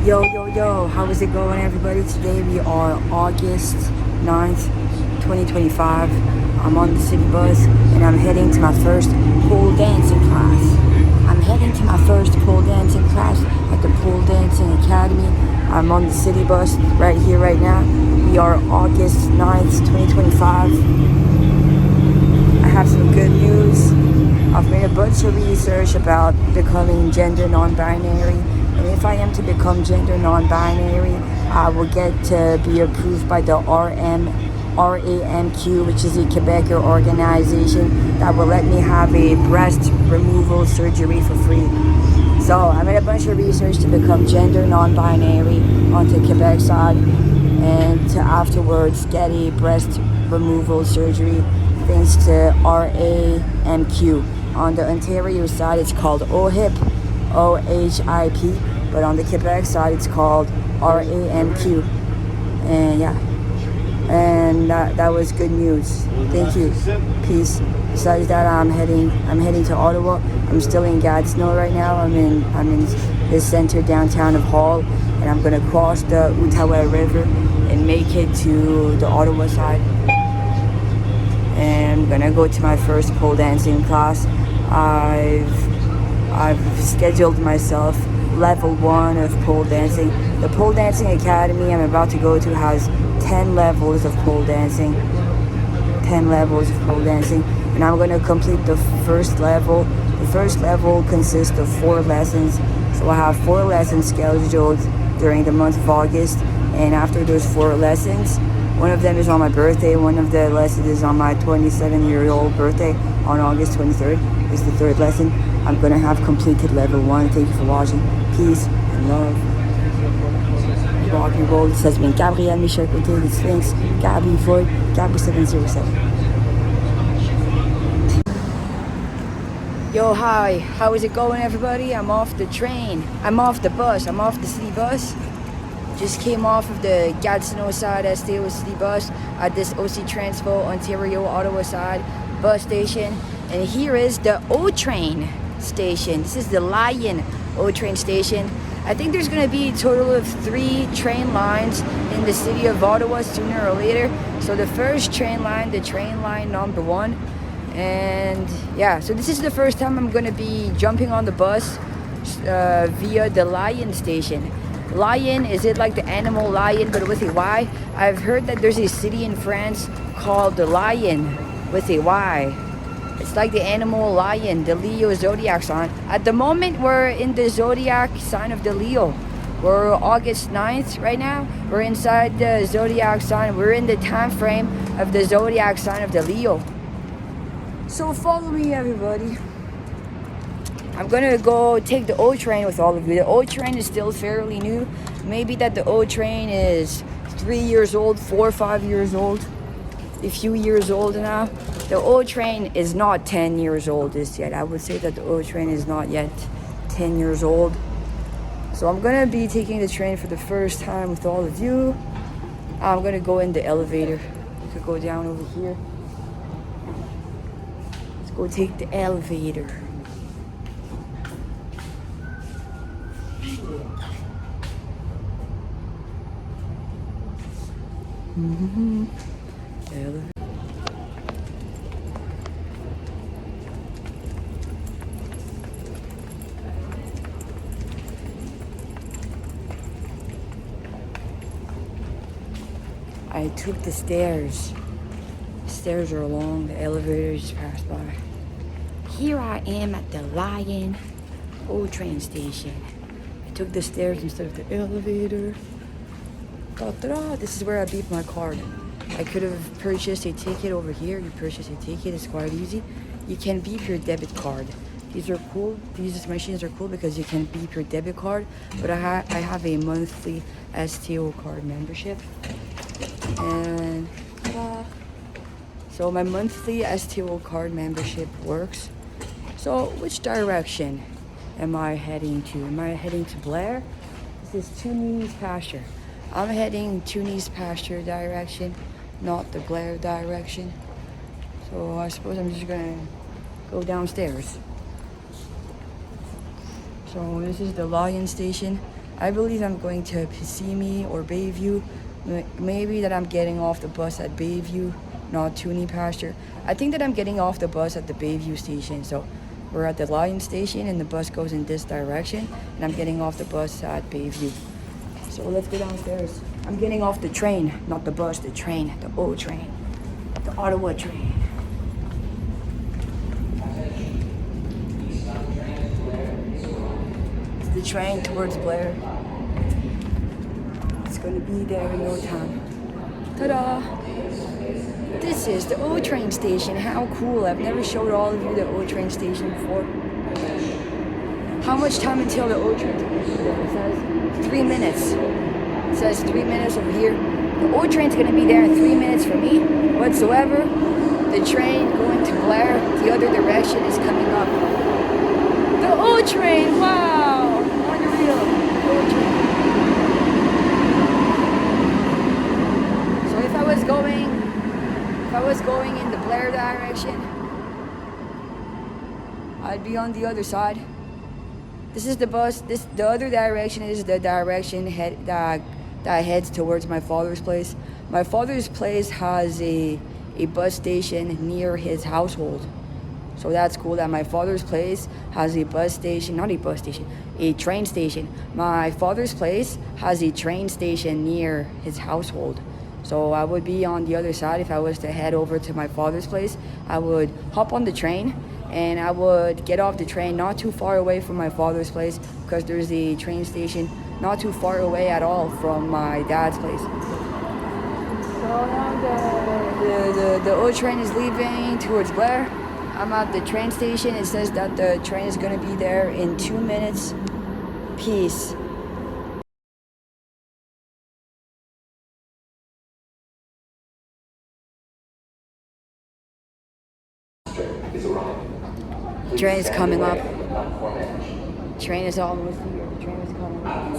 Yo, how is it going, everybody? Today we are August 9th, 2025. I'm on the city bus and I'm heading to my first pole dancing class. At the Pole Dancing Academy. I'm on the city bus right here, right now. We are August 9th, 2025. I have some good news. I've made a bunch of research about becoming gender non-binary. And if I am to become gender non-binary, I will get to be approved by the RAMQ, which is a Quebec organization that will let me have a breast removal surgery for free. So I made a bunch of research to become gender non-binary on the Quebec side and to afterwards get a breast removal surgery thanks to RAMQ. On the Ontario side, it's called OHIP, OHIP, but on the Quebec side, it's called RAMQ. And yeah, and that was good news. Thank you. Peace. Besides that, I'm heading to Ottawa. I'm still in Gatineau right now. I'm in the center downtown of Hull, and I'm gonna cross the Outaouais River and make it to the Ottawa side. And I'm gonna go to my first pole dancing class. I've scheduled myself level 1 of pole dancing. The pole dancing academy I'm about to go to has 10 levels of pole dancing. 10 levels of pole dancing. And I'm going to complete the first level. The first level consists of 4 lessons. So I have 4 lessons scheduled during the month of August. And after those 4 lessons, one of them is on my birthday. One of the lessons is on my 27-year-old birthday on August 23rd. Is the 3rd lesson. I'm going to have completed level 1. Thank you for watching. Peace and love. Rock and roll. This has been Gabrielle M, Côté, the Sphinx, Gabbie Floyd, Gabbie 707. Yo, hi. How is it going, everybody? I'm off the train. I'm off the bus. I'm off the city bus. Just came off of the Gatineau side STO city bus at this OC Transpo, Ontario, Ottawa side bus station. And here is the O train station. This is the Lion O train station. I think there's going to be a total of 3 train lines in the city of Ottawa sooner or later. So the first train line, the train line number 1. And yeah, so this is the first time I'm going to be jumping on the bus via the Lion station. Lion, is it like the animal lion but with a Y? I've heard that there's a city in France called the Lion with a Y. It's like the animal lion, the Leo zodiac sign. At the moment, we're in the zodiac sign of the Leo. We're August 9th right now. We're inside the zodiac sign. We're in the time frame of the zodiac sign of the Leo. So follow me, everybody. I'm gonna go take the O train with all of you. The O train is still fairly new. Maybe that the O train is 3 years old, 4 or 5 years old, a few years old now. The O train is not 10 years old just yet. I would say that the O train is not yet 10 years old. So I'm gonna be taking the train for the first time with all of you. I'm gonna go in the elevator. You could go down over here. Let's go take the elevator. Elevator. I took the stairs. The stairs are long, the elevator just passed by. Here I am at the Lion O train station. I took the stairs instead of the elevator. Ta-da! This is where I beep my card. I could have purchased a ticket over here. You purchase a ticket, it's quite easy. You can beep your debit card. These are cool. These machines are cool because you can beep your debit card. But I have a monthly STO card membership. And so my monthly STO card membership works. So which direction am I heading to? Am I heading to Blair? This is Tunis Pasture. I'm heading Tunis Pasture direction, not the Blair direction. So I suppose I'm just gonna go downstairs. So this is the Lion station. I believe I'm going to Passez or Bayview. Maybe that I'm getting off the bus at Bayview, not Toonie Pasture. I think that I'm getting off the bus at the Bayview station. So we're at the Lion station and the bus goes in this direction, and I'm getting off the bus at Bayview. So let's go downstairs. I'm getting off the train, not the bus, the train, the O train, the Ottawa train. It's the train towards Blair. It's gonna be there in no time. Ta-da! This is the O train station. How cool. I've never showed all of you the O train station before. How much time until the O train station? It says 3 minutes. It says 3 minutes over here. The O train's gonna be there in 3 minutes for me whatsoever. The train going to Blair, the other direction, is coming up. The O train, wow! Unreal. The O train. So if I was going in the Blair direction, I'd be on the other side. This is the bus. The other direction is the direction that heads towards my father's place. My father's place has a bus station near his household. So that's cool that my father's place has a bus station, not a bus station, a train station. My father's place has a train station near his household. So I would be on the other side. If I was to head over to my father's place, I would hop on the train and I would get off the train not too far away from my father's place, because there's a train station not too far away at all from my dad's place. So now the O train is leaving towards Blair. I'm at the train station. It says that the train is gonna be there in 2 minutes. Peace. Train is coming up. Train is almost here. The train is coming up.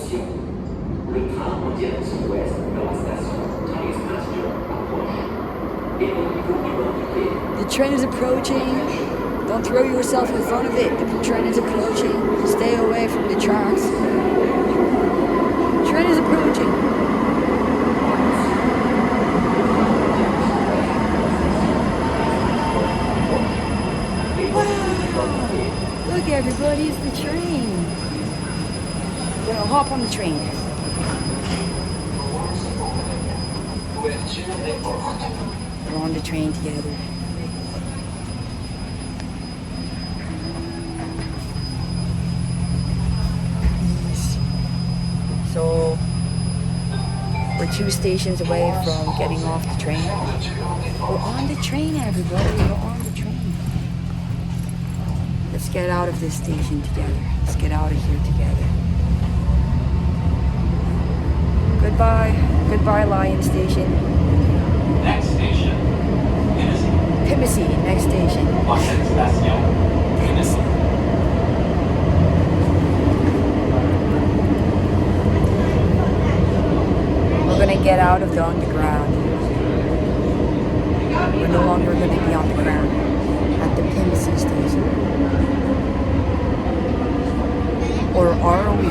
The train is approaching. Don't throw yourself in front of it. The train is approaching. Stay away from the tracks. The train is approaching. Look, everybody, it's the train. We're gonna hop on the train. We're on the train together. So, we're 2 stations away from getting off the train. We're on the train, everybody. We're on the train. Let's get out of this station together. Let's get out of here together. Goodbye. Goodbye, Lion Station. Next station, Pimsy, next station. Pimsy. We're gonna get out of the underground. We're no longer gonna be on the ground at the Pimsy station. Or are we?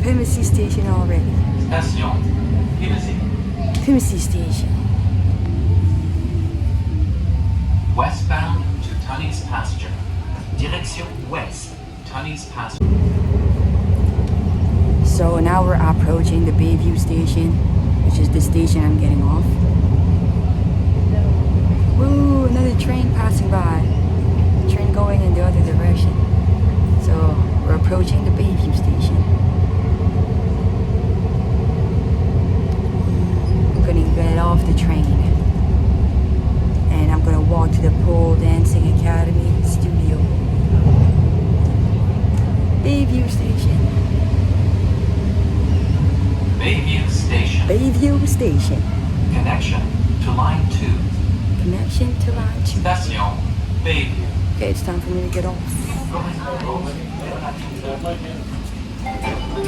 Pimsy station already. Station, Pimsy station. Westbound to Tunney's Pasture. Direction ouest, Tunney's Pasture. So now we're approaching the Bayview station, which is the station I'm getting off. Woo, another train passing by. Train going in the other direction. So we're approaching the Bayview station. I'm gonna get off the train and I'm gonna walk to the Pole Dancing Academy studio. Bayview station. Bayview Station. Bayview station. Connection to line 2. Connection to line 2. Station Bayview. Okay, it's time for me to get off.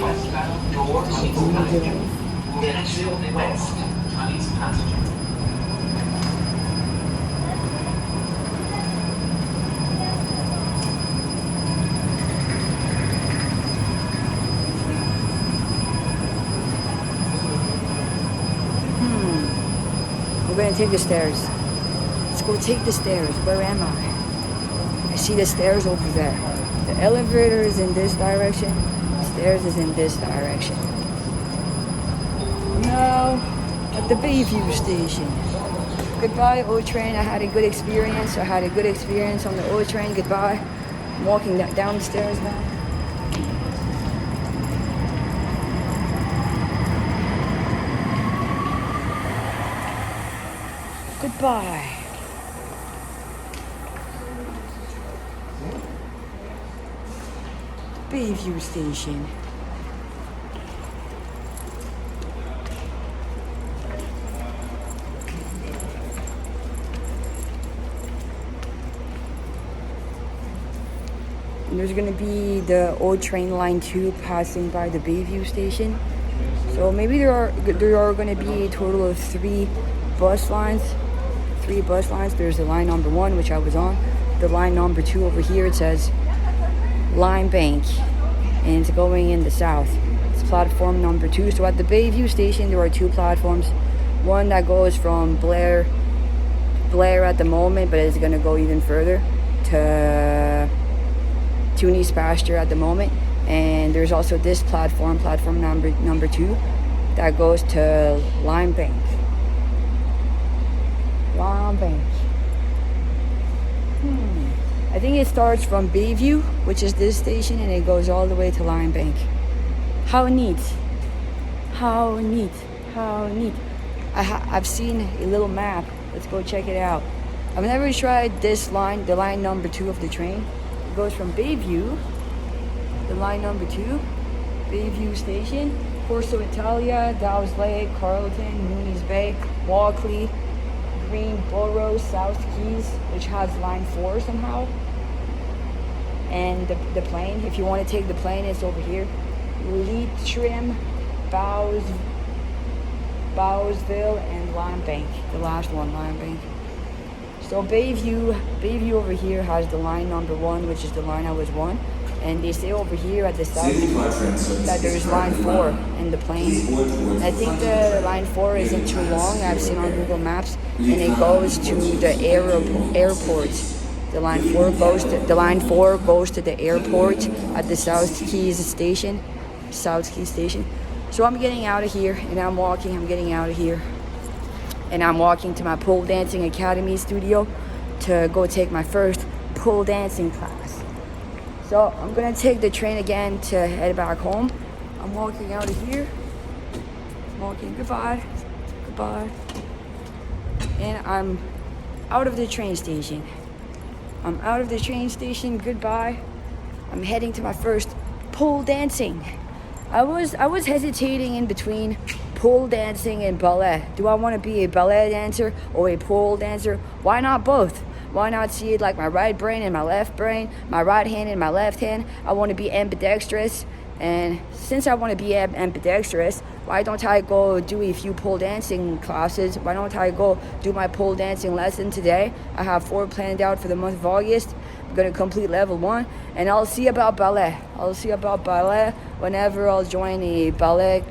Westbound door Tunney's Passenger. Direction West, Tunney's Passenger. We're gonna take the stairs. Let's go take the stairs. Where am I? I see the stairs over there. The elevator is in this direction. The stairs is in this direction. Now at the Bayview station. Goodbye, O train. I had a good experience. I had a good experience on the O train. Goodbye. I'm walking down the stairs now. Goodbye. Bayview station. And there's gonna be the old train line 2 passing by the Bayview station. So maybe there are gonna be a total of 3 bus lines. 3 bus lines. There's the line number 1, which I was on. The line number 2 over here, it says Line Bank, and it's going in the south. It's platform number 2. So at the Bayview station, there are 2 platforms. One that goes from Blair at the moment, but it's gonna go even further to Tunney's Pasture at the moment. And there's also this platform number 2, that goes to Line Bank. Line Bank. I think it starts from Bayview, which is this station, and it goes all the way to Line Bank. How neat. How neat. How neat. I've seen a little map. Let's go check it out. I've never tried this line, the line number 2 of the train. It goes from Bayview, the line number 2, Bayview station, Corso Italia, Dow's Lake, Carlton, Mooney's Bay, Walkley, Greenboro, South Keys, which has line 4 somehow. And the plane, if you want to take the plane, it's over here. Leitrim, Bowesville, and Line Bank. The last one, Line Bank. So Bayview over here has the line number 1, which is the line I was on. And they say over here at the south that there's line 4 in the plane. I think the line 4 isn't too long. I've seen on Google Maps, and it goes to the airport. The line 4 goes to the airport at the South Keys station. So I'm getting out of here, and I'm getting out of here, and I'm walking to my pole dancing academy studio to go take my first pole dancing class. So I'm gonna take the train again to head back home. I'm walking out of here. Goodbye. And I'm out of the train station. Goodbye. I'm heading to my first pole dancing. I was hesitating in between pole dancing and ballet. Do I want to be a ballet dancer or a pole dancer? Why not both? Why not see it like my right brain and my left brain, my right hand and my left hand? I want to be ambidextrous. And since I want to be ambidextrous, why don't I go do a few pole dancing classes? Why don't I go do my pole dancing lesson today? I have 4 planned out for the month of August. I'm going to complete level 1, and I'll see about ballet. Whenever I'll join a ballet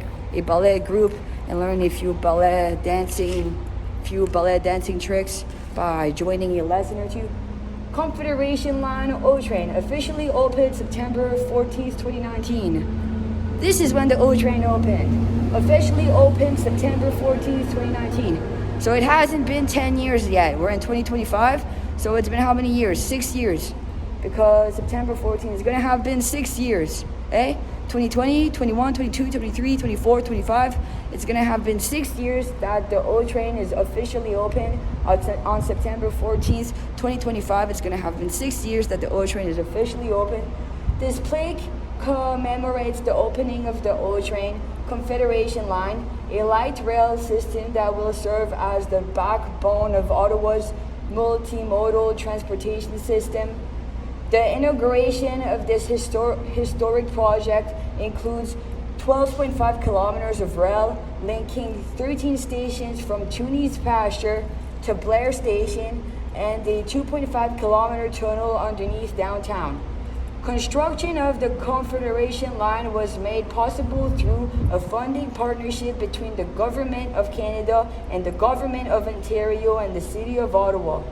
group and learn a few ballet dancing tricks by joining a lesson or 2. Confederation Line O Train officially opened September 14th, 2019. This is when the O train opened. Officially opened September 14th, 2019. So it hasn't been 10 years yet. We're in 2025. So it's been how many years? 6 years. Because September 14th is going to have been 6 years. Eh? 2020, 21, 22, 23, 24, 25. It's going to have been 6 years that the O train is officially open on September 14th, 2025. It's going to have been 6 years that the O train is officially open. This plaque commemorates the opening of the O train Confederation line, a light rail system that will serve as the backbone of Ottawa's multimodal transportation system. The inauguration of this historic project includes 12.5 kilometers of rail linking 13 stations from Tunis Pasture to Blair Station and the 2.5 kilometer tunnel underneath downtown. Construction of the Confederation line was made possible through a funding partnership between the Government of Canada and the Government of Ontario and the City of Ottawa.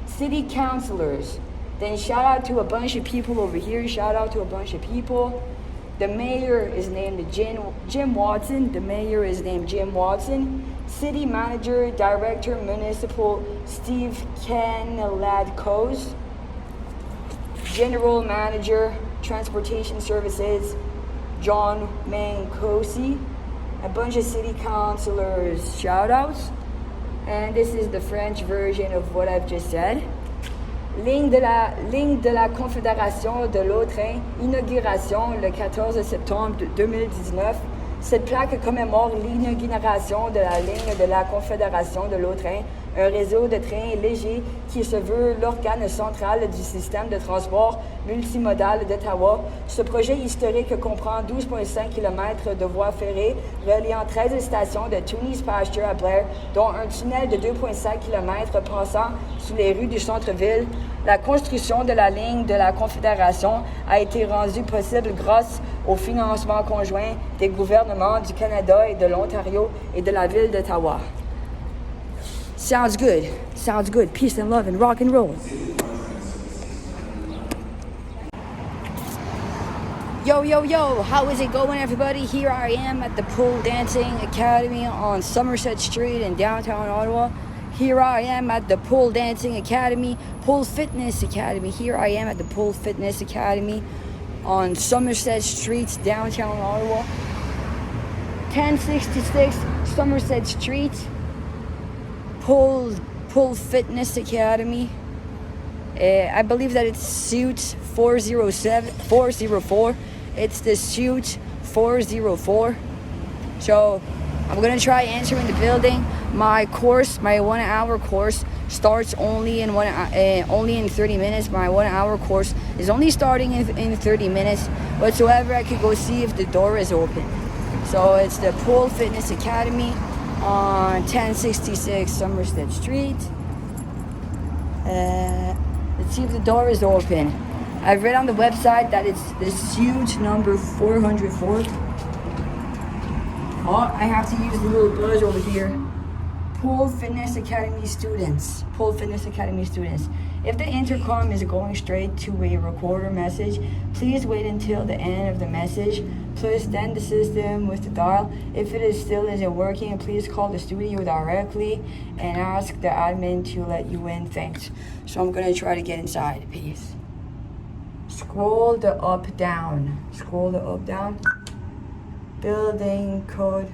City councillors. Then shout out to a bunch of people over here. Shout out to a bunch of people. The mayor is named Jim Watson. The mayor is named Jim Watson. City manager, director, municipal, Steve Kenladkos. General manager, transportation services, John Mancosi. A bunch of city councillors shout outs. And this is the French version of what I've just said. Ligne de la Confédération de l'eau-train, inauguration le 14 septembre 2019. Cette plaque commémore l'inauguration de la ligne de la Confédération de l'eau-train, un réseau de trains légers qui se veut l'organe central du système de transport multimodal d'Ottawa. Ce projet historique comprend 12,5 km de voies ferrées reliant 13 stations de Tunis Pasture à Blair, dont un tunnel de 2,5 km passant sous les rues du centre-ville. La construction de la ligne de la Confédération a été rendue possible grâce au financement conjoint des gouvernements du Canada et de l'Ontario et de la ville d'Ottawa. Sounds good. Sounds good. Peace and love and rock and roll. Yo, yo, yo. How is it going, everybody? Here I am at the Pole Dancing Academy on Somerset Street in downtown Ottawa. Here I am at the Pole Dancing Academy, Pole Fitness Academy. Here I am at the Pole Fitness Academy on Somerset Street, downtown Ottawa. 1066 Somerset Street. Pole Fitness Academy. I believe that it's suite 404. It's the suite 404. So I'm gonna try answering the building. My course, my 1 hour course, starts only in 30 minutes. My 1 hour course is only starting in 30 minutes. Whatsoever, I could go see if the door is open. So it's the Pole Fitness Academy on 1066 Somerset Street. Let's see if the door is open. I've read on the website that it's the suite number 404. Oh, I have to use the little buzz over here. Pole Fitness Academy students. Pole Fitness Academy students. If the intercom is going straight to a recorder message, please wait until the end of the message. Please send the system with the dial. If it still isn't working, please call the studio directly and ask the admin to let you in. Thanks. So I'm gonna try to get inside. Peace. Scroll the up down. Scroll the up down. Building code.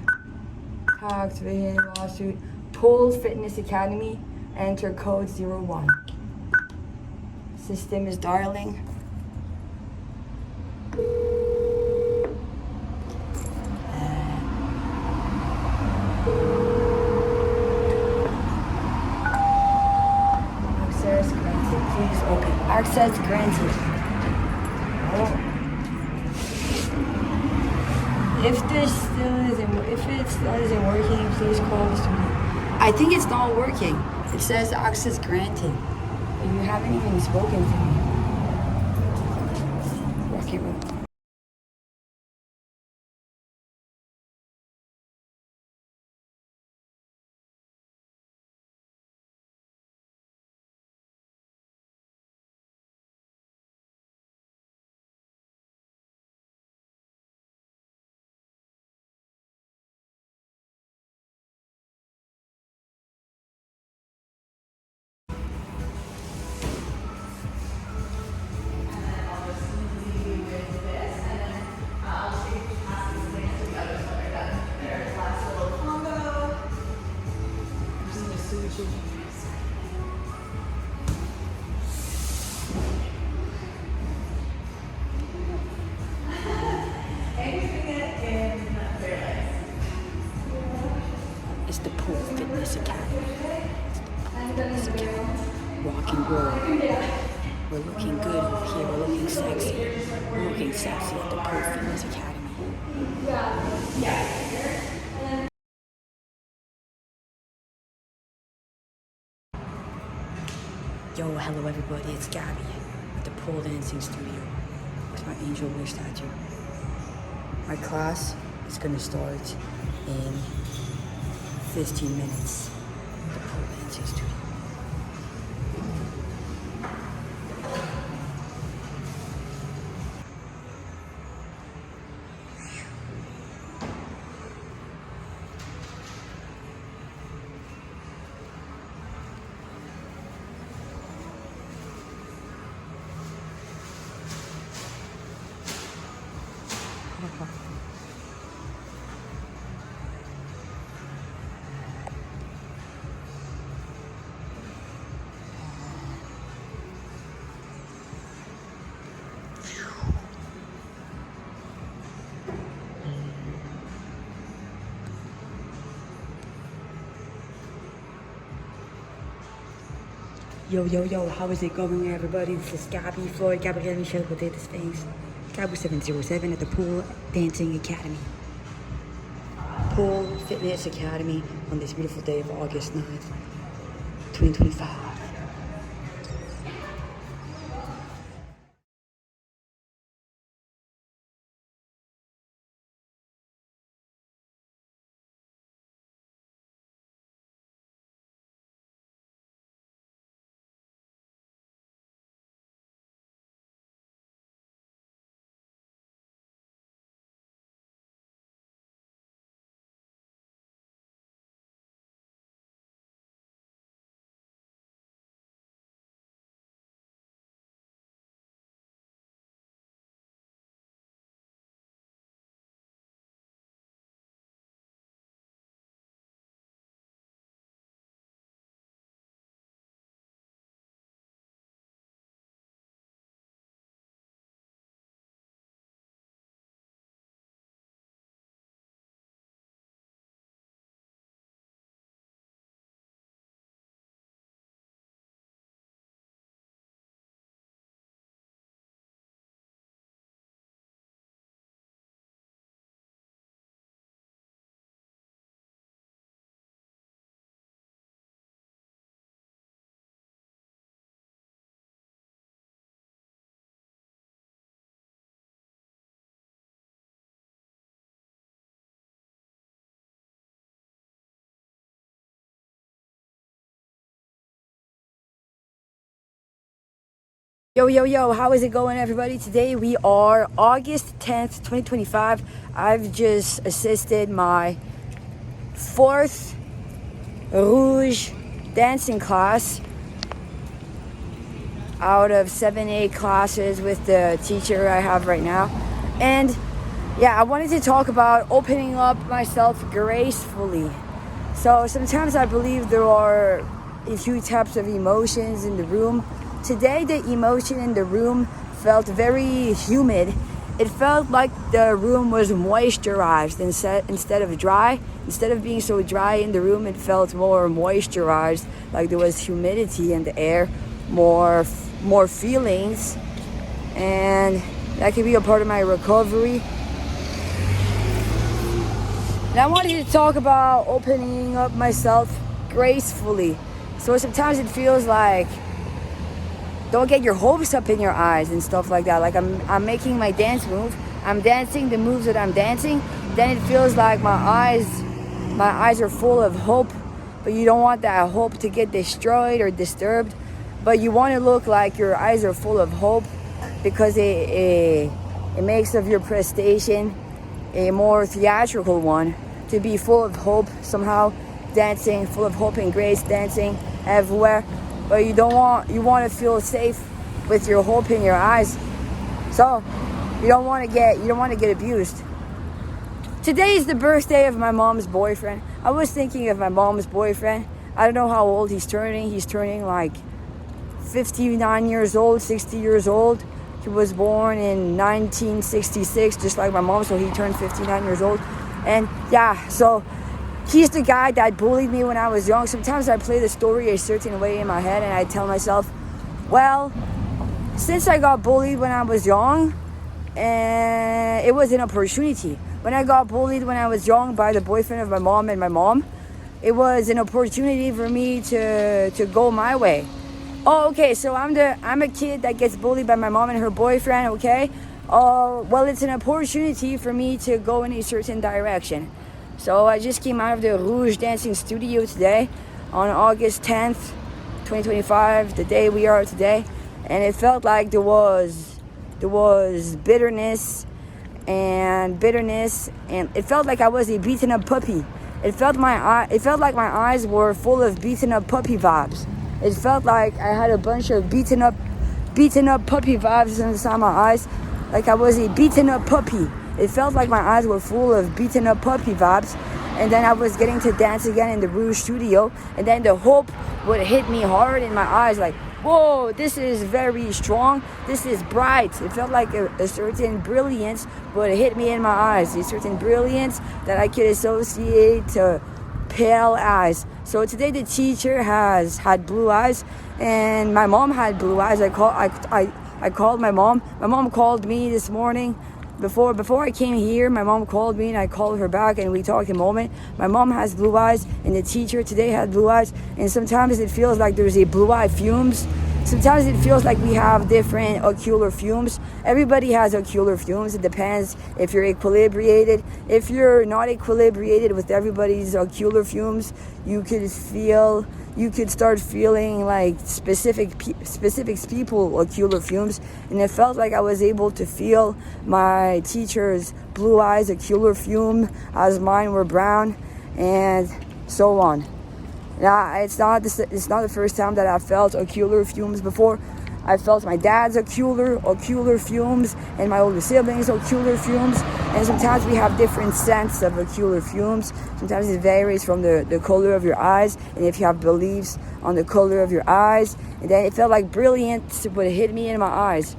Tax vision lawsuit. Pole Fitness Academy. Enter code 01. System is dialing. Access granted. Please open. Access granted. Oh. If it still isn't working, please call the studio. I think it's not working. It says access granted. You haven't even spoken to me. Rocky Road. It's the Pool Fitness Academy. Fitness Academy. Rock and roll. We're looking good over here. We're looking sexy. We're looking sexy at the Pool Fitness Academy. Yo, hello everybody. It's Gabbie at the pole dancing studio with my angel wish statue. My class is gonna start in 15 minutes. The pole dancing studio. Yo, how is it going, everybody? This is Gabbie Floyd, Gabrielle M, Côté, the Sphinx. Gabbie 707 at the Pool Dancing Academy. Pool Fitness Academy on this beautiful day of August 9th, 2025. Yo, how is it going, everybody? Today we are August 10th, 2025. I've just assisted my 4th Rouge dancing class out of 7-8 classes with the teacher I have right now. And yeah, I wanted to talk about opening up myself gracefully. So sometimes I believe there are a few types of emotions in the room. Today, the emotion in the room felt very humid. It felt like the room was moisturized instead of dry. Instead of being so dry in the room, it felt more moisturized, like there was humidity in the air, more feelings. And that could be a part of my recovery. And I wanted to talk about opening up myself gracefully. So sometimes it feels like don't get your hopes up in your eyes and stuff like that. Like I'm making my dance move. I'm dancing the moves that I'm dancing. Then it feels like my eyes are full of hope, but you don't want that hope to get destroyed or disturbed. But you want to look like your eyes are full of hope because it makes of your prestation a more theatrical one, to be full of hope somehow, dancing, full of hope and grace, dancing everywhere. But you want to feel safe with your hope in your eyes. So you don't want to get abused. Today is the birthday of my mom's boyfriend. I was thinking of my mom's boyfriend. I don't know how old he's turning. He's turning like 59 years old, 60 years old. He was born in 1966, just like my mom, so he turned 59 years old. And yeah, so He's the guy that bullied me when I was young. Sometimes I play the story a certain way in my head and I tell myself, well, since I got bullied when I was young, and it was an opportunity. When I got bullied when I was young by the boyfriend of my mom and my mom, it was an opportunity for me to go my way. Oh, okay, so I'm a kid that gets bullied by my mom and her boyfriend, okay? Oh, well, it's an opportunity for me to go in a certain direction. So I just came out of the Rouge Dancing Studio today on August 10th, 2025, the day we are today. And it felt like there was bitterness, and it felt like I was a beaten up puppy. It felt like my eyes were full of beaten up puppy vibes. It felt like I had a bunch of beaten up puppy vibes inside my eyes, like I was a beaten up puppy. It felt like my eyes were full of beaten up puppy vibes. And then I was getting to dance again in the Rouge Studio, and then the hope would hit me hard in my eyes, like, whoa, this is very strong, this is bright. It felt like a certain brilliance would hit me in my eyes, a certain brilliance that I could associate to pale eyes. So today the teacher had blue eyes, and my mom had blue eyes. I called my mom. My mom called me this morning. Before I came here, my mom called me and I called her back and we talked a moment. My mom has blue eyes and the teacher today had blue eyes, and sometimes it feels like there's a blue eye fumes. Sometimes it feels like we have different ocular fumes. Everybody has ocular fumes. It depends if you're equilibrated. If you're not equilibrated with everybody's ocular fumes, you could start feeling like specific people ocular fumes. And it felt like I was able to feel my teacher's blue eyes ocular fume as mine were brown, and so on. Now, it's not the first time that I felt ocular fumes before. I felt my dad's ocular fumes and my older siblings' ocular fumes. And sometimes we have different scents of ocular fumes. Sometimes it varies from the color of your eyes, and if you have beliefs on the color of your eyes. And then it felt like brilliance would hit me in my eyes.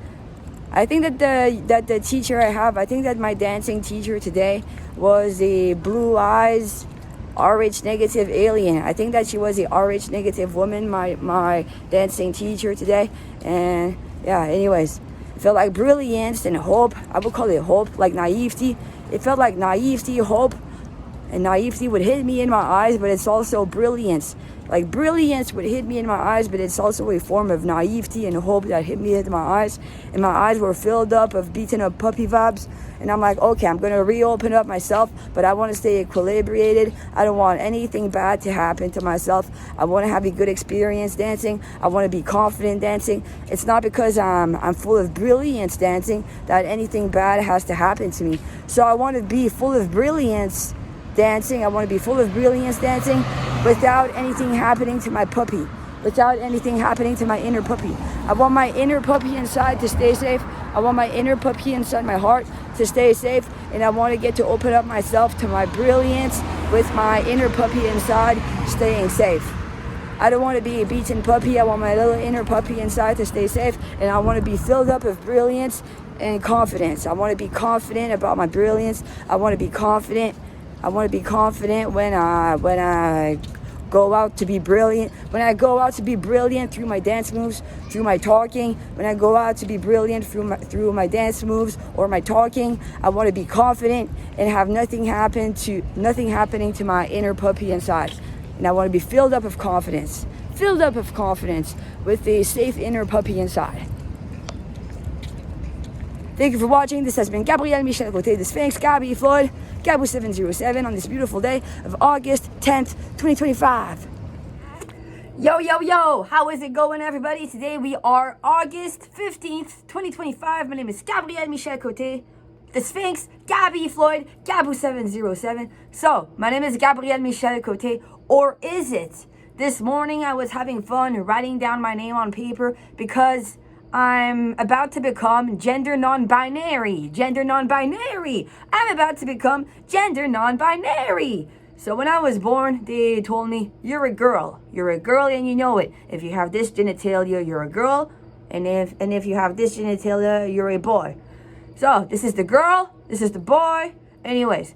I think that the teacher I think that my dancing teacher today was a blue eyes RH negative alien. I think that she was a RH negative woman, my dancing teacher today. And yeah, anyways, it felt like brilliance and hope. I would call it hope, like naivety. It felt like naivety, hope, and naivety would hit me in my eyes, but it's also brilliance. Like brilliance would hit me in my eyes, but it's also a form of naivety and hope that hit me in my eyes. And my eyes were filled up of beaten up puppy vibes. And I'm like, okay, I'm going to reopen up myself, but I want to stay equilibrated. I don't want anything bad to happen to myself. I want to have a good experience dancing. I want to be confident dancing. It's not because I'm full of brilliance dancing that anything bad has to happen to me. So I want to be full of brilliance dancing. I want to be full of brilliance dancing without anything happening to my puppy, without anything happening to my inner puppy. I want my inner puppy inside to stay safe. I want my inner puppy inside my heart to stay safe, and I want to get to open up myself to my brilliance with my inner puppy inside staying safe. I don't want to be a beaten puppy. I want my little inner puppy inside to stay safe, and I want to be filled up with brilliance and confidence. I want to be confident about my brilliance. I want to be confident. I want to be confident when I go out to be brilliant. When I go out to be brilliant through my dance moves, through my talking. When I go out to be brilliant through my dance moves or my talking, I want to be confident and have nothing happening to my inner puppy inside. And I want to be filled up of confidence with a safe inner puppy inside. Thank you for watching. This has been Gabrielle M, Côté, the Sphinx, Gabbie Floyd, Gabbie 707 on this beautiful day of August 10th, 2025. Yo, how is it going, everybody? Today we are August 15th, 2025. My name is Gabrielle Michel Côté, the Sphinx, Gabbie Floyd, Gabbie 707. So, my name is Gabrielle Michel Côté, or is it? This morning I was having fun writing down my name on paper because I'm about to become gender non-binary. I'm about to become gender non-binary. So when I was born, they told me, you're a girl and you know it. If you have this genitalia, you're a girl. And if you have this genitalia, you're a boy. So this is the girl, this is the boy. Anyways,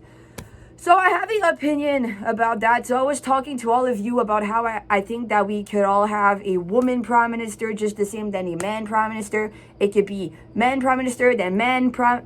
So I have an opinion about that. So I was talking to all of you about how I think that we could all have a woman prime minister just the same than a man prime minister. It could be man prime minister, then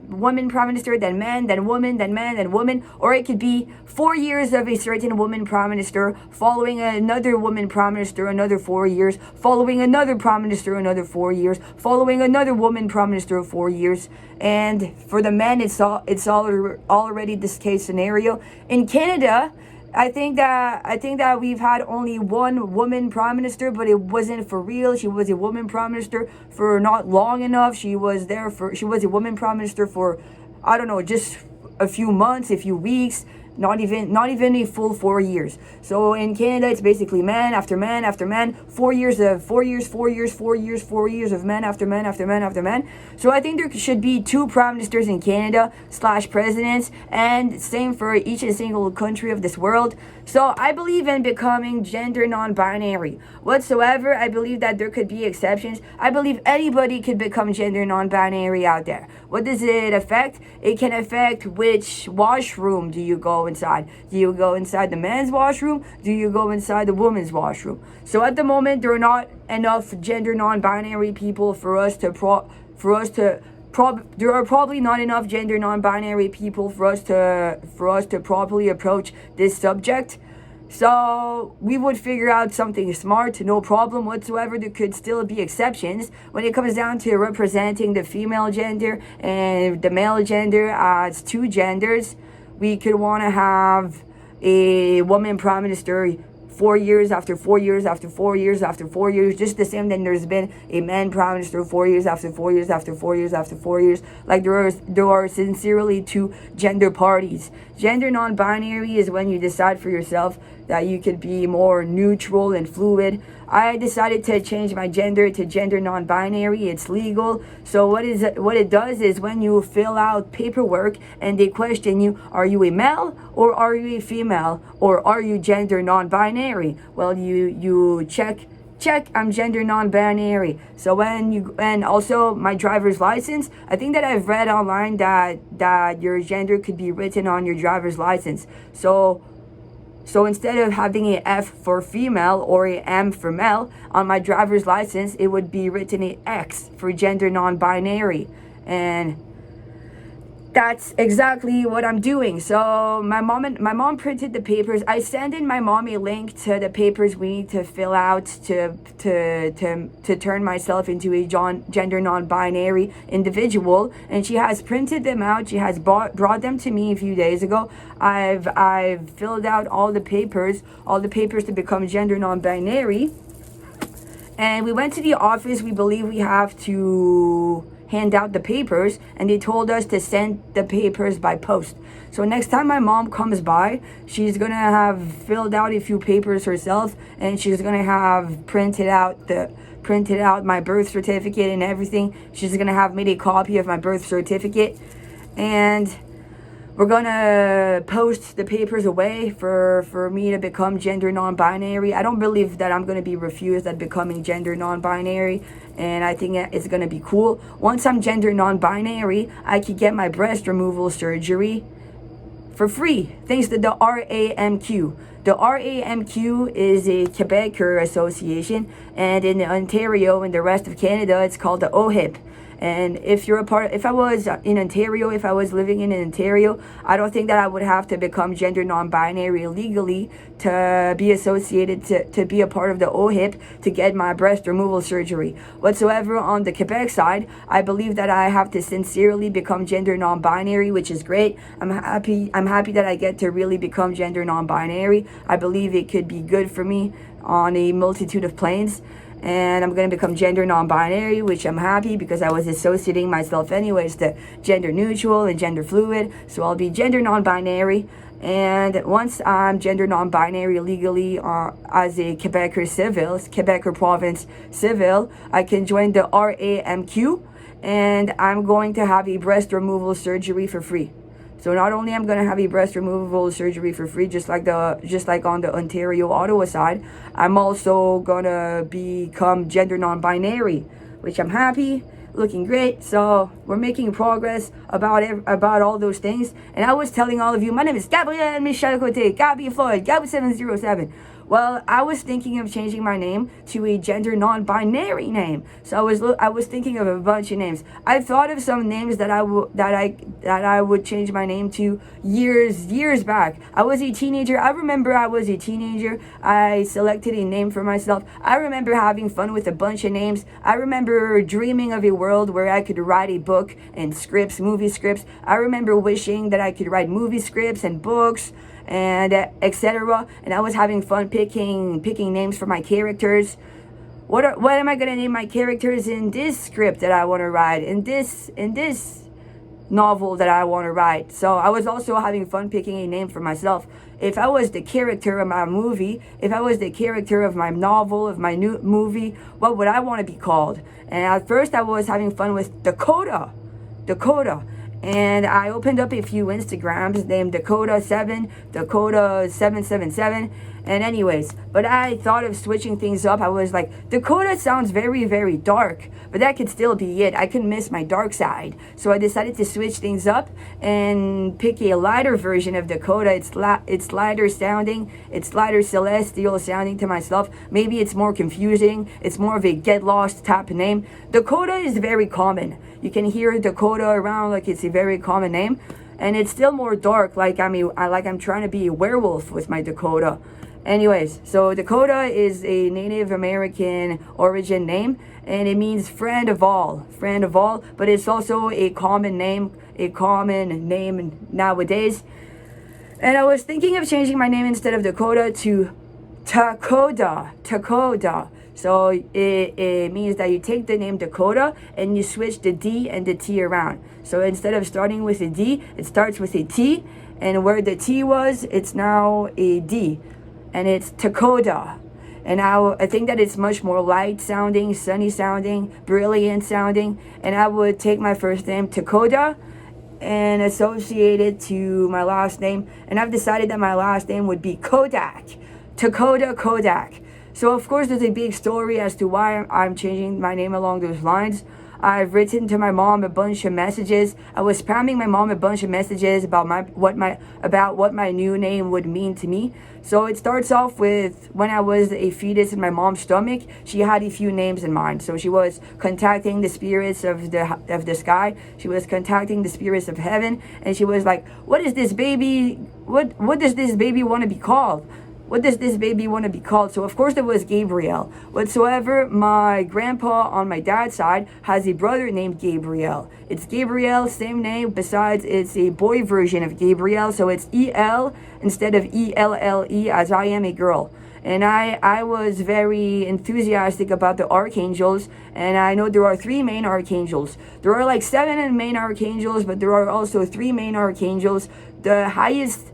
woman prime minister, then man, then woman, then man, then woman. Or it could be 4 years of a certain woman prime minister, following another woman prime minister, another 4 years, following another prime minister, another 4 years, following another woman prime minister, 4 years. And for the men, it's already this case scenario. In Canada, I think that we've had only one woman prime minister, but it wasn't for real. She was a woman prime minister for not long enough. She was a woman prime minister for, I don't know, just a few months, a few weeks. Not even a full 4 years. So in Canada, it's basically man after man after man, 4 years of 4 years, 4 years, 4 years, 4 years of man after man after man after man. So I think there should be 2 prime ministers in Canada / presidents, and same for each and single country of this world. So I believe in becoming gender non-binary. Whatsoever, I believe that there could be exceptions. I believe anybody could become gender non-binary out there. What does it affect? It can affect which washroom do you go inside. Do you go inside the men's washroom? Do you go inside the women's washroom? So at the moment, there are not enough gender non-binary people for us to there are probably not enough gender non-binary people for us to properly approach this subject. So we would figure out something smart, no problem whatsoever. There could still be exceptions when it comes down to representing the female gender and the male gender as 2 genders. We could want to have a woman prime minister 4 years after 4 years after 4 years after 4 years, just the same then there's been a man prime minister 4 years after 4 years after 4 years after 4 years. Like there are sincerely 2 gender parties. Gender non-binary is when you decide for yourself that you could be more neutral and fluid. I decided to change my gender to gender non-binary. It's legal. So what it does is when you fill out paperwork and they question you, are you a male or are you a female or are you gender non-binary? Well, you check, I'm gender non-binary. So and also my driver's license, I think that I've read online that your gender could be written on your driver's license. So instead of having a F for female or a M for male on my driver's license, it would be written a X for gender non-binary. And that's exactly what I'm doing. So my mom printed the papers. I sent in my mom a link to the papers we need to fill out to turn myself into a gender non-binary individual, and she has printed them out. She has brought them to me a few days ago. I've filled out all the papers to become gender non-binary, and we went to the office. We believe we have to hand out the papers, and they told us to send the papers by post. So next time my mom comes by, she's gonna have filled out a few papers herself, and she's gonna have printed out my birth certificate and everything. She's gonna have made a copy of my birth certificate, and we're gonna post the papers away for me to become gender non-binary. I don't believe that I'm gonna be refused at becoming gender non-binary, and I think it's gonna be cool. Once I'm gender non-binary, I could get my breast removal surgery for free, thanks to the RAMQ. The RAMQ is a Quebecer association, and in Ontario and the rest of Canada, it's called the OHIP. And if I was in Ontario, if I was living in Ontario, I don't think that I would have to become gender non-binary legally to be associated, to be a part of the OHIP, to get my breast removal surgery. Whatsoever on the Quebec side, I believe that I have to sincerely become gender non-binary, which is great. I'm happy that I get to really become gender non-binary. I believe it could be good for me on a multitude of planes. And I'm going to become gender non-binary, which I'm happy because I was associating myself anyways to gender neutral and gender fluid. So I'll be gender non-binary. And once I'm gender non-binary legally as a Quebecer province civil, I can join the RAMQ, and I'm going to have a breast removal surgery for free. So not only I'm going to have a breast removal surgery for free, just like on the Ontario, Ottawa side, I'm also going to become gender non-binary, which I'm happy. looking great. So we're making progress about all those things. And I was telling all of you, my name is Gabrielle M, Côté, Gabbie Floyd, Gabbie707. Well, I was thinking of changing my name to a gender non-binary name. So I was thinking of a bunch of names. I thought of some names that I would change my name to years back. I was a teenager. I remember I was a teenager. I selected a name for myself. I remember having fun with a bunch of names. I remember dreaming of a world where I could write a book and scripts, movie scripts. I remember wishing that I could write movie scripts and books and etc. And I was having fun picking names for my characters. What am I gonna name my characters in this script that I want to write, in this novel that I want to write? So I was also having fun picking a name for myself. If I was the character of my movie, if I was the character of my novel, of my new movie, what would I want to be called? And at first I was having fun with Dakota. And I opened up a few Instagrams named Dakota7, Dakota777. And anyways, but I thought of switching things up. I was like, Dakota sounds very, very dark, but that could still be it. I could miss my dark side. So I decided to switch things up and pick a lighter version of Dakota. It's lighter sounding. It's lighter celestial sounding to myself. Maybe it's more confusing. It's more of a get lost type of name. Dakota is very common. You can hear Dakota around like it's a very common name. And it's still more dark, like I'm trying to be a werewolf with my Dakota. Anyways, so Dakota is a Native American origin name, and it means friend of all, but it's also a common name nowadays. And I was thinking of changing my name instead of Dakota to Takoda. So it means that you take the name Dakota and you switch the D and the T around. So instead of starting with a D, it starts with a T, and where the T was, it's now a D. And it's Takoda. And I think that it's much more light sounding, sunny sounding, brilliant sounding. And I would take my first name, Takoda, and associate it to my last name. And I've decided that my last name would be Kodak. Takoda Kodak. So of course there's a big story as to why I'm changing my name along those lines. I've written to my mom a bunch of messages. I was spamming my mom a bunch of messages about what my new name would mean to me. So it starts off with when I was a fetus in my mom's stomach. She had a few names in mind. So she was contacting the spirits of the sky. She was contacting the spirits of heaven, and she was like, "What is this baby? What does this baby want to be called? What does this baby want to be called?" So of course there was Gabrielle. Whatsoever, my grandpa on my dad's side has a brother named Gabrielle. It's Gabrielle, same name, besides it's a boy version of Gabrielle, so it's E-L instead of E-L-L-E, as I am a girl. And I was very enthusiastic about the archangels, and I know there are 3 main archangels. There are like 7 main archangels, but there are also 3 main archangels. The highest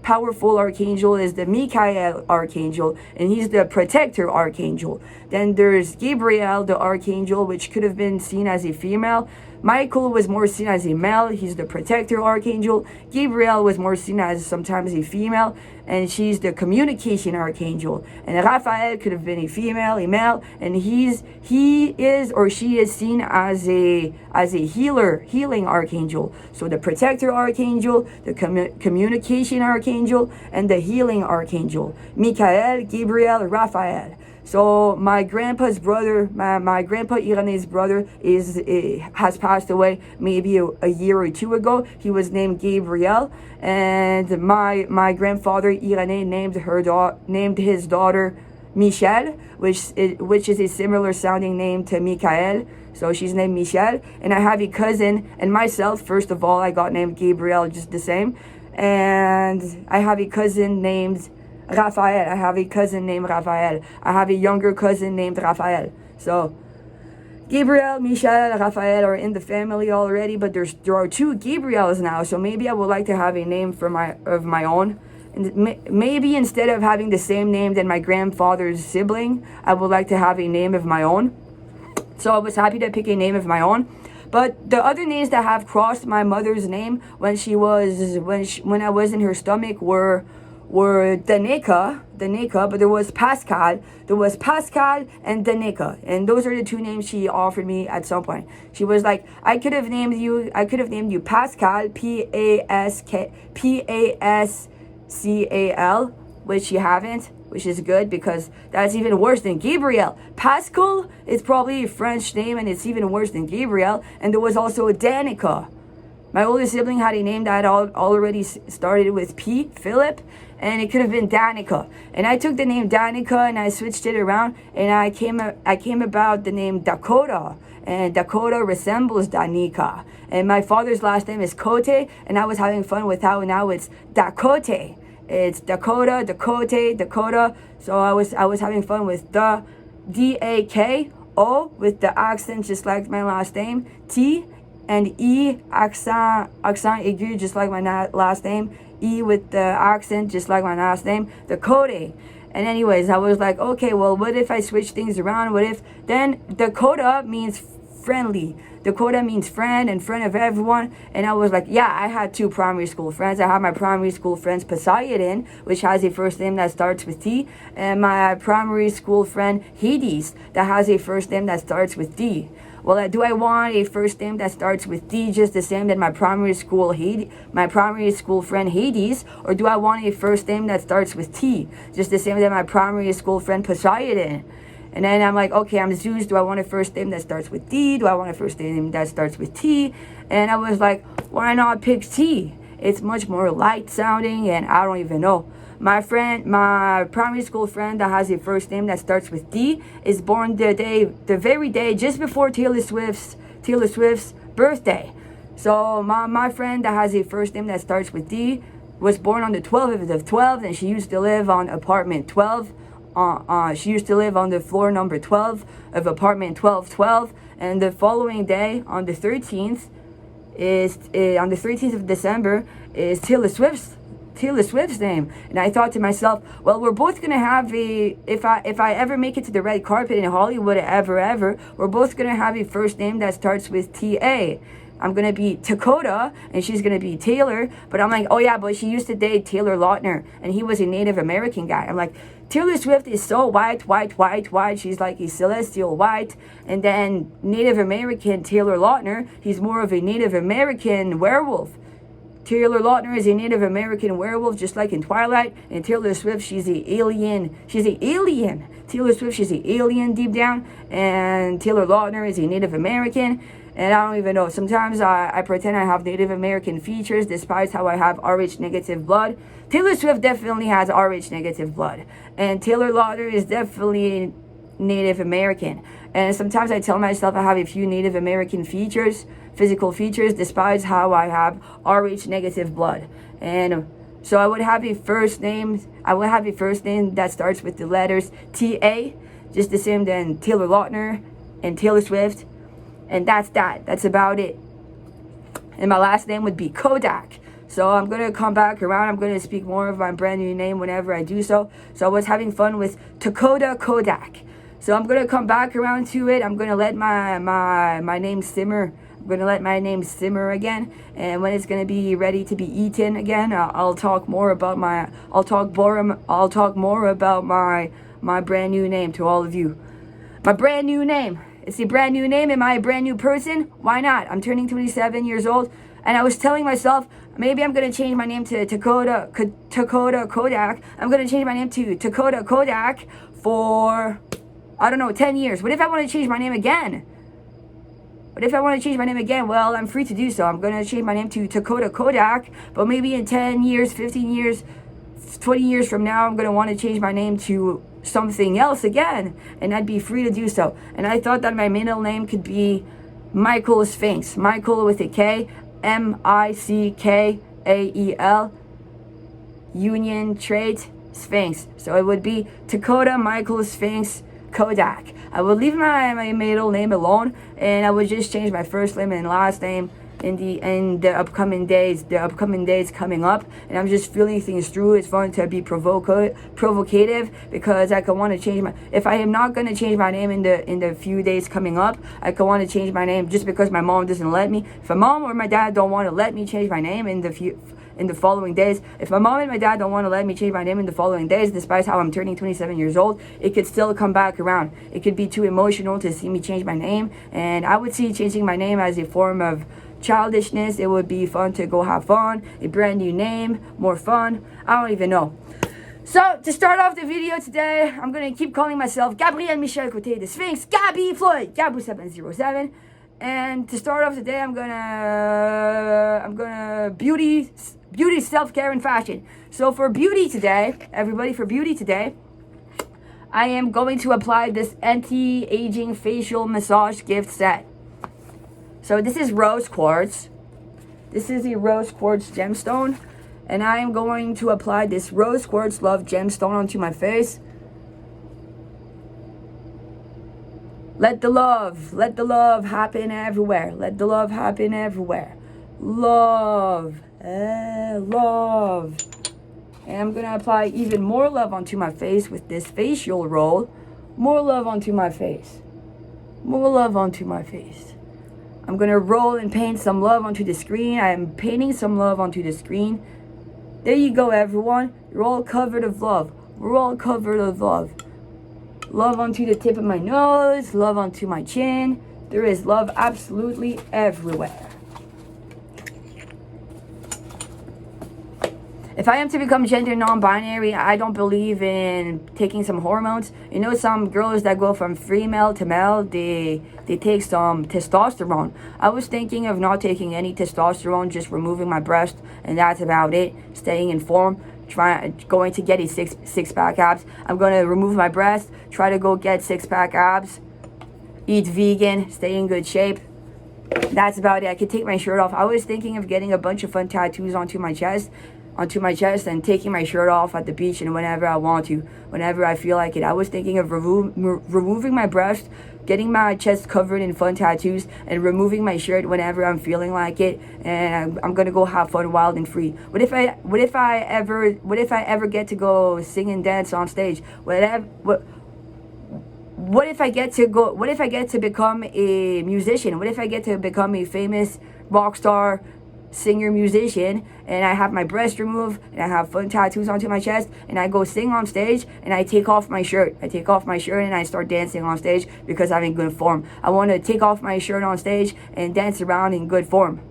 powerful archangel is the Michael archangel, and he's the protector archangel. Then there's Gabriel, the archangel, which could have been seen as a female. Michael was more seen as a male. He's the protector archangel. Gabriel was more seen as sometimes a female, and she's the communication archangel. And Raphael could have been a female, a male, and he is or she is seen as a healing archangel. So the protector archangel, the communication archangel, and the healing archangel. Michael, Gabriel, Raphael. So my grandpa's brother, my grandpa Irene's brother has passed away maybe a year or 2 ago. He was named Gabriel, and my grandfather Irene named his daughter Michelle, which is a similar sounding name to Michael. So she's named Michelle, and I have a cousin and myself. First of all, I got named Gabriel just the same, and I have a cousin named Raphael. I have a cousin named Raphael. I have a younger cousin named Raphael. So Gabriel, Michel, Raphael are in the family already, but there are 2 Gabriels now. So maybe I would like to have a name of my own. And maybe instead of having the same name than my grandfather's sibling, I would like to have a name of my own. So I was happy to pick a name of my own. But the other names that have crossed my mother's name when I was in her stomach were were Danica, but there was Pascal and Danica, and those are the two names she offered me at some point. She was like, I could have named you Pascal, Pascal, which you haven't, which is good because that's even worse than Gabrielle. Pascal is probably a French name, and it's even worse than Gabrielle. And there was also Danica. My older sibling had a name that already started with P, Philip, and it could have been Danica. And I took the name Danica and I switched it around, and I came about the name Dakota. And Dakota resembles Danica. And my father's last name is Côté, and I was having fun with how now it's Dakota. It's Dakota. So I was having fun with the D-A-K-O with the accent just like my last name. T and E accent aigu just like my last name. E with the accent just like my last name. The Côté. And anyways, I was like, okay, well, what if I switch things around? What if then Dakota means friendly. Dakota means friend and friend of everyone. And I was like, yeah, I had two primary school friends. I had my primary school friends Poseidon, which has a first name that starts with T, and my primary school friend Hades, that has a first name that starts with D. Well, do I want a first name that starts with D just the same that my primary school friend Hades, or do I want a first name that starts with T just the same that my primary school friend Poseidon? And then I'm like, okay, I'm Zeus. Do I want a first name that starts with D? Do I want a first name that starts with T? And I was like, why not pick T? It's much more light sounding, and I don't even know. My primary school friend that has a first name that starts with D is born the very day just before Taylor Swift's birthday. So my friend that has a first name that starts with D was born on the 12th of 12, and she used to live on apartment 12. She used to live on the floor number 12 of apartment 1212, and the following day, on the 13th of December, is Taylor Swift's name. And I thought to myself, well, we're both gonna have if I ever make it to the red carpet in Hollywood ever, we're both gonna have a first name that starts with T-A. I'm gonna be Dakota and she's gonna be Taylor. But I'm like, oh yeah, but she used to date Taylor Lautner, and he was a Native American guy. I'm like, Taylor Swift is so white. She's like a celestial white. And then Native American Taylor Lautner, he's more of a Native American werewolf. Taylor Lautner is a Native American werewolf, just like in Twilight. And Taylor Swift, she's an alien. Taylor Swift, she's an alien deep down. And Taylor Lautner is a Native American. And I don't even know. Sometimes I pretend I have Native American features despite how I have Rh negative blood. Taylor Swift definitely has Rh negative blood. And Taylor Lautner is definitely Native American. And sometimes I tell myself I have a few Native American features, physical features, despite how I have Rh negative blood. And so I would have a first name that starts with the letters T-A, just the same than Taylor Lautner and Taylor Swift. And that's about it. And my last name would be Kodak. So I'm going to come back around. I'm going to speak more of my brand new name whenever I do so. So I was having fun with Dakota Kodak. So I'm going to come back around to it. I'm going to let my name simmer. I'm going to let my name simmer again. And when it's going to be ready to be eaten again, I'll talk more about my brand new name to all of you. My brand new name. It's a brand new name. Am I a brand new person? Why not? I'm turning 27 years old, and I was telling myself, maybe I'm going to change my name to Dakota Kodak. I'm going to change my name to Dakota Kodak for, 10 years. What if I want to change my name again? Well, I'm free to do so. I'm going to change my name to Dakota Kodak, but maybe in 10 years, 15 years, 20 years from now, I'm going to want to change my name to something else again, and I'd be free to do so. And I thought that my middle name could be Michael Sphinx. Michael with a K, M-I-C-K-A-E-L, union trait, Sphinx. So it would be Dakota Michael Sphinx Kodak. I would leave my middle name alone, and I would just change my first name and last name in the upcoming days coming up. And I'm just feeling things through. It's fun to be provocative, because I could want to change if I am not going to change my name in the few days coming up, I could want to change my name just because my mom doesn't let me. If my mom or my dad don't want to let me change my name in in the following days. If my mom and my dad don't want to let me change my name in the following days, despite how I'm turning 27 years old, it could still come back around. It could be too emotional to see me change my name, and I would see changing my name as a form of childishness. It would be fun to go have fun, a brand new name, more fun. I don't even know. So, to start off the video today, I'm going to keep calling myself Gabrielle Michel Côté, the Sphinx, Gabbie Floyd, Gabu707. And to start off today, I'm gonna beauty, self-care, and fashion. So for beauty today, everybody, for beauty today, I am going to apply this anti-aging facial massage gift set. So this is rose quartz. This is a rose quartz gemstone. And I am going to apply this rose quartz love gemstone onto my face. Let the love happen everywhere. Let the love happen everywhere. Love. Love. And I'm going to apply even more love onto my face with this facial roll. More love onto my face. More love onto my face. I'm going to roll and paint some love onto the screen. I am painting some love onto the screen. There you go, everyone. You're all covered of love. We're all covered of love. Love onto the tip of my nose. Love onto my chin. There is love absolutely everywhere. If I am to become gender non-binary, I don't believe in taking some hormones. You know, some girls that go from female to male, they take some testosterone. I was thinking of not taking any testosterone, just removing my breast, and that's about it. Staying in form, going to get a six-pack abs. I'm going to remove my breast, try to go get six-pack abs, eat vegan, stay in good shape. That's about it. I could take my shirt off. I was thinking of getting a bunch of fun tattoos onto my chest and taking my shirt off at the beach and whenever I want to, whenever I feel like it. I was thinking of removing my breast, getting my chest covered in fun tattoos, and removing my shirt whenever I'm feeling like it, and I'm gonna go have fun, wild and free. What if I ever get to go sing and dance on stage? What if I get to become a musician? What if I get to become a famous rock star, singer, musician, and I have my breast removed, and I have fun tattoos onto my chest, and I go sing on stage, and I take off my shirt. And I start dancing on stage because I'm in good form. I want to take off my shirt on stage and dance around in good form.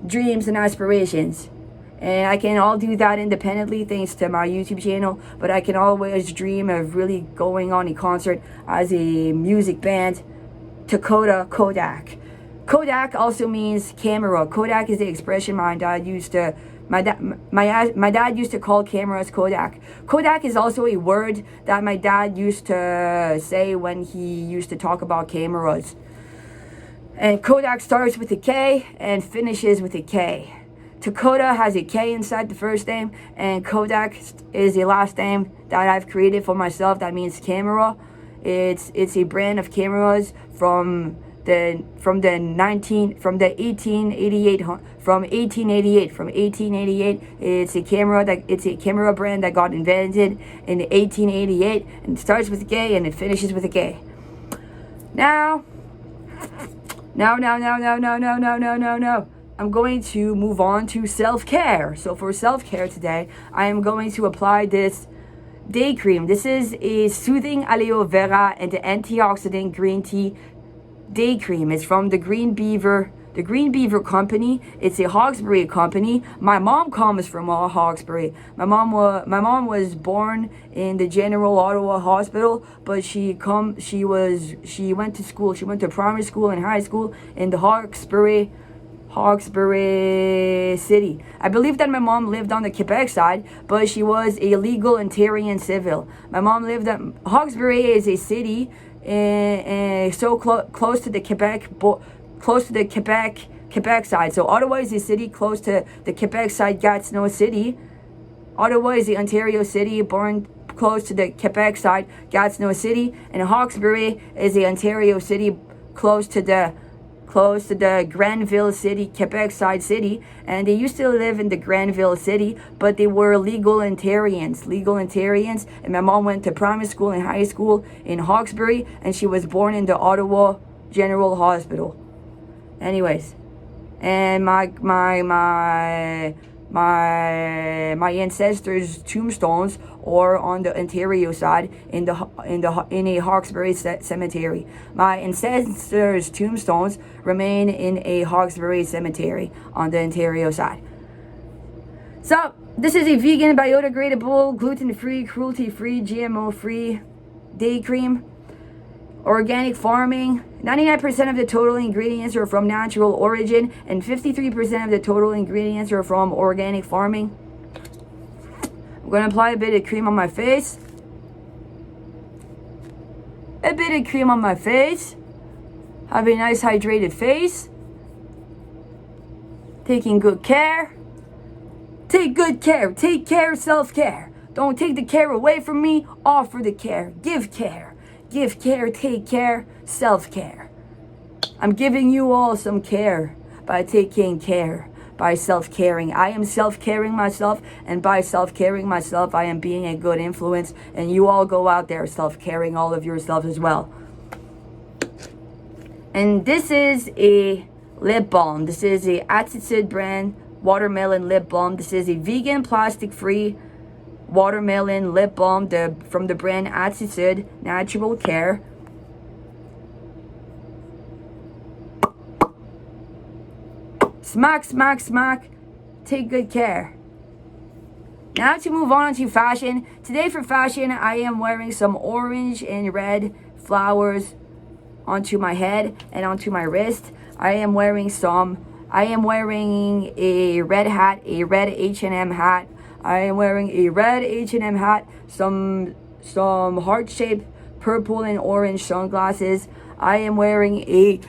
Dreams and aspirations. And I can all do that independently thanks to my YouTube channel, but I can always dream of really going on a concert as a music band. Kodak. Kodak also means camera. Kodak is the expression my dad used to call cameras Kodak. Kodak is also a word that my dad used to say when he used to talk about cameras. And Kodak starts with a K and finishes with a K. Dakota has a K inside the first name, and Kodak is the last name that I've created for myself. That means camera. It's a brand of cameras from 1888. It's a camera brand that got invented in 1888, and it starts with a K and it finishes with a K. Now, I'm going to move on to self-care. So for self-care today, I am going to apply this day cream. This is a soothing aloe vera and antioxidant green tea day cream. It's from the Green Beaver company. It's a Hawkesbury company. My mom comes from Hawkesbury. My mom was born in the General Ottawa Hospital, but she went to school. She went to primary school and high school in the Hawkesbury city. I believe that my mom lived on the Quebec side, but she was a legal Ontarian civil. My mom lived at Hawkesbury is a city so close to the Quebec side. So Ottawa is a city close to the Quebec side, Gatineau City. Ottawa is the Ontario city born close to the Quebec side, Gatineau City, and Hawkesbury is the Ontario city close to the Granville City, Quebec side city, and they used to live in the Granville City, but they were legal Ontarians, and my mom went to primary school and high school in Hawkesbury, and she was born in the Ottawa General Hospital. Anyways, and my ancestors' tombstones are on the Ontario side in a Hawkesbury cemetery. My ancestors' tombstones remain in a Hawkesbury cemetery on the Ontario side. So this is a vegan, biodegradable, gluten-free, cruelty-free, GMO-free day cream. Organic farming. 99% of the total ingredients are from natural origin, and 53% of the total ingredients are from organic farming. I'm going to apply a bit of cream on my face. A bit of cream on my face. Have a nice hydrated face. Taking good care. Take good care. Take care, self-care. Don't take the care away from me. Offer the care. Give care. Give care, take care, self-care. I'm giving you all some care by taking care, by self-caring. I am self-caring myself, and by self-caring myself, I am being a good influence, and you all go out there self-caring all of yourself as well. And this is a lip balm. This is a Artiste brand watermelon lip balm. This is a vegan, plastic-free watermelon lip balm from the brand Artiste Natural Care. Smack, smack, smack. Take good care. Now to move on to fashion. Today for fashion, I am wearing some orange and red flowers onto my head and onto my wrist. I am wearing a red hat, a red H&M hat. I am wearing a red H&M hat, some heart-shaped purple and orange sunglasses. I am wearing a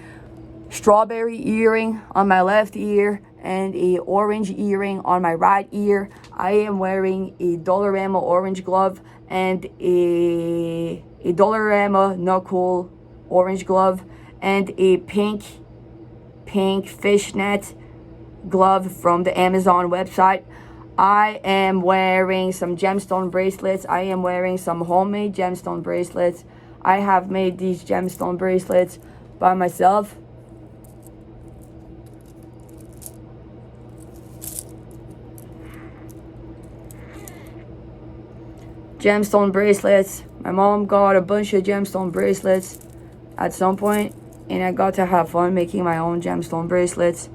strawberry earring on my left ear and a orange earring on my right ear. I am wearing a Dollarama orange glove and a Dollarama knuckle orange glove and a pink fishnet glove from the Amazon website. I am wearing some gemstone bracelets. I am wearing some homemade gemstone bracelets. I have made these gemstone bracelets by myself. Gemstone bracelets. My mom got a bunch of gemstone bracelets at some point, and I got to have fun making my own gemstone bracelets.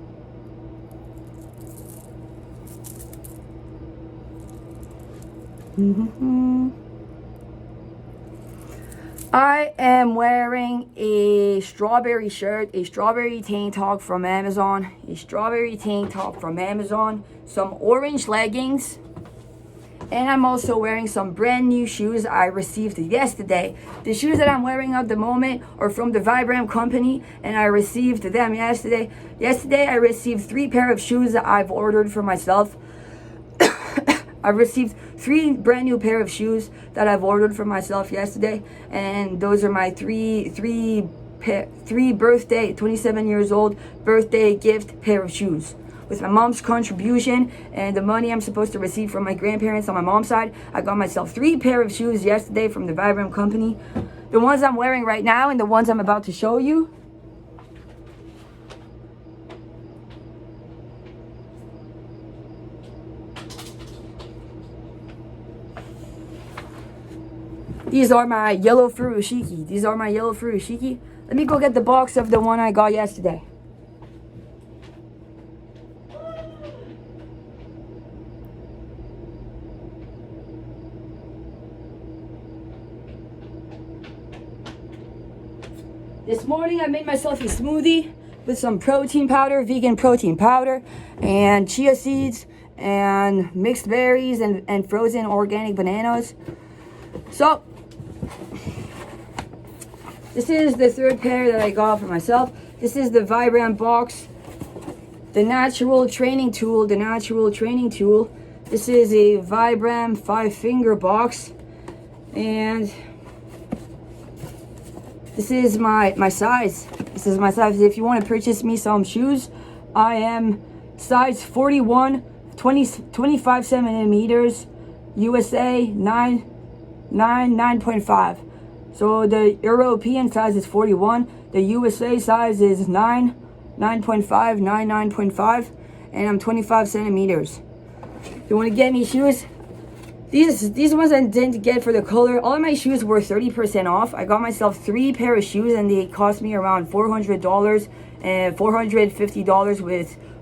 I am wearing a strawberry shirt, a strawberry tank top from Amazon, some orange leggings, and I'm also wearing some brand new shoes I received yesterday. The shoes that I'm wearing at the moment are from the Vibram company, and I received them yesterday. Yesterday I received 3 pair of shoes that I've ordered for myself. I received 3 brand new pair of shoes that I've ordered for myself yesterday, and those are my three birthday, 27 years old birthday gift pair of shoes. With my mom's contribution and the money I'm supposed to receive from my grandparents on my mom's side, I got myself 3 pair of shoes yesterday from the Vibram company. The ones I'm wearing right now and the ones I'm about to show you. These are my yellow furoshiki. Let me go get the box of the one I got yesterday. This morning I made myself a smoothie with some protein powder, vegan protein powder, and chia seeds, and mixed berries, and frozen organic bananas. So, this is the 3rd pair that I got for myself. This is the Vibram box, the natural training tool. This is a Vibram 5-finger box, and this is my size. If you want to purchase me some shoes, I am size 41, 25 centimeters, USA 9.5. So the European size is 41, the USA size is 9, 9.5, 9.5, and I'm 25 centimeters. You want to get me shoes? These ones I didn't get for the color. All of my shoes were 30% off. I got myself 3 pair of shoes and they cost me around $400 and $450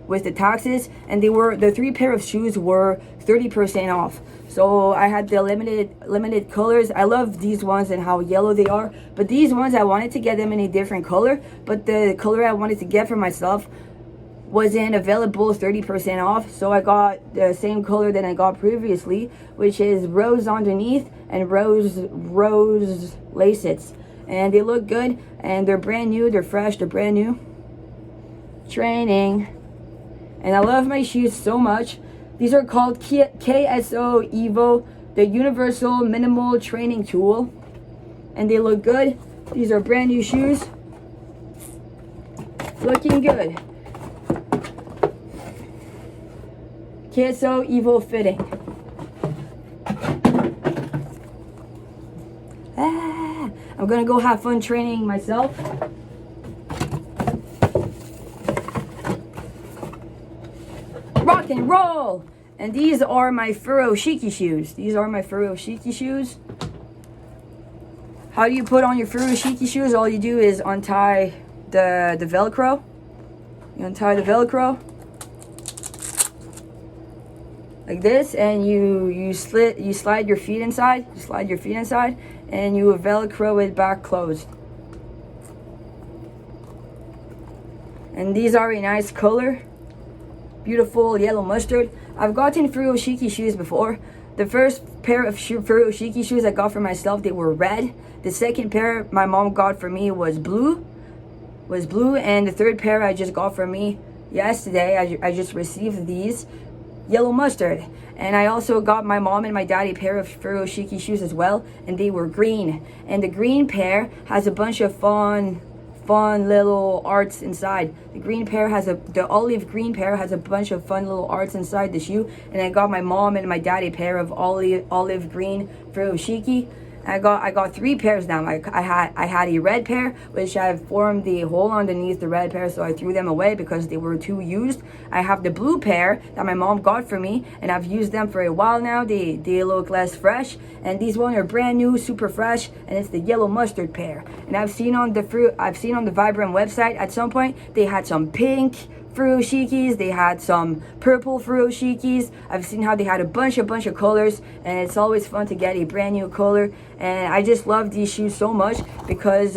with the taxes. And the 3 pair of shoes were 30% off. So I had the limited colors. I love these ones and how yellow they are. But these ones I wanted to get them in a different color. But the color I wanted to get for myself wasn't available 30% off, so I got the same color that I got previously, which is rose underneath and rose laces, and they look good and they're brand new, they're fresh, they're brand new. Training, and I love my shoes so much. These are called KSO Evo, the Universal Minimal Training Tool, and they look good. These are brand new shoes, looking good. KSO Evo fitting. I'm gonna go have fun training myself. Rock and roll! And these are my furoshiki shoes. These are my furoshiki shoes. How do you put on your furoshiki shoes? All you do is untie the Velcro. You untie the Velcro like this, and you slide your feet inside. You slide your feet inside, and you Velcro it back closed. And these are a nice color, beautiful yellow mustard. I've gotten furoshiki shoes before. The first pair of furoshiki shoes I got for myself, they were red. The second pair my mom got for me was blue, and the third pair I just got for me yesterday. I just received these. Yellow mustard. And I also got my mom and my daddy a pair of furoshiki shoes as well, and they were green. And the green pair has a bunch of fun little arts inside. The olive green pair has a bunch of fun little arts inside the shoe. And I got my mom and my daddy a pair of olive green furoshiki. I got 3 pairs now. I had a red pair, which I formed the hole underneath the red pair, so I threw them away because they were too used. I have the blue pair that my mom got for me, and I've used them for a while now. They look less fresh, and these ones are brand new, super fresh, and it's the yellow mustard pair. And I've seen on the Vibrant website at some point they had some pink furoshikis, they had some purple furoshikis. I've seen how they had a bunch of colors, and it's always fun to get a brand new color. And I just love these shoes so much because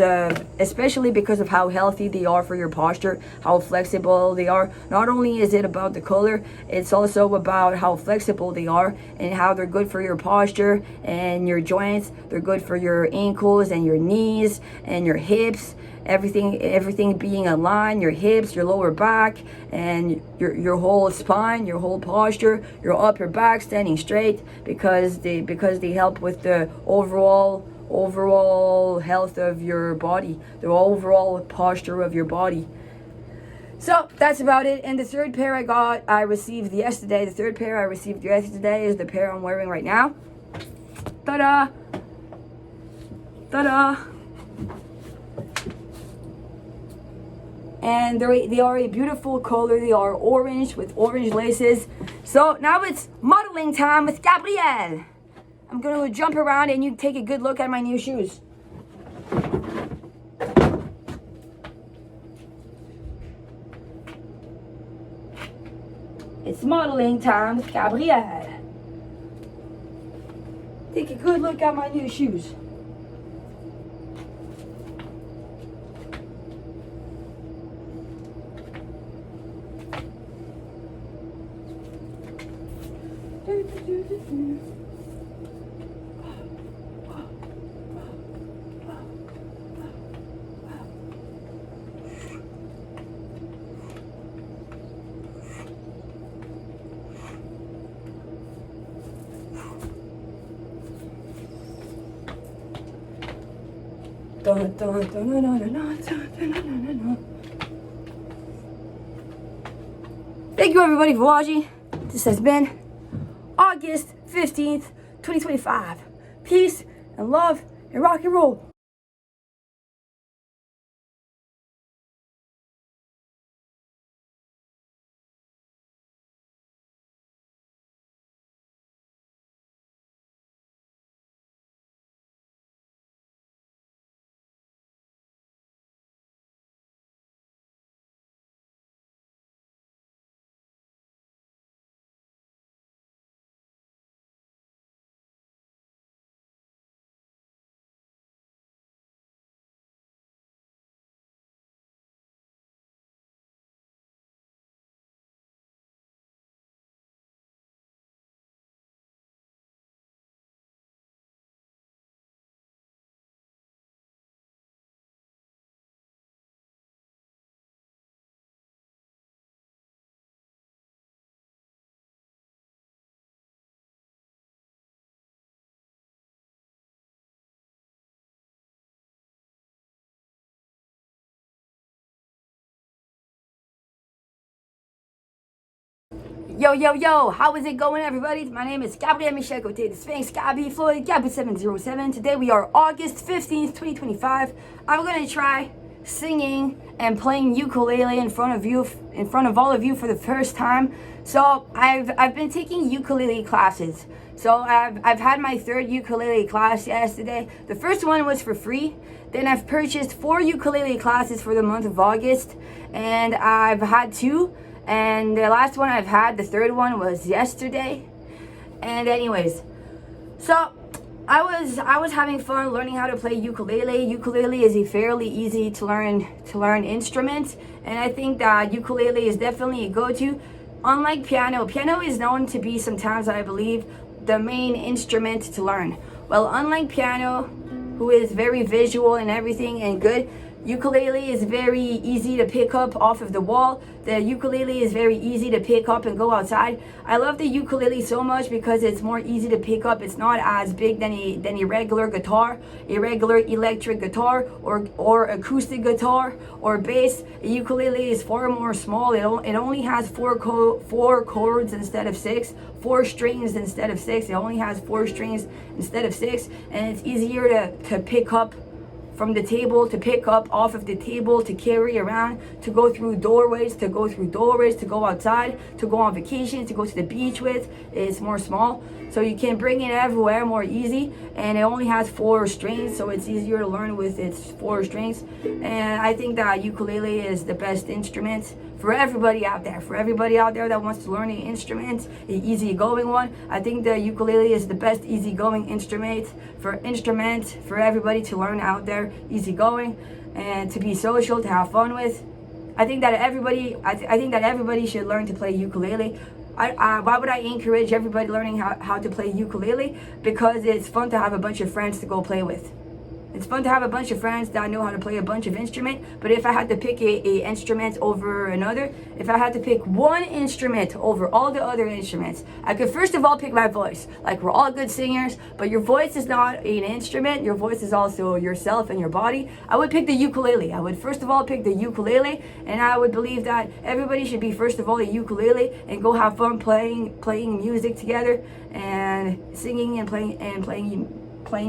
especially because of how healthy they are for your posture, how flexible they are. Not only is it about the color, it's also about how flexible they are and how they're good for your posture and your joints. They're good for your ankles and your knees and your hips. Everything being aligned, your hips, your lower back, and your whole spine, your whole posture, your upper back standing straight, because they help with the overall health of your body, the overall posture of your body. So that's about it. And the third pair I received yesterday. The third pair I received yesterday is the pair I'm wearing right now. Ta-da! Ta-da! And they are a beautiful color. They are orange with orange laces. So now it's modeling time with Gabrielle. I'm going to jump around and you take a good look at my new shoes. It's modeling time with Gabrielle. Take a good look at my new shoes. Thank you everybody for watching. This has been August 15th, 2025. Peace and love and rock and roll. Yo, how is it going, everybody? My name is Gabrielle M, Côté, the Sphinx, Gabbie Floyd, Gabbie 707. Today we are August 15th, 2025. I'm going to try singing and playing ukulele in front of all of you for the first time. So I've been taking ukulele classes. So I've had my third ukulele class yesterday. The first one was for free. Then I've purchased 4 ukulele classes for the month of August, and I've had 2. And the last one I've had, the third one, was yesterday. And anyways, so I was having fun learning how to play ukulele. Ukulele is a fairly easy to learn instrument, and I think that ukulele is definitely a go-to. Unlike piano is known to be sometimes, I believe, the main instrument to learn. Well, unlike piano, who is very visual and everything and good, ukulele is very easy to pick up off of the wall. The ukulele is very easy to pick up and go outside. I love the ukulele so much because it's more easy to pick up. It's not as big than a regular guitar, a regular electric guitar, or acoustic guitar or bass. A ukulele is far more small. It only has 4 chords instead of 6, 4 strings instead of 6. It only has 4 strings instead of 6, and it's easier to pick up from the table, to pick up off of the table, to carry around, to go through doorways, to go outside, to go on vacation, to go to the beach with. It's more small, so you can bring it everywhere more easy, and it only has 4 strings, so it's easier to learn with its 4 strings. And I think that ukulele is the best instrument for everybody out there. For everybody out there that wants to learn an instrument, an easygoing one, I think the ukulele is the best easygoing instrument for everybody to learn out there, easygoing, and to be social, to have fun with. I think that everybody should learn to play ukulele. Why would I encourage everybody learning how to play ukulele? Because it's fun to have a bunch of friends to go play with. It's fun to have a bunch of friends that know how to play a bunch of instruments. But if I had to pick a instrument over another, if I had to pick one instrument over all the other instruments, I could first of all pick my voice. Like, we're all good singers, but your voice is not an instrument. Your voice is also yourself and your body. I would pick the ukulele. I would first of all pick the ukulele, and I would believe that everybody should be first of all a ukulele and go have fun playing music together and singing and playing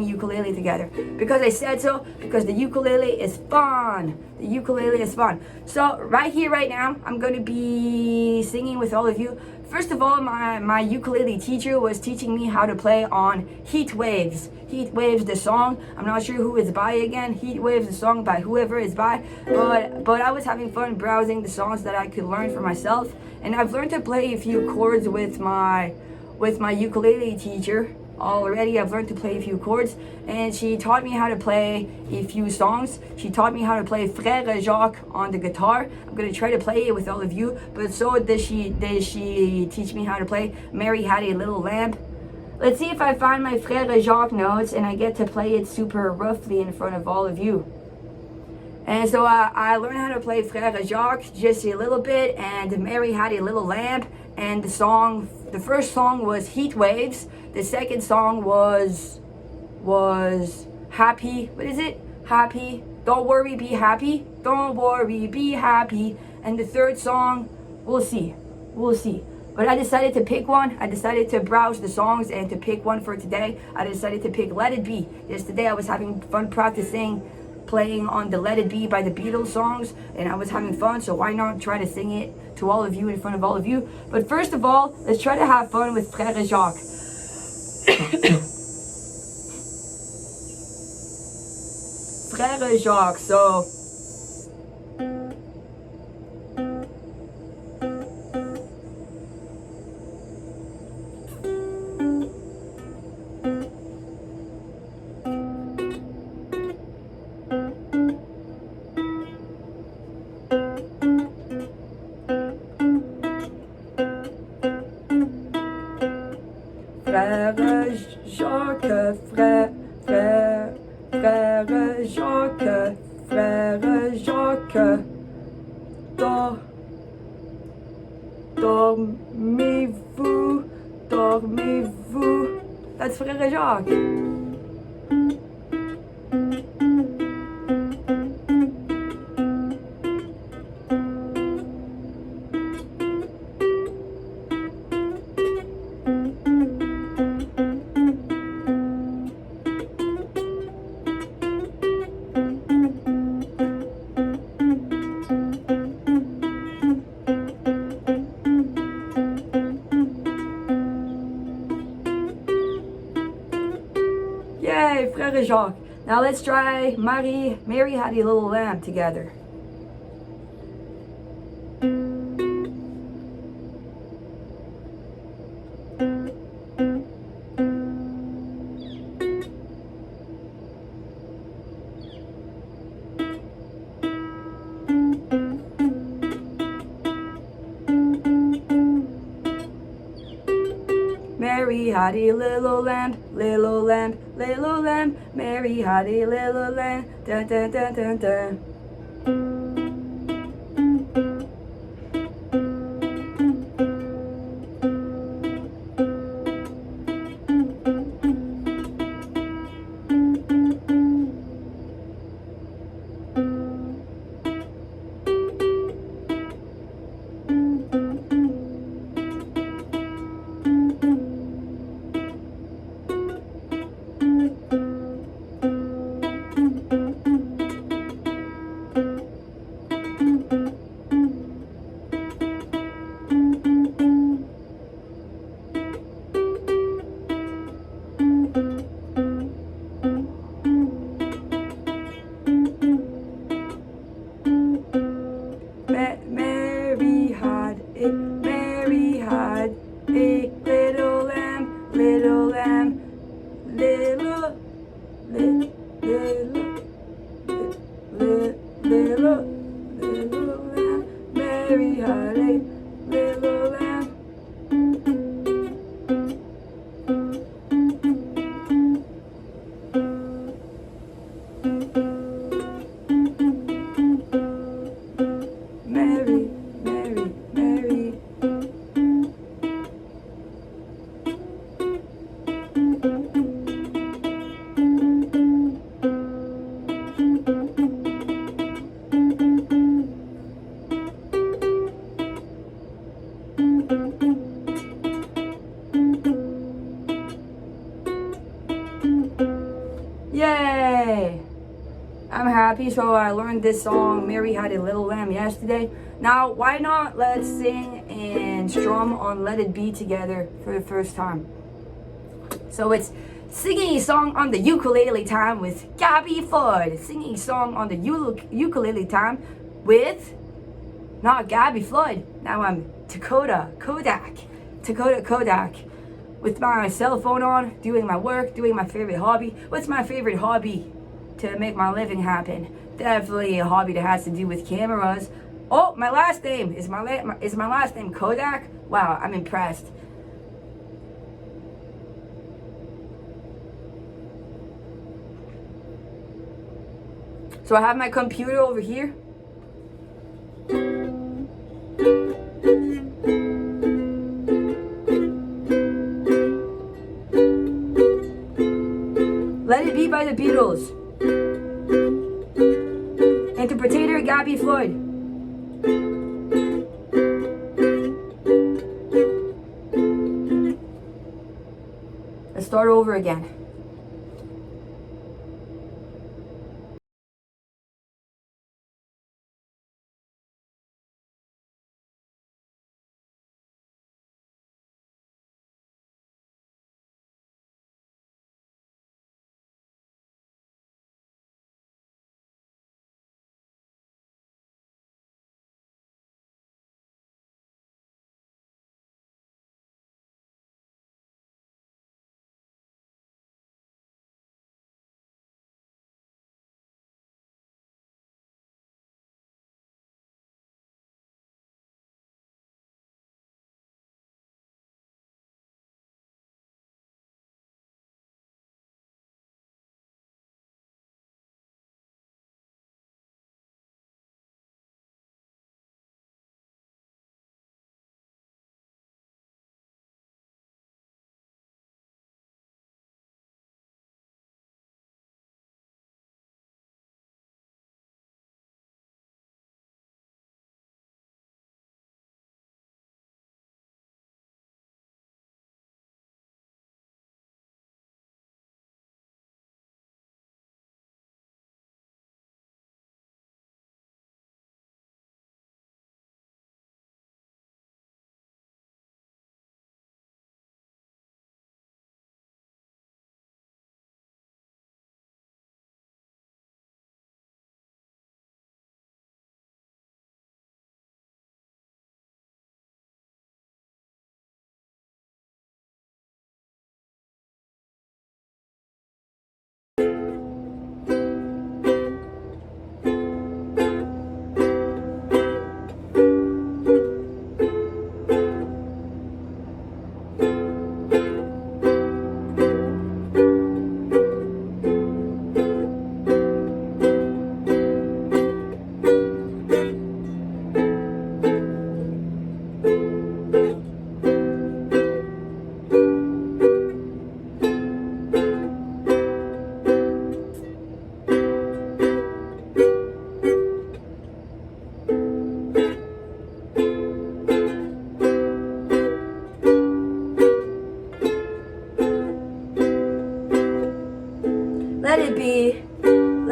ukulele together. Because I said so, because the ukulele is fun. The ukulele is fun. So right here, right now, I'm going to be singing with all of you. First of all, my ukulele teacher was teaching me how to play on Heat Waves. Heat Waves, the song. I'm not sure who it's by again. Heat Waves, the song by whoever it's by. But I was having fun browsing the songs that I could learn for myself. And I've learned to play a few chords with my ukulele teacher. Already I've learned to play a few chords, and she taught me how to play a few songs. She taught me how to play Frère Jacques on the guitar. I'm going to try to play it with all of you, but so does she teach me how to play Mary Had a Little Lamb. Let's see if I find my Frère Jacques notes and I get to play it super roughly in front of all of you. And so I learned how to play Frère Jacques just a little bit, and Mary Had a Little Lamb, and the first song was Heat Waves. The second song was Happy. What is it? Happy. Don't worry, be happy. Don't worry, be happy. And the third song, we'll see. But I decided to pick one. I decided to browse the songs and to pick one for today. I decided to pick Let It Be. Yesterday I was having fun playing on the Let It Be by the Beatles songs, and I was having fun, so why not try to sing it to all of you in front of all of you. But first of all, let's try to have fun with Frère Jacques. Frère Jacques, so Frère Jacques, Frère Jacques, Frère Jacques, dormez-vous, dormez-vous. That's Frère Jacques. a shock. Now let's try Mary Had a Little Lamb together. Mary had a little lamb, little lamb, little lamb. Mary had a little lamb, dun dun dun dun dun. Yay! I'm happy, so I learned this song, Mary Had a Little Lamb, yesterday. Now, why not let's sing and strum on Let It Be together for the first time. So it's singing a song on the ukulele time with Gabbie Floyd. Singing a song on the ukulele time with, not Gabbie Floyd, now I'm Kodak. With my cell phone on, doing my work, doing my favorite hobby. What's my favorite hobby to make my living happen? Definitely a hobby that has to do with cameras. Oh, my last name is my last name Kodak. Wow, I'm impressed. So I have my computer over here. Let It Be by the Beatles. Interpretator Gabbie Floyd. Let's start over again.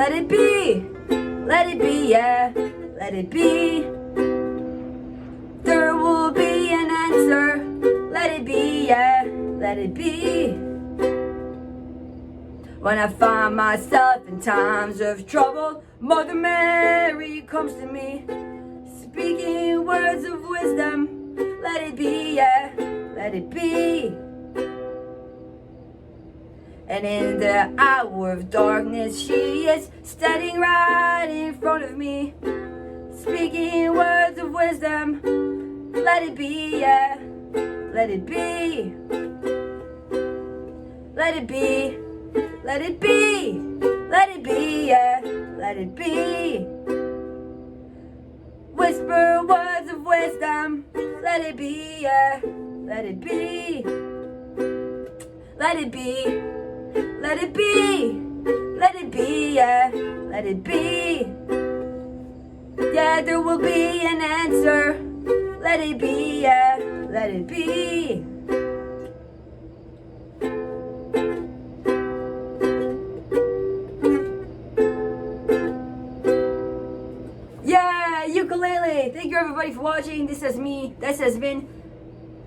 let it be, yeah, let it be. There will be an answer, let it be, yeah, let it be. When I find myself in times of trouble, Mother Mary comes to me, speaking words of wisdom, let it be, yeah, let it be. And in the hour of darkness, she is standing right in front of me, speaking words of wisdom, let it be, yeah, let it be. Let it be, let it be, let it be, yeah, let it be. Whisper words of wisdom, let it be, yeah, let it be. Let it be, let it be, let it be, yeah, let it be. Yeah, there will be an answer, let it be, yeah, let it be. Yeah, ukulele. Thank you everybody for watching. This is me. This has been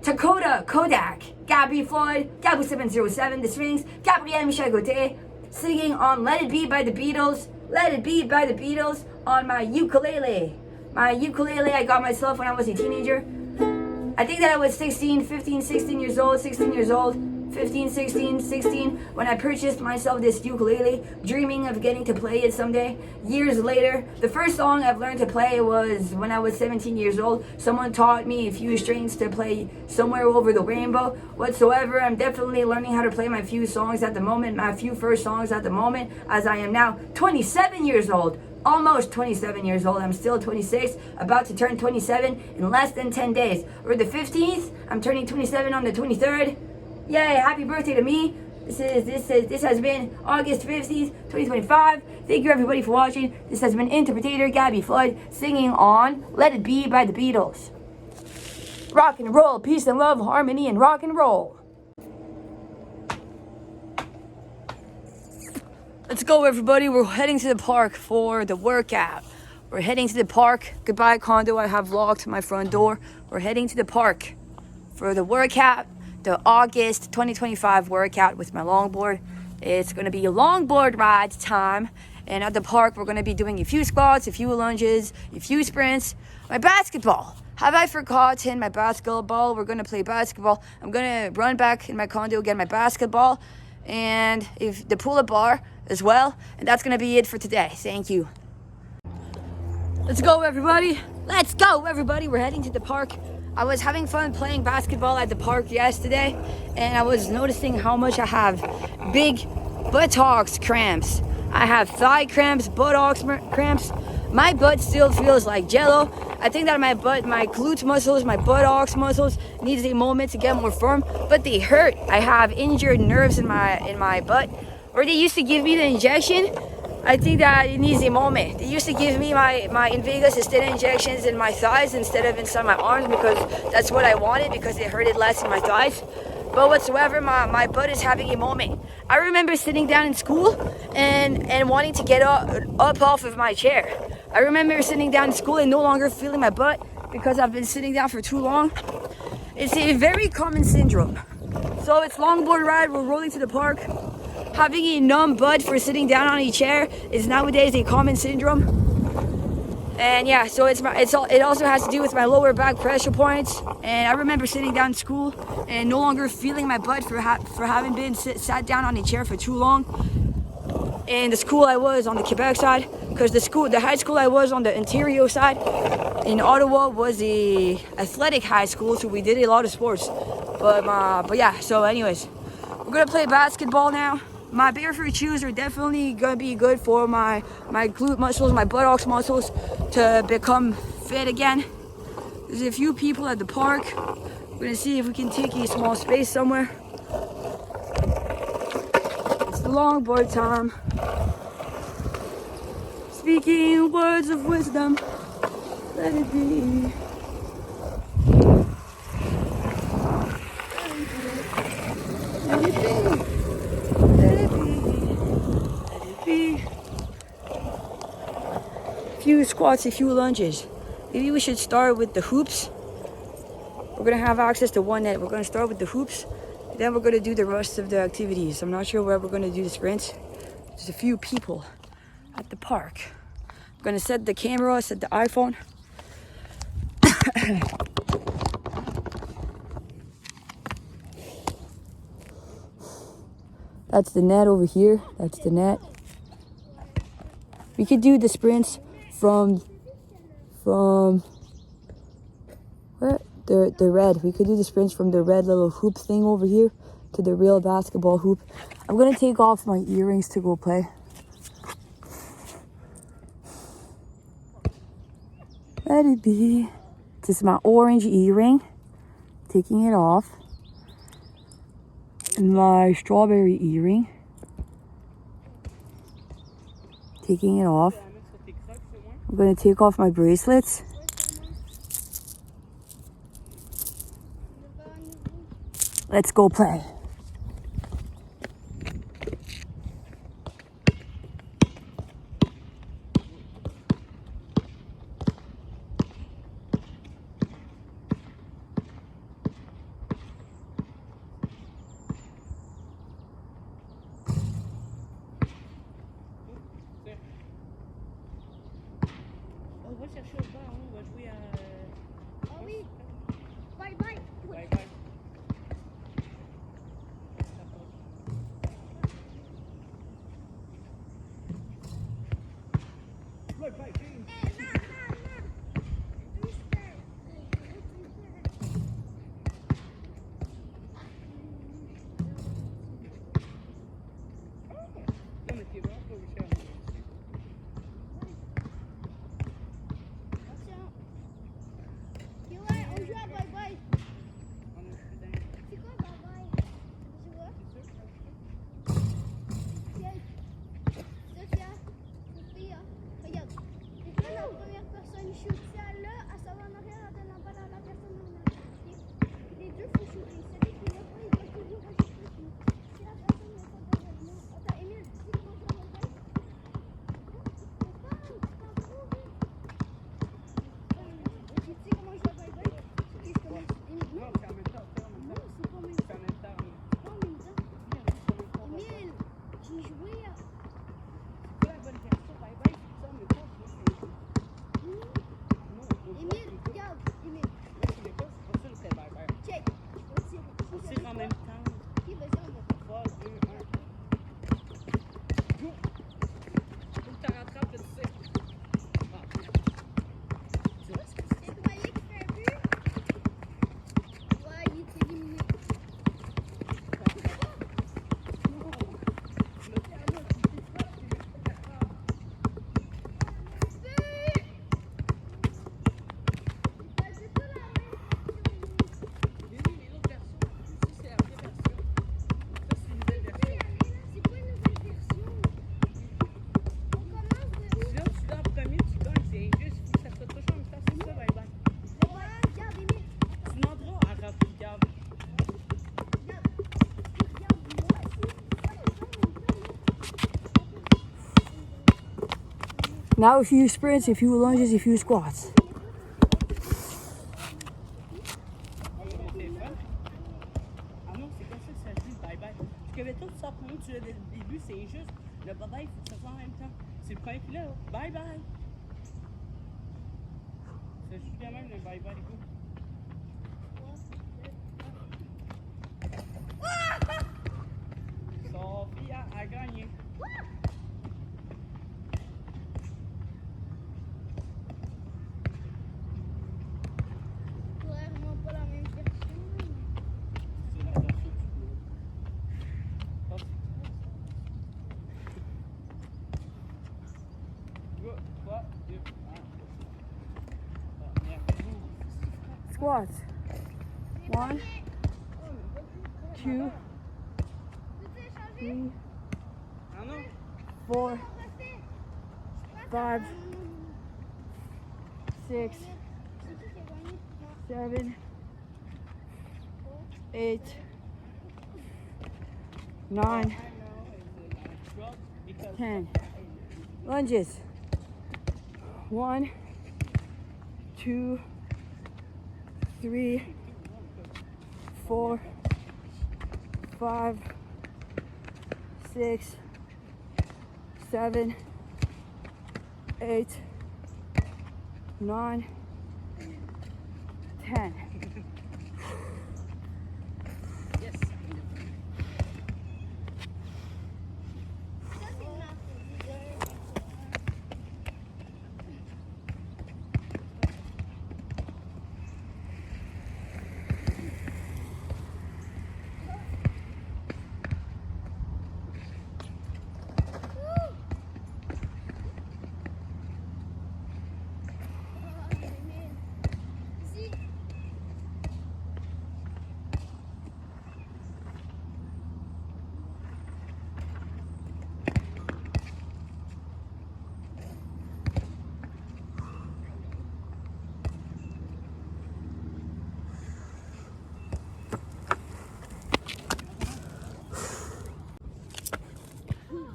Dakota, Kodak, Gabbie Floyd, Gabbie 707, The Sphinx, Gabrielle M, Côté, singing on Let It Be by the Beatles. Let It Be by the Beatles on my ukulele. My ukulele I got myself when I was a teenager. I think that I was 16 years old, 15, 16, when I purchased myself this ukulele, dreaming of getting to play it someday. Years later, the first song I've learned to play was when I was 17 years old. Someone taught me a few strings to play Somewhere Over the Rainbow. Whatsoever, I'm definitely learning how to play my few songs at the moment, my few first songs at the moment, as I am now 27 years old. Almost 27 years old. I'm still 26, about to turn 27 in less than 10 days. Or the 15th, I'm turning 27 on the 23rd. Yay, happy birthday to me. This has been August 15th, 2025. Thank you everybody for watching. This has been interpreter Gabbie Floyd singing on Let It Be by the Beatles. Rock and roll, peace and love, harmony and rock and roll. Let's go everybody. We're heading to the park for the workout. We're heading to the park. Goodbye condo, I have locked my front door. We're heading to the park for the workout. The August 2025 workout with my longboard. It's going to be a longboard ride time, and at the park we're going to be doing a few squats, a few lunges, a few sprints. My basketball, have I forgotten my basketball? We're going to play basketball. I'm going to run back in my condo, get my basketball, and if the pull-up bar as well. And that's going to be it for today. Thank you. Let's go everybody. Let's go everybody. We're heading to the park. I was having fun playing basketball at the park yesterday, and I was noticing how much I have big buttocks cramps. I have thigh cramps, buttocks cramps. My butt still feels like jello. I think that my glute muscles, my buttocks muscles needs a moment to get more firm, but they hurt. I have injured nerves in my butt. Or they used to give me the injection. I think that it needs a moment. They used to give me my in Vegas instead injections in my thighs instead of inside my arms because that's what I wanted, because it hurted less in my thighs. But whatsoever, my butt is having a moment. I remember sitting down in school and wanting to get up off of my chair. I remember sitting down in school and no longer feeling my butt because I've been sitting down for too long. It's a very common syndrome. So it's longboard ride, we're rolling to the park. Having a numb butt for sitting down on a chair is nowadays a common syndrome. And yeah, so it also has to do with my lower back pressure points. And I remember sitting down in school and no longer feeling my butt for having been sat down on a chair for too long. And the school I was on the Quebec side, because the high school I was on the Ontario side in Ottawa was a athletic high school, so we did a lot of sports. But yeah, so anyways, we're gonna play basketball now. My barefoot shoes are definitely gonna be good for my glute muscles, my buttocks muscles to become fit again. There's a few people at the park. We're gonna see if we can take a small space somewhere. It's the longboard time. Speaking words of wisdom, let it be. few squats, a few lunges. Maybe we should start with the hoops. We're gonna have access to one net. We're gonna start with the hoops. Then we're gonna do the rest of the activities. I'm not sure where we're gonna do the sprints. There's a few people at the park. I'm gonna set the camera, set the iPhone. That's the net over here. That's the net. We could do the sprints from where? The red. We could do the sprints from the red little hoop thing over here to the real basketball hoop. I'm gonna take off my earrings to go play. Let it be. This is my orange earring. Taking it off. And my strawberry earring. Taking it off. I'm gonna take off my bracelets. Let's go play. On va chercher au bar, on va jouer à... Ah oui. Bye bye. Bye bye. Bye bye, James. Non, mais t'es vraiment pas où cher. On joue à bye bye. C'est quoi bye bye? Tu vois? Sophia, Sophia, regarde. Et quand la première personne shoot celle-là, elle s'en va en arrière en donnant pas à la personne en arrière. Les deux faut shooter. Celui qui l'a pas, il doit toujours rajouter. Si la personne n'est pas derrière moi. Attends, Emile, dis comment je la bye. Tu parles trop vite. Tu sais comment je la bye bye? Ok, je commence. Non, c'est en même temps, c'est en même Non, temps. c'est pas en même C'est temps. en même temps. Pas en même temps. Emile, j'ai joué à... C'est pas la bonne version, bye bye, c'est ça, mais pas ça, c'est... Non, Emile, regarde, Emile. c'est pas ça, c'est bye bye. Check. On tire en même temps. Ok, vas-y, on va. 3, 2, 1. Go! Faut que tu rattrapes, là, tu sais. Ah, tu vois ce que c'est? Et vous voyez qu'il fait un but? Ouais, il est éliminé. C'est quoi une nouvelle version? On commence de où? Ouais, regarde, Emile. Regarde, regarde, moi aussi. Now a few sprints, a few lunges, a few squats. Ah non, c'est comme ça que ça se dit bye bye. Parce que tout ça pour nous, tu l'as dès le début, c'est juste le bye bye, il faut que ça soit en même temps. C'est le premier qui l'a, bye bye. C'est juste quand même le bye bye, go. Sophia a gagné. Ouais, vraiment pas la même version. C'est la version que tu veux. Go, 3, 2, 1. Merci. Squats. 1, 2, 3, Ah non? 4, 5, 6, 7, 8, 9, 10. Lunges. 1, 2, 3, 4, 5, 6, 7, 8, 9, 10. Yes.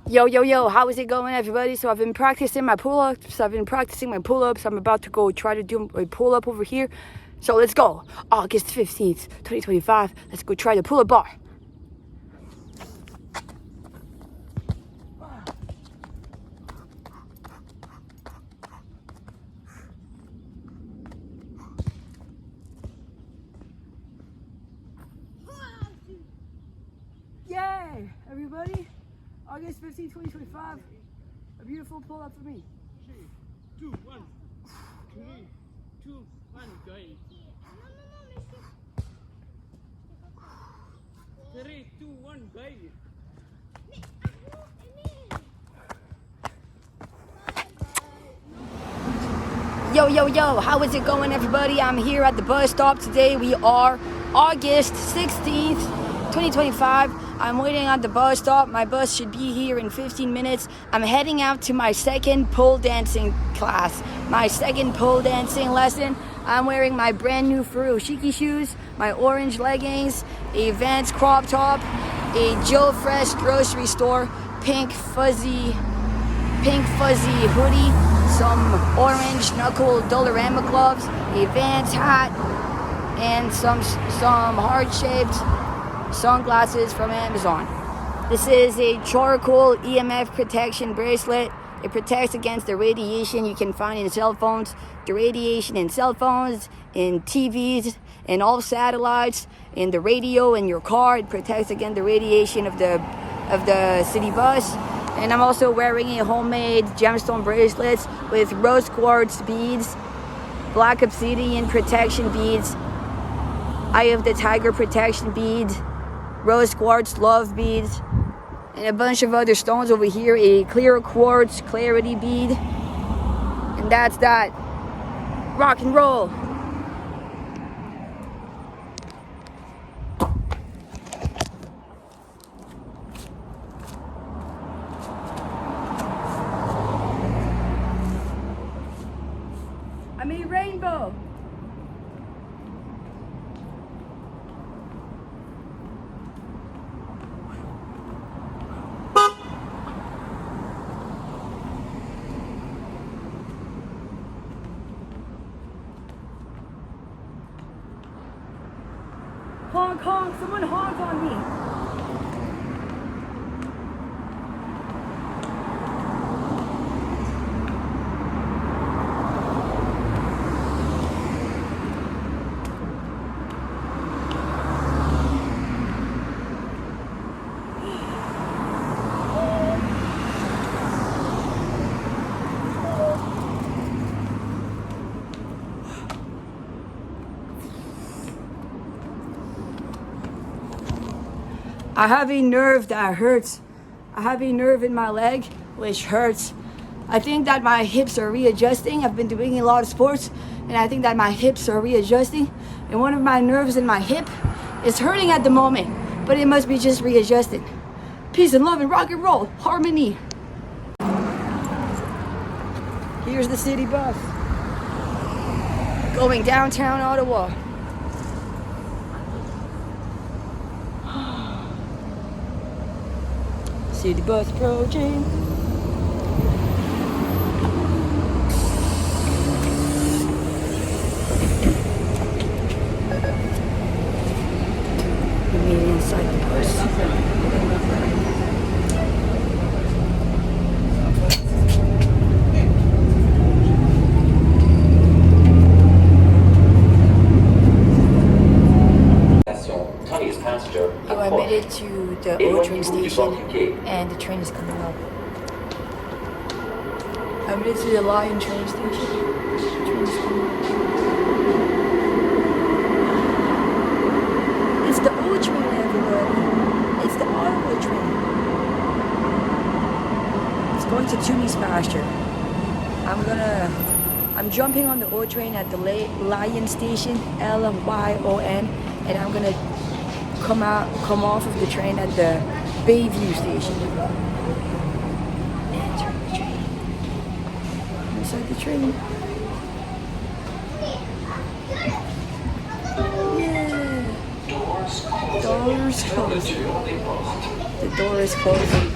Yo, how is it going, everybody? So I've been practicing my pull-ups. I'm about to go try to do a pull-up over here. So let's go. August 15th, 2025. Let's go try the pull-up bar. Yay, everybody. August 15, 2025, a beautiful pull-up for me. 3, 2, 1. 3, 2, 1, go. 3, 2, 1, go. Yo, how is it going, everybody? I'm here at the bus stop today. We are August 16th, 2025. I'm waiting at the bus stop. My bus should be here in 15 minutes. I'm heading out to my second pole dancing class, my second pole dancing lesson. I'm wearing my brand new furoshiki shoes, my orange leggings, a Vans crop top, a Joe Fresh grocery store pink fuzzy hoodie, some orange knuckle Dollarama gloves, a Vans hat, and some heart-shaped sunglasses from Amazon. This is a charcoal EMF protection bracelet. It protects against the radiation you can find in cell phones, the radiation in cell phones, in TVs, and all satellites, in the radio in your car. It protects against the radiation of the city bus. And I'm also wearing a homemade gemstone bracelets with rose quartz beads, black obsidian protection beads, Eye of the Tiger protection beads, rose quartz love beads, and a bunch of other stones over here, a clear quartz clarity bead. And that's that. Rock and roll. I mean rainbow. Honk, honk, someone honk on me. I have a nerve that hurts. I have a nerve in my leg, which hurts. I think that my hips are readjusting. I've been doing a lot of sports, and I think that my hips are readjusting. And one of my nerves in my hip is hurting at the moment, but it must be just readjusting. Peace and love and rock and roll, harmony. Here's the city bus going downtown Ottawa. City bus approaching. We made it inside the bus. I made it to the old train station and the train is coming up. I made it to the Lion train station. The train is coming up. It's the old train, everybody. It's the Ottawa train. It's going to Tooney's pasture. I'm jumping on the old train at the Lion station, Lyon, and I'm gonna come off of the train at the Bayview station. Enter the train. Inside the train. Yeah. Doors closing. The door is closing.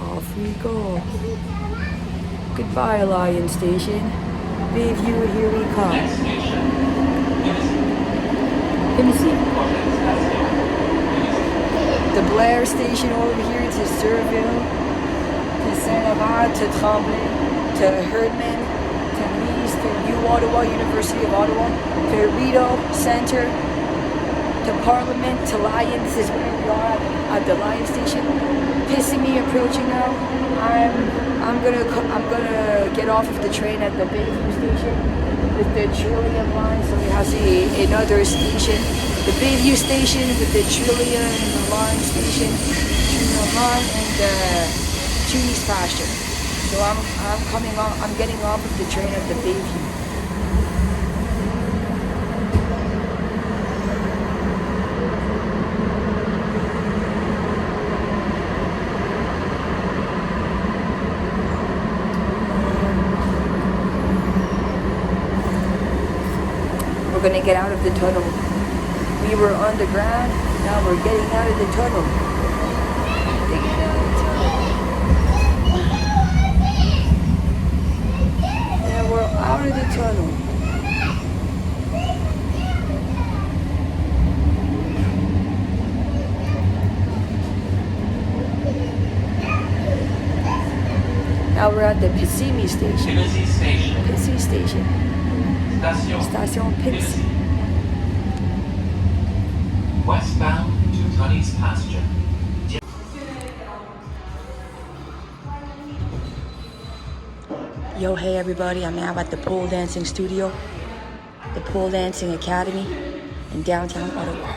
Off we go. Goodbye, Lion Station. Bayview, here we come. Let me see. The Blair station over here to Surville, to Saint-Laurent, to Tremblay, to Herdman, to Nice, to New Ottawa, University of Ottawa, to Rideau Centre, to Parliament, to Lion. This is where we are at the Lion station. Pissing me approaching now. I'm gonna get off of the train at the Bayview station with the Trillium line, so we have another station. The Bayview station with the Trillium line station, Trillium line, and the Tooney's pasture. So I'm getting off of the train at the Bayview. We're gonna get out of the tunnel. We were on the ground, now we're getting out of the tunnel. And we're out of the tunnel. Now we're at the Passez station. Passez station. Station Pix. Westbound to Tunney's pasture. Yo, hey everybody, I'm now at the pole dancing studio, the pole dancing academy in downtown Ottawa.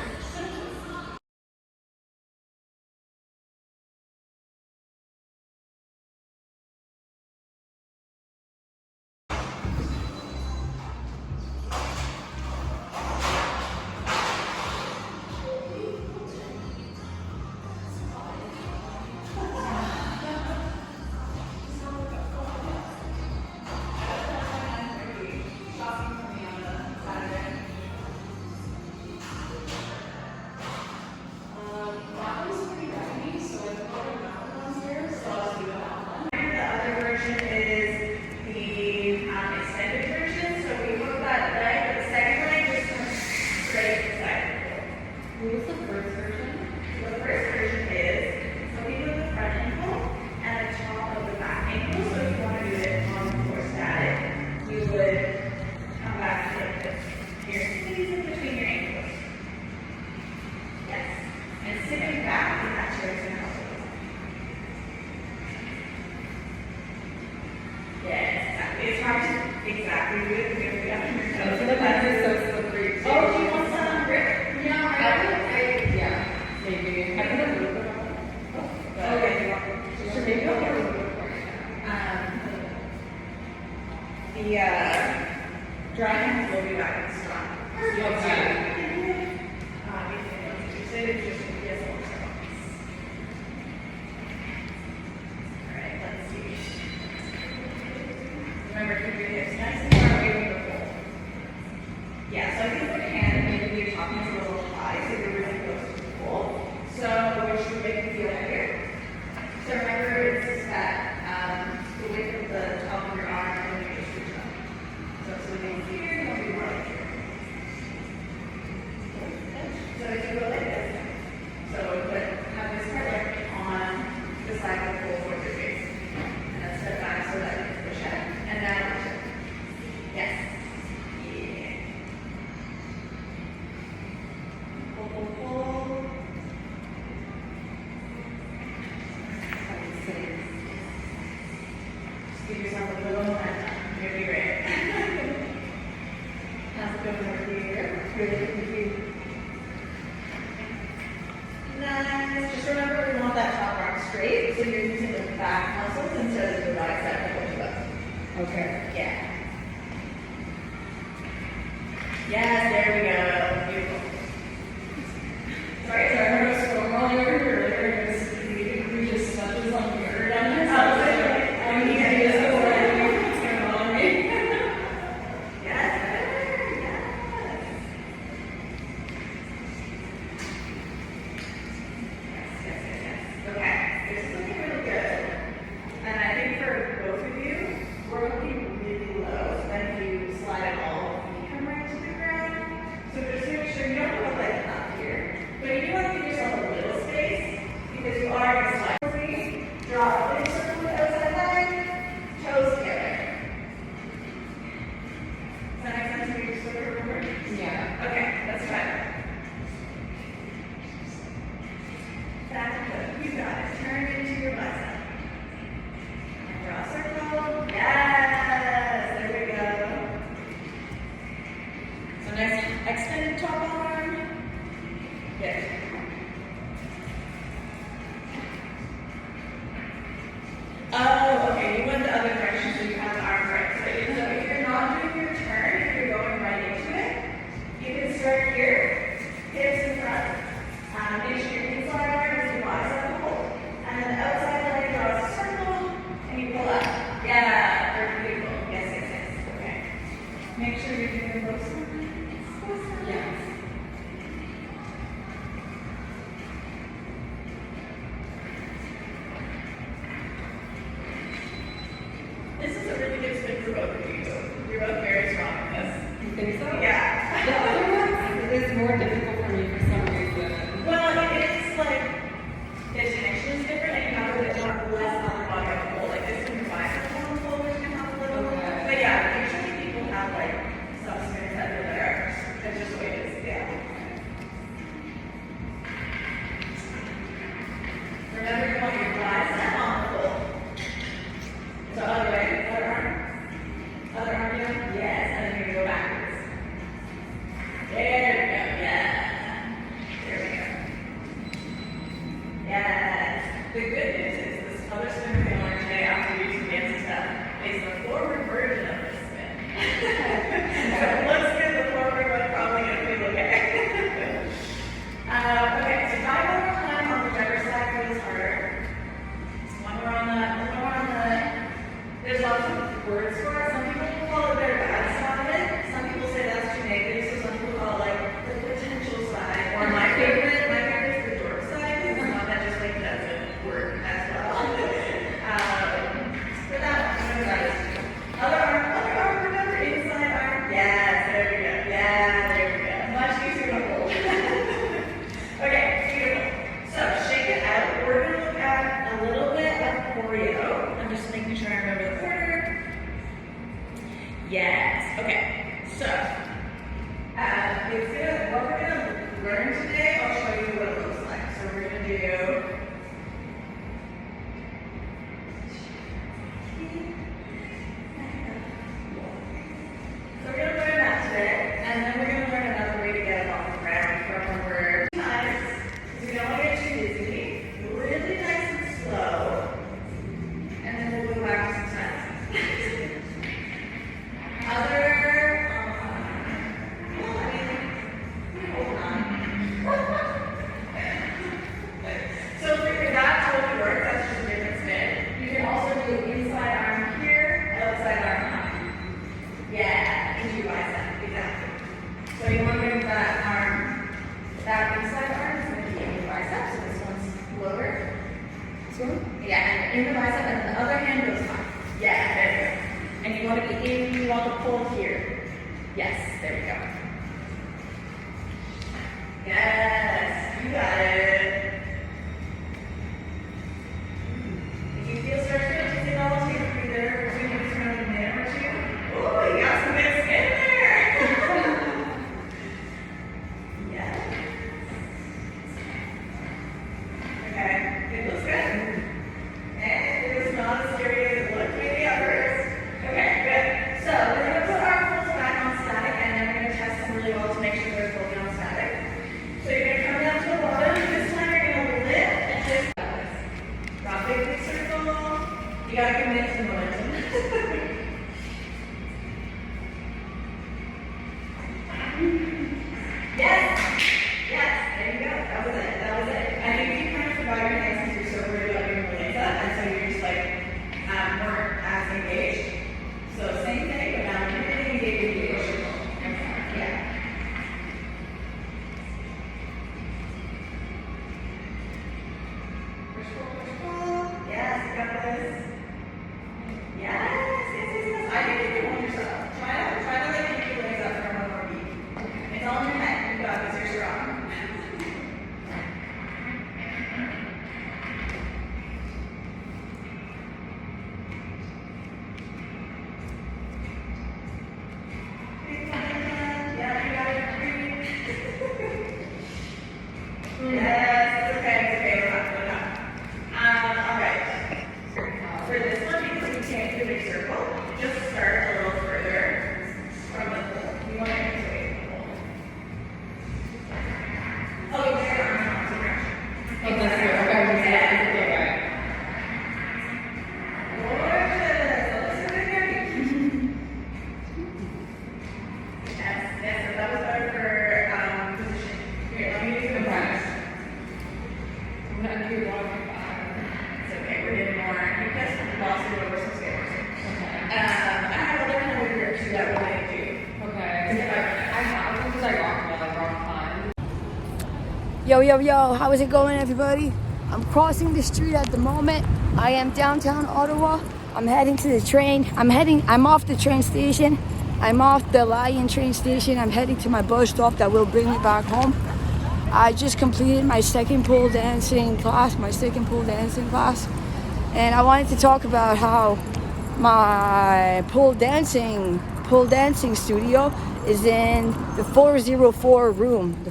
go over here. Good. Nice. Just remember we want that top arm straight, so you're using the back muscles instead of the bicep. Okay. Yeah. Yes, there we go. Beautiful. Sorry, I'm going to scroll all over here. We just touches on the mirror down there. I'm going to use the word. What's going on with me? Yes, better. Yes. Okay, this is looking really good. And I think for both of you, we're looking really low. So then if you slide it all, you come right to the ground. So just make sure you don't look like up here. But you do want to give yourself a little space because you are going to slide. Drop in circle the outside line, toes together. Does that make sense? You just remember? Yeah. Okay, that's fine. Back foot. You got it. Turn into your bicep. Draw a circle. Yes. There we go. So next, extended top arm. Good. Oh, okay. You went the other direction, so you have the arms right. So if you're not doing your turn, if you're going right into it, you can start here, hips in front. Make sure your inside arm is your bicep hold, and then the outside leg draws a circle, and you pull up. Yeah, very beautiful. Yes. Okay. Make sure you're doing both sides. Yes. This is a really good spin for both of you. You're both very strong in this. You think so? Yeah. The other one is more difficult for me for some reason. Well, it is like the tension is different, and you have a bit more less on the body on the whole. Like this can combine the whole fold, which can help a little. Okay. But yeah, usually people have like some spins that are better. That's just the way it is. Yeah. Remember, you want your bicep on the fold. So other way, other arm. Other arm down. Yes, and then you're gonna go backwards. There we go. Yeah. There we go. Yes. The good news is this other spin we're gonna learn today after we do some fancy stuff is the forward version of this spin. So it looks good, the forward one probably gonna feel okay. Okay, so try one more time on whichever side feels harder. One more on the there's lots of words for it. Some people call it their bad side. Some people say that's too negative, so some people call it like the potential side. Or my favorite is the dork side, because it's one that just like doesn't work as well. For that one, other arm, remember, inside arm. Yes, there we go. Yeah, there we go. Much easier to hold. Okay, beautiful. So shake it out. We're gonna look at a little bit of choreo. I'm just making sure I remember the order. Yes. Okay. So, what we're gonna learn today, I'll show you what it looks like. So we're gonna do. So we're gonna learn that today, and then we're gonna learn another way to get it off the ground from when we're nice. We don't want to get too dizzy. Really nice and slow. And then we'll go back to some sense. Other, hold on. So Yo, how is it going, everybody? I'm crossing the street at the moment. I am downtown Ottawa. I'm heading to the train. I'm off the train station. I'm off the Lion train station. I'm heading to my bus stop that will bring me back home. I just completed my second pole dancing class, and I wanted to talk about how my pole dancing studio is in the 404 room.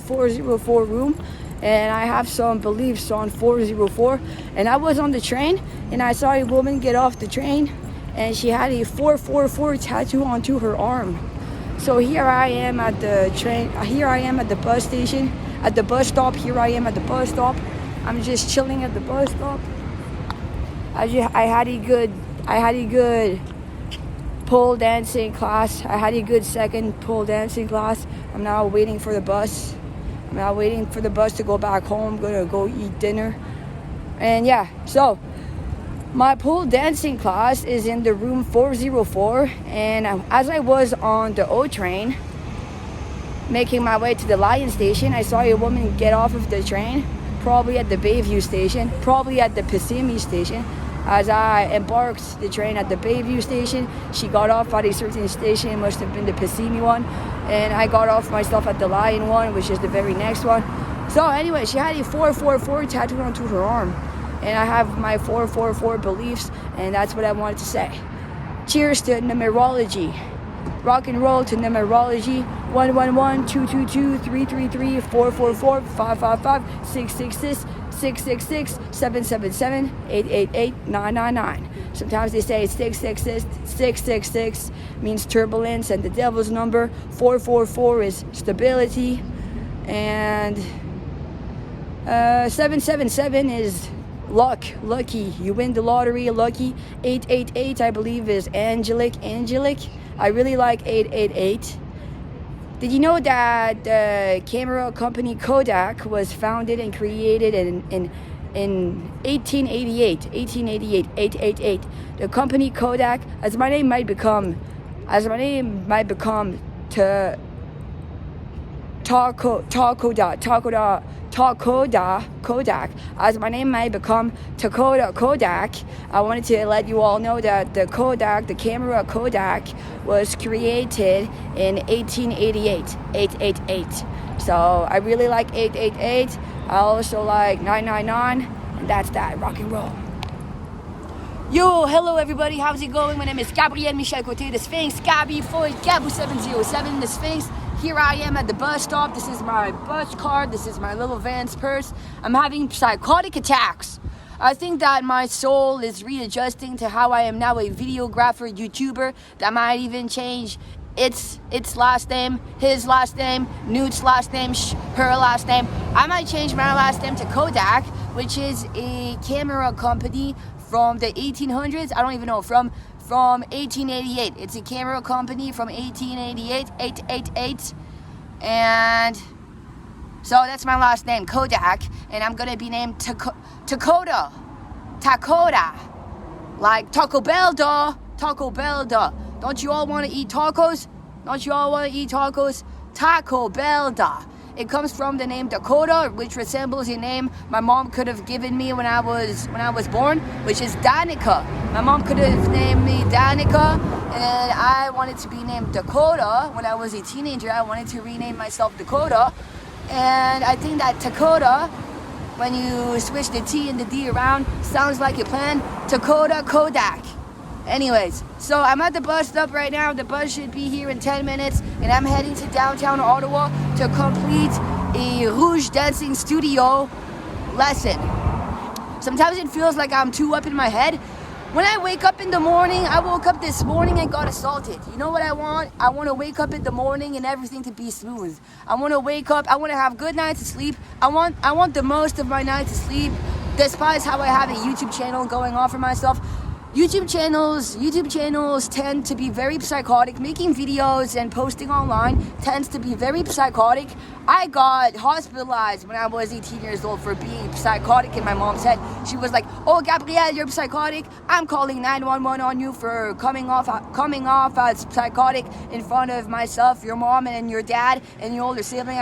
And I have some beliefs on 404. And I was on the train and I saw a woman get off the train and she had a 444 tattoo onto her arm. So here I am at the train, here I am at the bus station, at the bus stop, I'm just chilling at the bus stop. I had a good pole dancing class. I had a good second pole dancing class. I'm now waiting for the bus. To go back home. I'm gonna go eat dinner. And yeah, so my pole dancing class is in the room 404. And as I was on the O train, making my way to the Lion station, I saw a woman get off of the train, probably at the Bayview station, probably at the Passez station. As I embarked the train at the Bayview station, she got off at a certain station, it must have been the Passez one, and I got off myself at the Lion one, which is the very next one. So anyway, she had a 444 tattooed onto her arm, and I have my 444 beliefs, and that's what I wanted to say. Cheers to numerology. Rock and roll to numerology. 111 222 333 444 555 666 666 777 888 999. Sometimes they say 666 means turbulence and the devil's number. 444 is stability, and 777 is lucky. You win the lottery, lucky. 888 I believe is angelic. I really like 888. Did you know that the camera company Kodak was founded and created in 1888? 888. The company Kodak, as my name might become Kodak, as my name might become Takoda Kodak. I wanted to let you all know that the camera Kodak was created in 1888, 888. So I really like 888. I also like 999, and that's that, rock and roll. Yo, hello everybody, how's it going? My name is Gabrielle M, Côté, the Sphinx, Gabbie Floyd, Gabu 707, the Sphinx. Here I am at the bus stop. This is my bus card. This is my little Vans purse. I'm having psychotic attacks. I think that my soul is readjusting to how I am now a videographer, YouTuber. That might even change its last name, his last name, Newt's last name, her last name. I might change my last name to Kodak, which is a camera company from the 1800s. I don't even know, from 1888. It's a camera company from 1888, 888. And so that's my last name, Kodak. And I'm going to be named Takoda. Like Taco Bell, duh. Don't you all want to eat tacos? Taco Bell, duh. It comes from the name Dakota, which resembles a name my mom could have given me when I was born, which is Danica. My mom could have named me Danica, and I wanted to be named Dakota. When I was a teenager, I wanted to rename myself Dakota, and I think that Dakota, when you switch the T and the D around, sounds like a plan. Dakota Kodak. Anyways, so I'm at the bus stop right now. The bus should be here in 10 minutes, and I'm heading to downtown Ottawa to complete a Rouge dancing studio lesson. Sometimes it feels like I'm too up in my head. When I wake up in the morning, I woke up this morning and got assaulted. You know what I want? I want to wake up in the morning and everything to be smooth. I want to wake up, I want to have good nights of sleep. I want the most of my nights of sleep, despite how I have a YouTube channel going on for myself. YouTube channels tend to be very psychotic. Making videos and posting online tends to be very psychotic. I got hospitalized when I was 18 years old for being psychotic in my mom's head. She was like, "Oh, Gabrielle, you're psychotic. I'm calling 911 on you for coming off as psychotic in front of myself, your mom, and your dad, and your older sibling."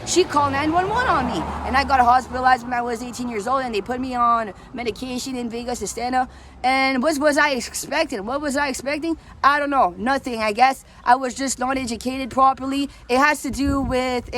She called 911 on me, and I got hospitalized when I was 18 years old, and they put me on medication in Vegas to stand up. And what was I expecting? What was I expecting? I don't know. Nothing, I guess. I was just not educated properly. It has to do with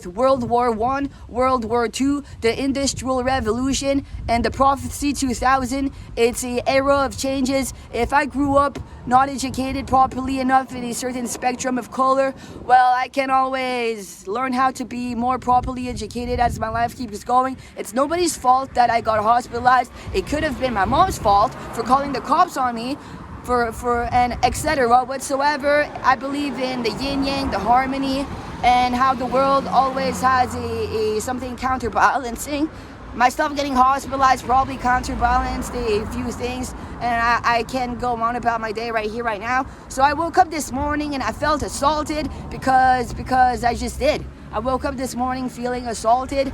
World War I, World War II, the Industrial Revolution, and the Prophecy 2000. It's an era of changes. If I grew up not educated properly enough in a certain spectrum of color, well, I can always learn how to be more properly educated as my life keeps going. It's nobody's fault that I got hospitalized. It could have been my mom's fault for calling the cops on me, and etc. whatsoever. I believe in the yin-yang, the harmony, and how the world always has a something counterbalancing. Myself getting hospitalized probably counterbalanced a few things, and I can go on about my day right here, right now. So I woke up this morning and I felt assaulted because I just did. I woke up this morning feeling assaulted.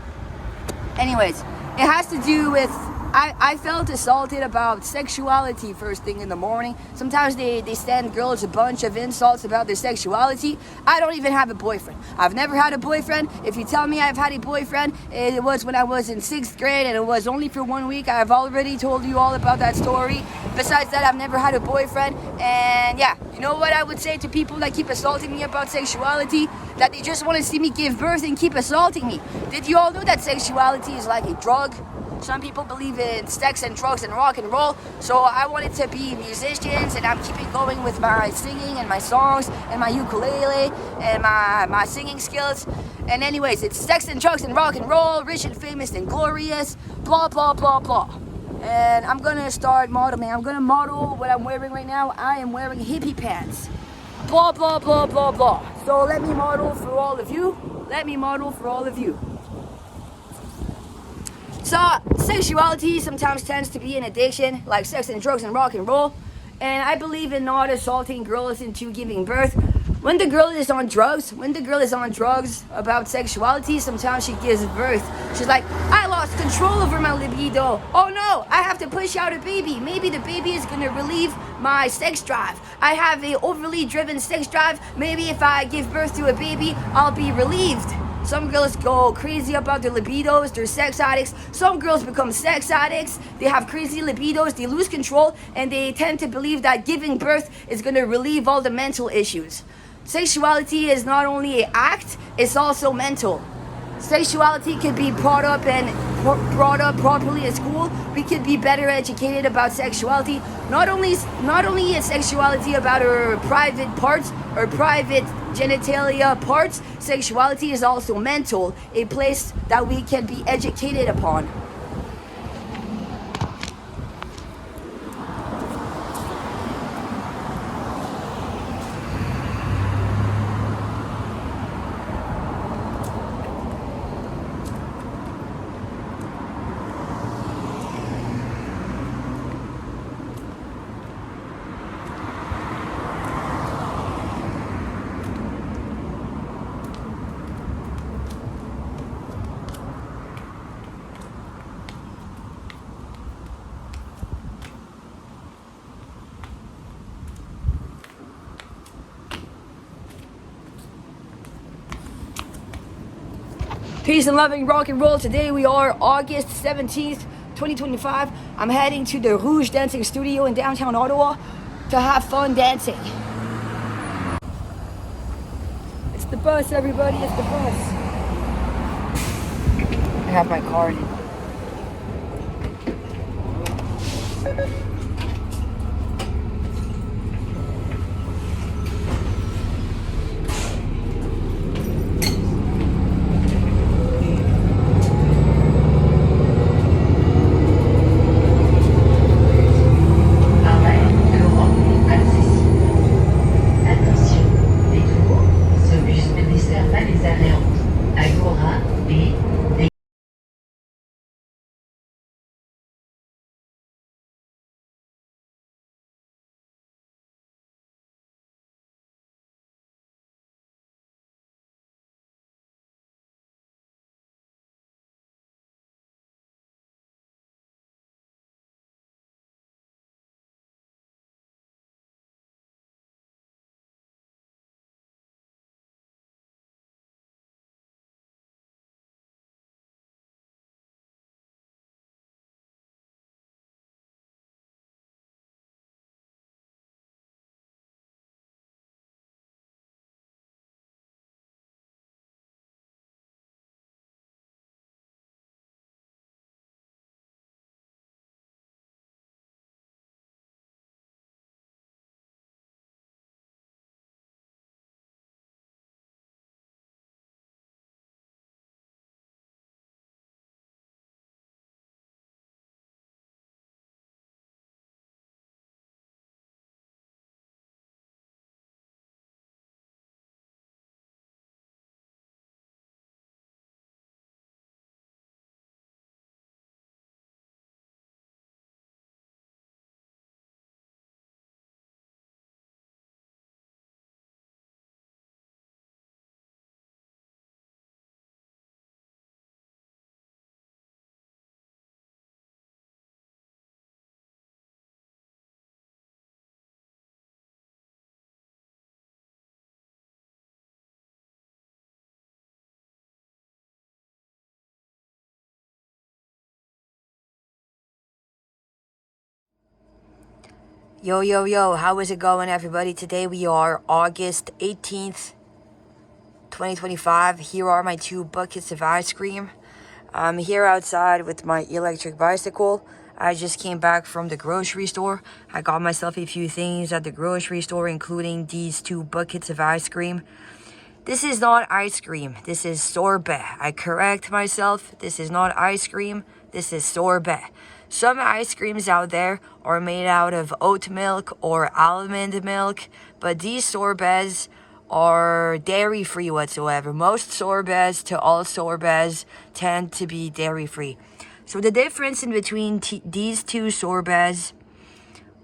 Anyways, it has to do with I felt assaulted about sexuality first thing in the morning. Sometimes they send girls a bunch of insults about their sexuality. I don't even have a boyfriend. I've never had a boyfriend. If you tell me I've had a boyfriend, it was when I was in 6th grade, and it was only for 1 week. I've already told you all about that story. Besides that, I've never had a boyfriend. And yeah, you know what I would say to people that keep assaulting me about sexuality? That they just want to see me give birth and keep assaulting me. Did you all know that sexuality is like a drug? Some people believe in sex and drugs and rock and roll. So I wanted to be musicians, and I'm keeping going with my singing and my songs and my ukulele and my singing skills. And anyways, it's sex and drugs and rock and roll, rich and famous and glorious, blah, blah, blah, blah. And I'm going to start modeling. I'm going to model what I'm wearing right now. I am wearing hippie pants. Blah, blah, blah, blah, blah. So let me model for all of you. Let me model for all of you. So, sexuality sometimes tends to be an addiction, like sex and drugs and rock and roll. And I believe in not assaulting girls into giving birth. When the girl is on drugs about sexuality, sometimes she gives birth. She's like, "I lost control over my libido. Oh no, I have to push out a baby. Maybe the baby is gonna relieve my sex drive. I have a overly driven sex drive. Maybe if I give birth to a baby, I'll be relieved." Some girls go crazy about their libidos, they're sex addicts. Some girls become sex addicts, they have crazy libidos, they lose control, and they tend to believe that giving birth is going to relieve all the mental issues. Sexuality is not only an act, it's also mental. Sexuality could be brought up properly at school. We could be better educated about sexuality. Not only is sexuality about our private parts or private genitalia parts, sexuality is also mental, a place that we can be educated upon. Peace and loving rock and roll. Today we are August 17th, 2025. I'm heading to the Rouge Dancing Studio in downtown Ottawa to have fun dancing. It's the bus, everybody, it's the bus. I have my card. Yo, how is it going, everybody? Today we are August 18th, 2025. Here are my 2 buckets of ice cream. I'm here outside with my electric bicycle. I just came back from the grocery store. I got myself a few things at the grocery store, including these 2 buckets of ice cream. This is not ice cream. This is sorbet. I correct myself. This is not ice cream. This is sorbet. Some ice creams out there are made out of oat milk or almond milk, but these sorbets are dairy-free whatsoever. Most sorbets to all sorbets tend to be dairy-free. So the difference in between these 2 sorbets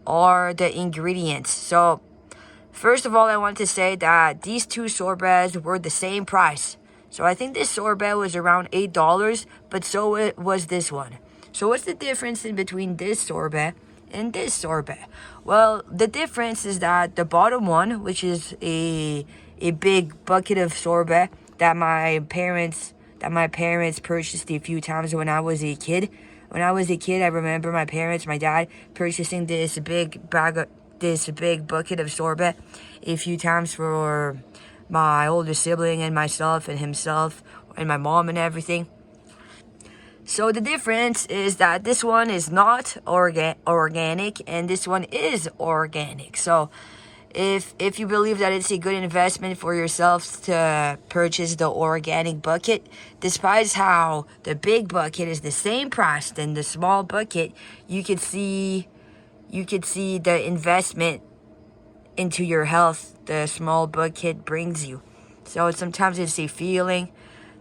are the ingredients. So first of all, I want to say that these 2 sorbets were the same price. So I think this sorbet was around $8, but so it was this one. So what's the difference in between this sorbet and this sorbet? Well, the difference is that the bottom one, which is a big bucket of sorbet that my parents purchased a few times when I was a kid. When I was a kid, I remember my dad purchasing this big bucket of sorbet a few times for my older sibling and myself and himself and my mom and everything. So the difference is that this one is not organic and this one is organic. So if you believe that it's a good investment for yourself to purchase the organic bucket, despite how the big bucket is the same price than the small bucket, you could see the investment into your health the small bucket brings you. So sometimes it's a feeling.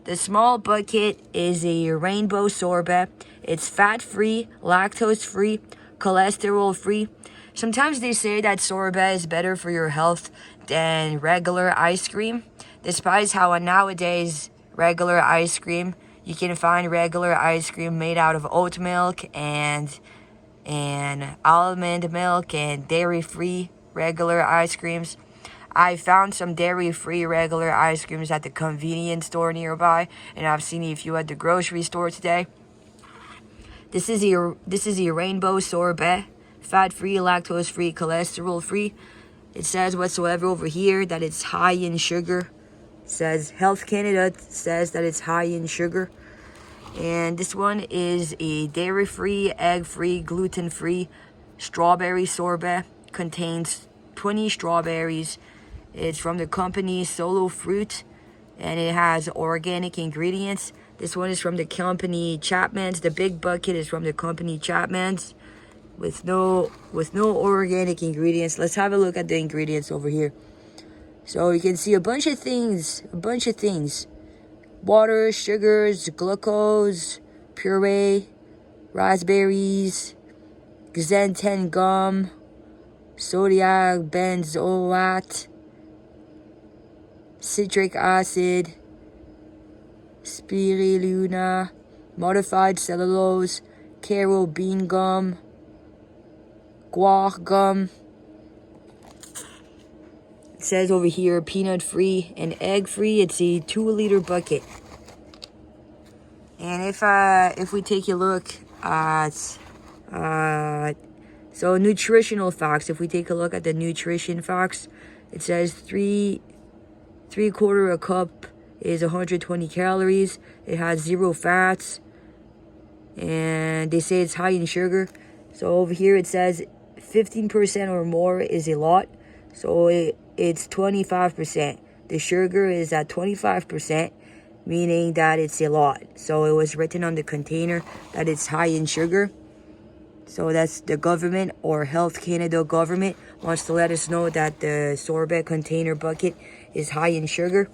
The small bucket is a rainbow sorbet. It's fat-free, lactose-free, cholesterol-free. Sometimes they say that sorbet is better for your health than regular ice cream. Despite how nowadays regular ice cream, you can find regular ice cream made out of oat milk and almond milk and dairy-free regular ice creams. I found some dairy-free regular ice creams at the convenience store nearby, and I've seen a few at the grocery store today. This is a rainbow sorbet, fat-free, lactose-free, cholesterol-free. It says whatsoever over here that it's high in sugar. It says Health Canada says that it's high in sugar. And this one is a dairy-free, egg-free, gluten-free strawberry sorbet. Contains 20 strawberries. It's from the company Solo Fruit, and it has organic ingredients. This one is from the company Chapman's. The big bucket is from the company Chapman's with no organic ingredients. Let's have a look at the ingredients over here. So you can see a bunch of things. Water, sugars, glucose, puree, raspberries, xanthan gum, sodium benzoate, citric acid, spirulina, modified cellulose, Caro bean gum, guar gum. It says over here peanut free and egg free. It's a 2-liter bucket. And if we take a look at so nutritional facts, if we take a look at the nutrition facts, it says 3/4 a cup is 120 calories. It has 0 fats, and they say it's high in sugar. So over here it says 15% or more is a lot. So it's 25%. The sugar is at 25%, meaning that it's a lot. So it was written on the container that it's high in sugar. So that's the government, or Health Canada government, wants to let us know that the sorbet container bucket is high in sugar,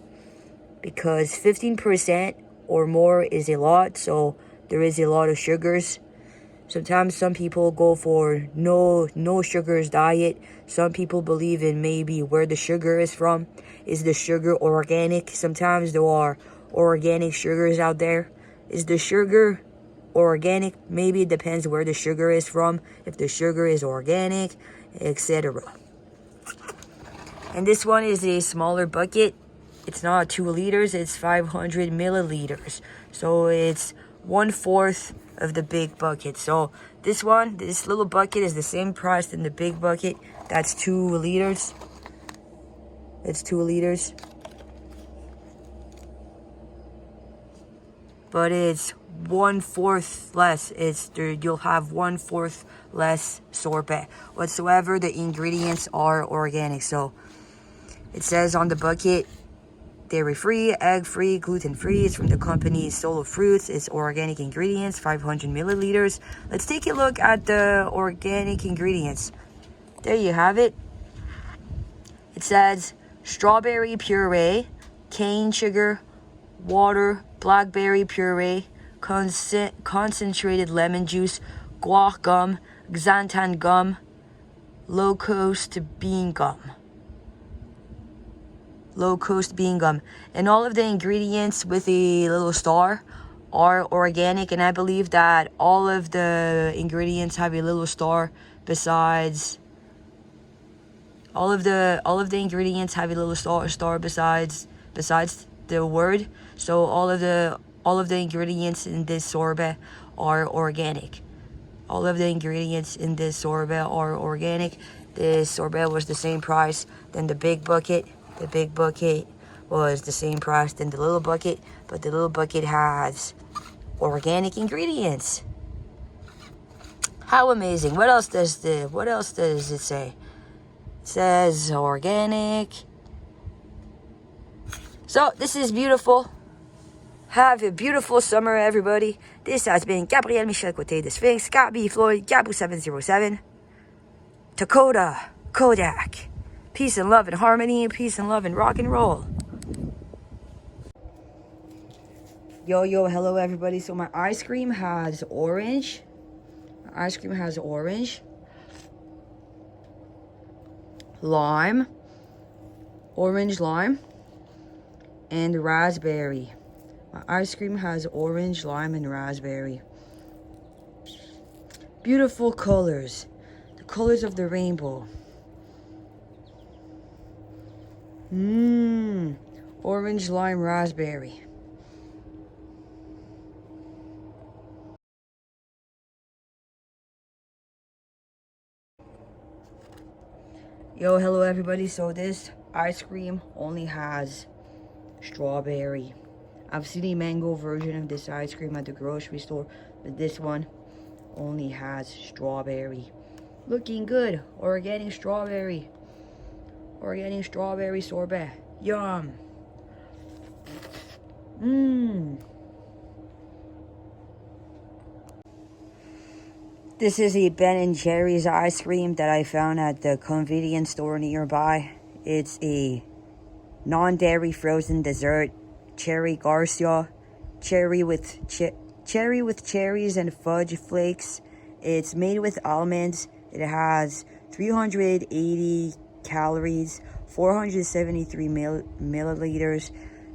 because 15% or more is a lot. So there is a lot of sugars. Sometimes some people go for no sugars diet. Some people believe in maybe where the sugar is from. Is the sugar organic? Sometimes there are organic sugars out there. Is the sugar organic? Maybe it depends where the sugar is from, if the sugar is organic, etc. And this one is a smaller bucket. It's not 2 liters, it's 500 milliliters. So it's 1/4 of the big bucket. So this one, this little bucket is the same price than the big bucket. That's 2 liters. It's 2 liters. But it's 1/4 less. You'll have 1/4 less sorbet. Whatsoever, the ingredients are organic. So it says on the bucket, dairy-free, egg-free, gluten-free. It's from the company Solo Fruits. It's organic ingredients, 500 milliliters. Let's take a look at the organic ingredients. There you have it. It says strawberry puree, cane sugar, water, blackberry puree, concentrated lemon juice, guar gum, xanthan gum, low-cost bean gum. Low-cost bean gum. And all of the ingredients with a little star are organic, and I believe that all of the ingredients have a little star besides all of the ingredients have a little star besides the word. So all of the ingredients in this sorbet are organic. All of the ingredients in this sorbet are organic. This sorbet was the same price than the big bucket. The big bucket was the same price than the little bucket, but the little bucket has organic ingredients. How amazing. What else does it say? It says organic. So this is beautiful. Have a beautiful summer, everybody. This has been Gabrielle Michel Côté de Sphinx, Gabbie Floyd, Gabu707, Dakota, Kodak. Peace and love and harmony, peace and love and rock and roll. Yo, hello everybody. So my ice cream has orange. My ice cream has orange, lime, orange lime, and raspberry. My ice cream has orange, lime, and raspberry. Beautiful colors. The colors of the rainbow. Orange, lime, raspberry. Yo, hello everybody. So this ice cream only has strawberry. I've seen a mango version of this ice cream at the grocery store, but this one only has strawberry. Looking good. Organic strawberry. Organic strawberry sorbet. Yum. This is a Ben & Jerry's ice cream that I found at the convenience store nearby. It's a non-dairy frozen dessert. Cherry Garcia. Cherry with cherries and fudge flakes. It's made with almonds. It has 380 calories, 473 milliliters.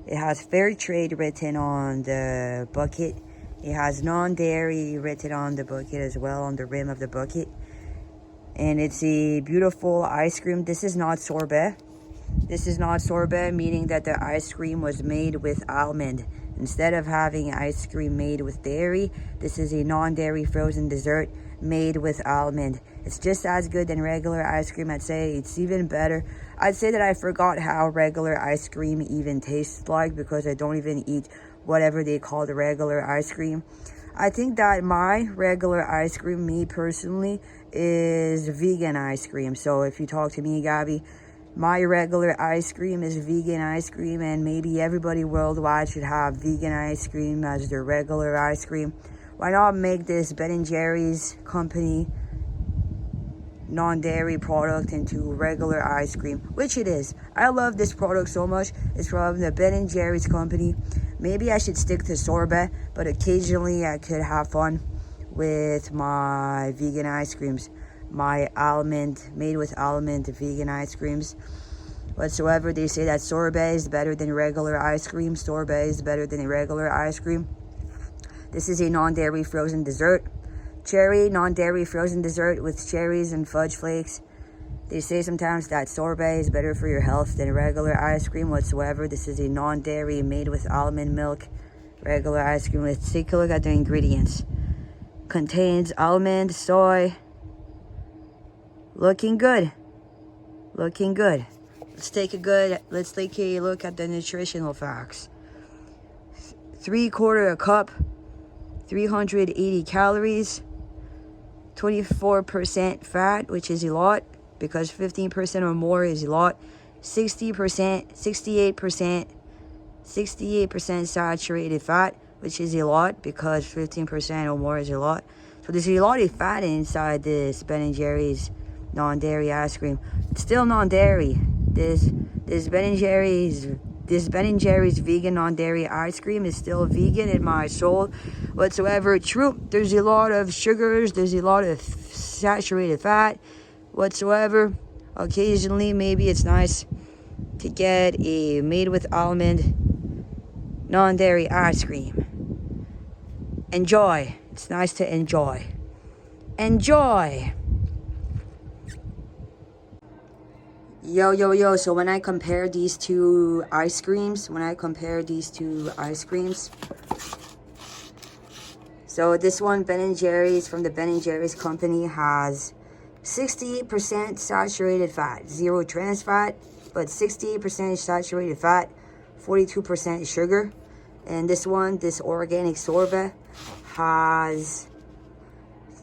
It has fair trade written on the bucket. It has non-dairy written on the bucket as well, on the rim of the bucket. And it's a beautiful ice cream. This is not sorbet. This is not sorbet, meaning that the ice cream was made with almond. Instead of having ice cream made with dairy, this is a non-dairy frozen dessert made with almond. It's just as good than regular ice cream. I'd say it's even better. I'd say that I forgot how regular ice cream even tastes like, because I don't even eat whatever they call the regular ice cream. I think that my regular ice cream, me personally, is vegan ice cream. So if you talk to me, Gabbie, my regular ice cream is vegan ice cream, and maybe everybody worldwide should have vegan ice cream as their regular ice cream. Why not make this Ben & Jerry's company non-dairy product into regular ice cream, which it is. I love this product so much. It's from the Ben & Jerry's company. Maybe I should stick to sorbet, but occasionally I could have fun with my vegan ice creams. My made with almond vegan ice creams. Whatsoever, they say that sorbet is better than regular ice cream. Sorbet is better than a regular ice cream. This is a non-dairy frozen dessert. Cherry non-dairy frozen dessert with cherries and fudge flakes. They say sometimes that sorbet is better for your health than regular ice cream. Whatsoever, this is a non-dairy made with almond milk regular ice cream. Let's take a look at the ingredients. Contains almond, soy. Looking good. Looking good. Let's take a look at the nutritional facts. 3/4 cup, 380 calories, 24% fat, which is a lot because 15% or more is a lot. 60%, 68% saturated fat, which is a lot because 15% or more is a lot. So there's a lot of fat inside this Ben & Jerry's non-dairy ice cream. It's still non-dairy. This Ben & Jerry's vegan non-dairy ice cream is still vegan in my soul whatsoever. True, there's a lot of sugars, there's a lot of saturated fat whatsoever. Occasionally, maybe it's nice to get a made with almond non-dairy ice cream. Enjoy. It's nice to enjoy. Enjoy. Yo. So when I compare these two ice creams, so this one, Ben & Jerry's, from the Ben & Jerry's company, has 68% saturated fat, 0 trans fat, but 68% saturated fat, 42% sugar. And this one, this organic sorbet, has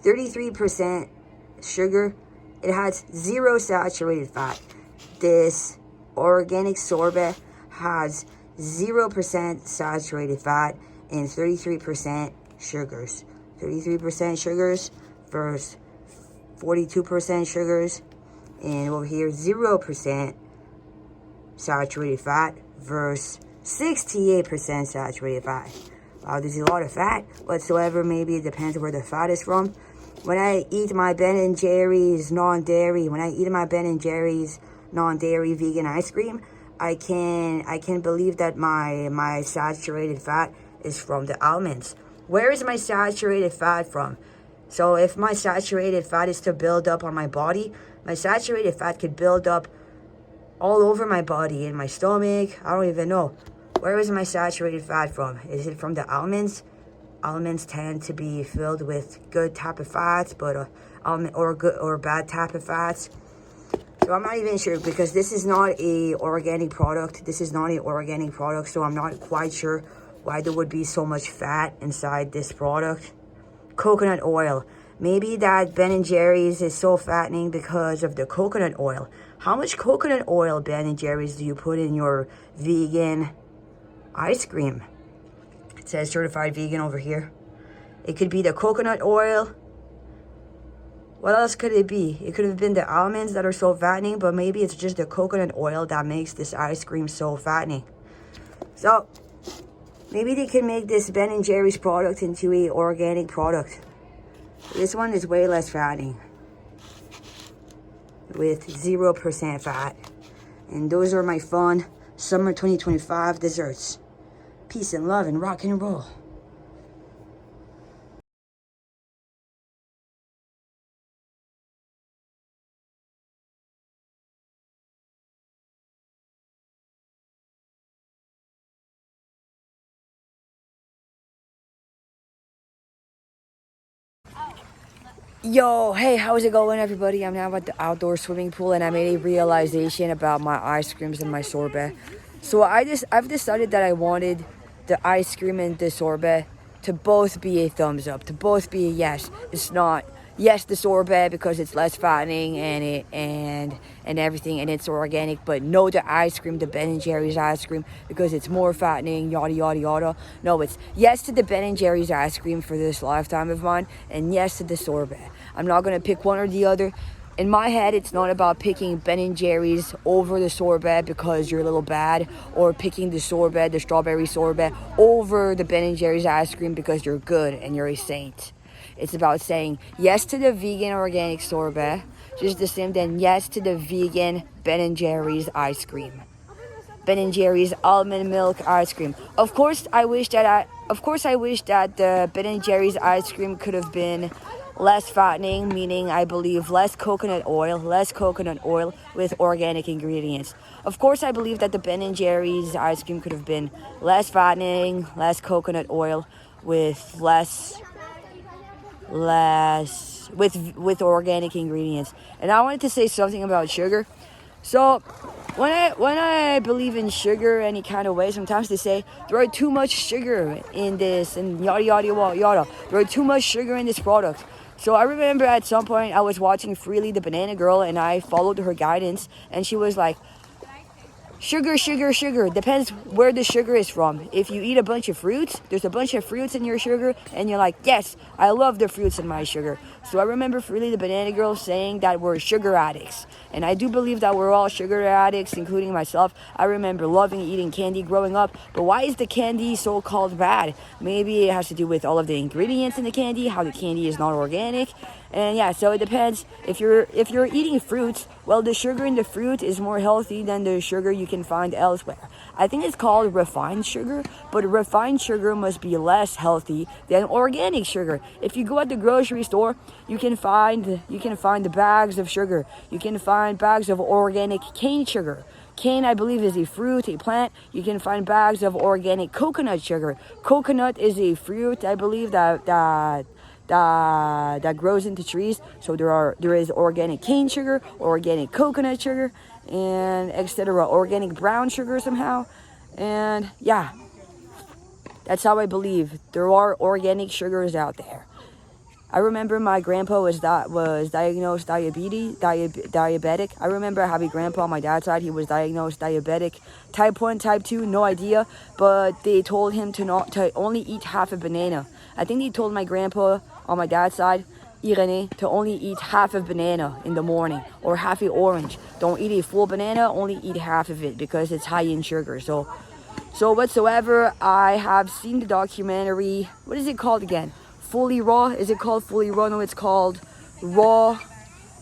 33% sugar. It has 0 saturated fat. This organic sorbet has 0% saturated fat and 33% sugars. 33% sugars versus 42% sugars. And over here, 0% saturated fat versus 68% saturated fat. Wow, there's a lot of fat whatsoever. Maybe it depends where the fat is from. When I eat my Ben & Jerry's non-dairy, non-dairy vegan ice cream, I can believe that my saturated fat is from the almonds. Where is my saturated fat from? So if my saturated fat is to build up on my body, my saturated fat could build up all over my body, in my stomach. I don't even know. Where is my saturated fat from? Is it from the almonds? Almonds tend to be filled with good type of fats, but almond or good or bad type of fats. So I'm not even sure because this is not a organic product. So I'm not quite sure why there would be so much fat inside this product. Coconut oil. Maybe that Ben & Jerry's is so fattening because of the coconut oil. How much coconut oil, Ben & Jerry's, do you put in your vegan ice cream? It says certified vegan over here. It could be the coconut oil. What else could it be? It could have been the almonds that are so fattening, but maybe it's just the coconut oil that makes this ice cream so fattening. So maybe they can make this Ben & Jerry's product into a organic product. This one is way less fattening, with 0% fat. And those are my fun summer 2025 desserts. Peace and love and rock and roll. Yo, hey, how's it going, everybody? I'm now at the outdoor swimming pool, and I made a realization about my ice creams and my sorbet. So I've decided that I wanted the ice cream and the sorbet to both be a thumbs up, to both be a yes. It's not yes the sorbet because it's less fattening and everything, and it's organic, but no the ice cream, the Ben & Jerry's ice cream, because it's more fattening, yada yada yada. No, it's yes to the Ben & Jerry's ice cream for this lifetime of mine, and yes to the sorbet. I'm not gonna pick one or the other. In my head, it's not about picking Ben & Jerry's over the sorbet because you're a little bad, or picking the sorbet, the strawberry sorbet, over the Ben & Jerry's ice cream because you're good and you're a saint. It's about saying yes to the vegan organic sorbet, just the same then yes to the vegan Ben & Jerry's ice cream. Ben & Jerry's almond milk ice cream. Of course I wish that the Ben & Jerry's ice cream could have been less fattening, meaning I believe less coconut oil with organic ingredients. Of course I believe that the Ben & Jerry's ice cream could have been less fattening, less coconut oil with less less with organic ingredients. And I wanted to say something about sugar. So when I believe in sugar any kind of way, sometimes they say there are too much sugar in this and yada yada yada. There are too much sugar in this product. So I remember at some point I was watching Freely the Banana Girl, and I followed her guidance, and she was like, sugar, sugar, sugar. Depends where the sugar is from. If you eat a bunch of fruits, there's a bunch of fruits in your sugar, and you're like, yes, I love the fruits in my sugar. So I remember Freely the Banana Girl saying that we're sugar addicts. And I do believe that we're all sugar addicts, including myself. I remember loving eating candy growing up. But why is the candy so-called bad? Maybe it has to do with all of the ingredients in the candy, how the candy is not organic. And yeah, so it depends. If you're eating fruits, well, the sugar in the fruit is more healthy than the sugar you can find elsewhere. I think it's called refined sugar, but refined sugar must be less healthy than organic sugar. If you go at the grocery store, you can find the bags of sugar. You can find bags of organic cane sugar. Cane, I believe, is a fruit, a plant. You can find bags of organic coconut sugar. Coconut is a fruit, I believe, that grows into trees. So there is organic cane sugar, organic coconut sugar, and etc. Organic brown sugar somehow. And yeah, that's how I believe there are organic sugars out there. I remember my grandpa was diagnosed diabetic. I remember having grandpa on my dad's side. He was diagnosed diabetic, type 1, type 2, no idea. But they told him to only eat half a banana. I think they told my grandpa on my dad's side, Irene, to only eat half a banana in the morning or half an orange. Don't eat a full banana, only eat half of it because it's high in sugar. So whatsoever, I have seen the documentary. What is it called again? Fully Raw? Is it called Fully Raw? No, it's called Raw.